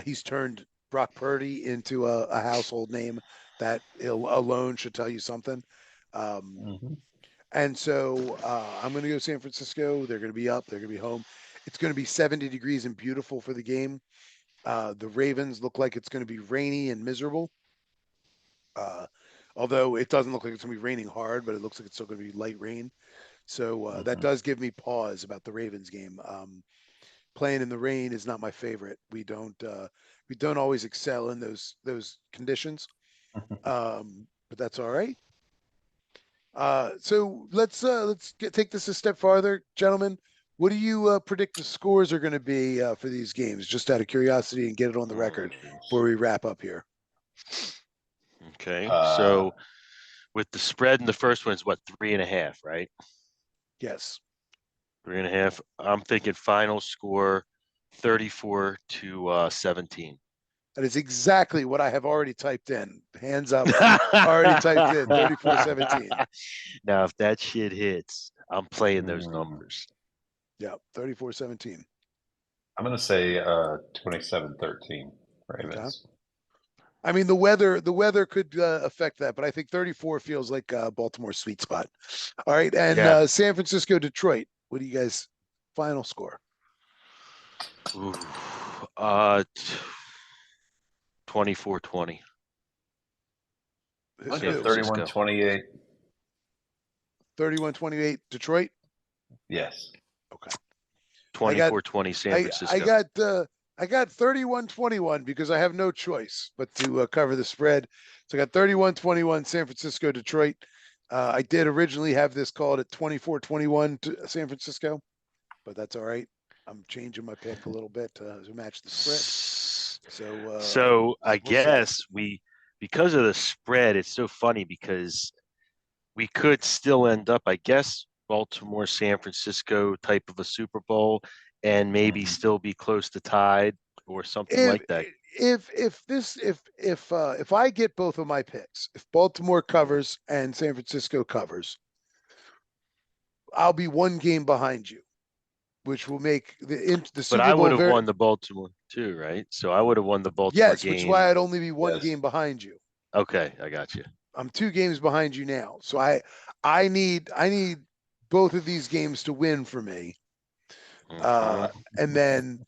He's turned Brock Purdy into a household name that alone should tell you something. And so I'm going to go San Francisco. They're going to be up. They're going to be home. It's going to be 70 degrees and beautiful for the game. The Ravens look like it's going to be rainy and miserable. Although it doesn't look like it's going to be raining hard, but it looks like it's still going to be light rain. So that does give me pause about the Ravens game. Playing in the rain is not my favorite. We don't always excel in those conditions. But that's all right. So let's take this a step farther, gentlemen. What do you predict the scores are going to be for these games, just out of curiosity, and get it on the record before we wrap up here? Okay, so with the spread in the first one is what, 3.5, right? Yes. 3.5. I'm thinking final score 34-17. That is exactly what I have already typed in. Hands up. Already typed in 34-17. Now, if that shit hits, I'm playing those numbers. Yeah, 34-17. I'm going to say 27-13 Ravens. Okay. I mean, the weather could affect that, but I think 34 feels like Baltimore's sweet spot. All right, and San Francisco, Detroit. What do you guys final score? Ooh, 24-20. 31-28. 31-28 Detroit? Yes. Okay. 24-20 San Francisco. I got 31-21 because I have no choice but to cover the spread. So I got 31-21 San Francisco, Detroit. I did originally have this called at 24-21 to San Francisco, but that's all right. I'm changing my pick a little bit to match the spread. So I guess because of the spread, it's so funny because we could still end up, I guess, Baltimore, San Francisco type of a Super Bowl, and maybe still be close to tied or something like that. If I get both of my picks, if Baltimore covers and San Francisco covers, I'll be one game behind you, which will make the Super Bowl. But I would have won the Baltimore too, right? So I would have won the Baltimore game. Yes, which is why I'd only be one game behind you. Okay, I got you. I'm 2 games behind you now, so I need both of these games to win for me. And then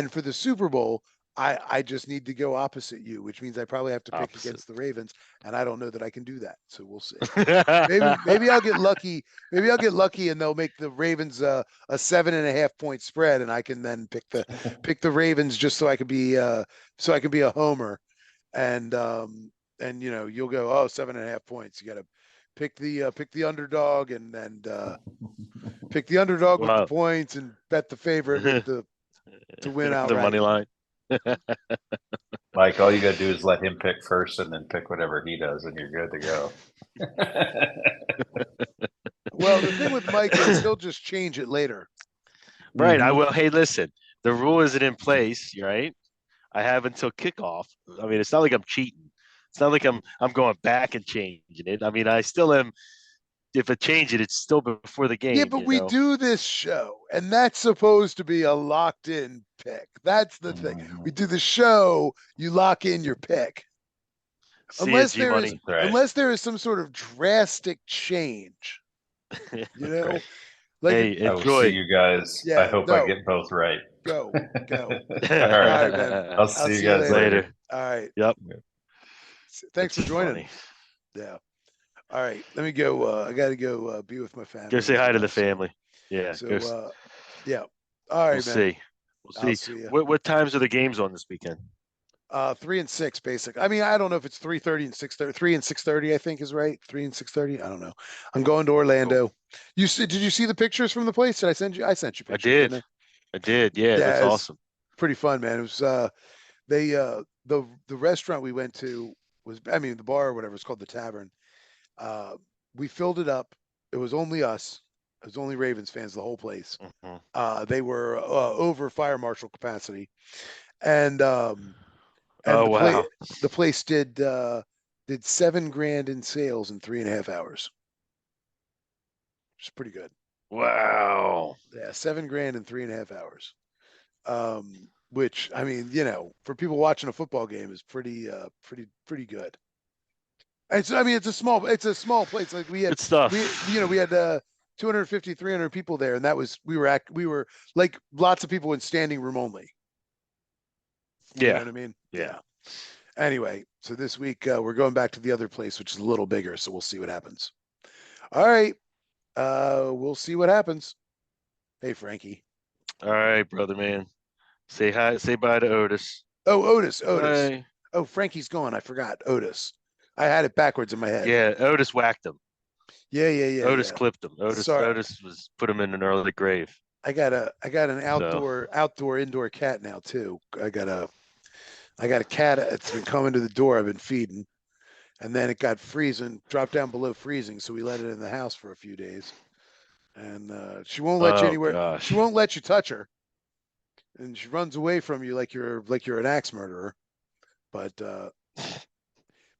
for the Super Bowl, I just need to go opposite you, which means I probably have to pick against the Ravens, and I don't know that I can do that. So we'll see. maybe I'll get lucky. Maybe I'll get lucky, and they'll make the Ravens a 7.5 point spread, and I can then pick the Ravens just so I could be a homer, and you'll go 7.5 points. You got to pick the underdog and pick the underdog with the points and bet the favorite with to win outright. The money line. Mike, all you got to do is let him pick first and then pick whatever he does, and you're good to go. Well, the thing with Mike is he'll just change it later. Right. I will. Hey, listen, the rule isn't in place, right? I have until kickoff. I mean, it's not like I'm cheating. It's not like I'm going back and changing it. I mean, I still am. If I change it, it's still before the game. Yeah, but we do this show, and that's supposed to be a locked-in pick. That's the thing. We do the show, you lock in your pick. Unless there is some sort of drastic change. Like, hey, enjoy. I will see you guys. Yeah, I hope I get both right. Go. All right, man. I'll see you guys later. All right. Yep. Thanks for joining. Yeah. All right, let me go. I got to go be with my family. Go say hi to the family. Yeah. So, yeah. All right, man. We'll see. What times are the games on this weekend? 3 and 6, basically. I mean, I don't know if it's 3:30 and 6:30. 3 and 6:30, I think is right. 3 and 6:30. I don't know. I'm going to Orlando. Cool. Did you see the pictures from the place? Did I send you? I sent you pictures. I did. Yeah, that's awesome. Pretty fun, man. It was the restaurant we went to was, I mean, the bar or whatever, it's called the Tavern. We filled it up. It was only us. It was only Ravens fans, the whole place. They were over fire marshal capacity, and the place did $7,000 in sales in 3.5 hours, which is pretty good. Wow. Yeah, $7,000 in 3.5 hours. Which, I mean, for people watching a football game is pretty good. It's a small place. Like we had good stuff. We had 250, 300 people there, and that was we were like lots of people in standing room only. Yeah. You know what I mean? Yeah. Anyway, so this week we're going back to the other place, which is a little bigger, so we'll see what happens. All right. We'll see what happens. Hey, Frankie. All right, brother, man. Say hi. Say bye to Otis. Oh, Otis. Bye. Oh, Frankie's gone. I forgot. Otis. I had it backwards in my head. Yeah, Otis whacked him. Yeah. Otis clipped him. Otis put him in an early grave. I got an outdoor indoor cat now too. I got a cat that's been coming to the door. I've been feeding, And then it got freezing, dropped down below freezing. So we let it in the house for a few days. And she won't let you anywhere. Gosh. She won't let you touch her. And she runs away from you like you're an axe murderer. But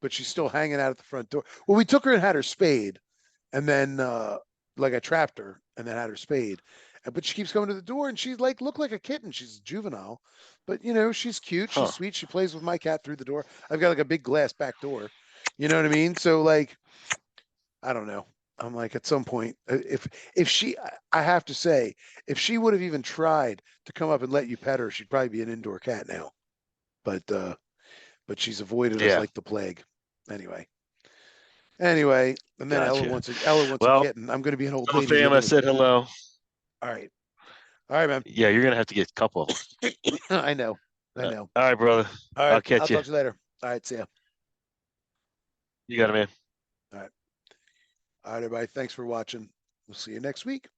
she's still hanging out at the front door. Well, we took her and had her spayed. And then like I trapped her and then had her spayed. But she keeps coming to the door and she's like, look like a kitten. She's juvenile, but you know, she's cute. She's sweet. She plays with my cat through the door. I've got like a big glass back door. You know what I mean? So like, I don't know. I'm like, at some point, if she, I have to say, if she would have even tried to come up and let you pet her, she'd probably be an indoor cat now. But she's avoided us like the plague. Anyway, and then Ella wants a kitten. I'm going to be an old lady. Fam, I said hello. All right, man. Yeah, you're gonna have to get a couple of them. I know. All right, brother. All right, I'll catch you. Talk to you later. All right, see ya. You got it, man. All right, everybody. Thanks for watching. We'll see you next week.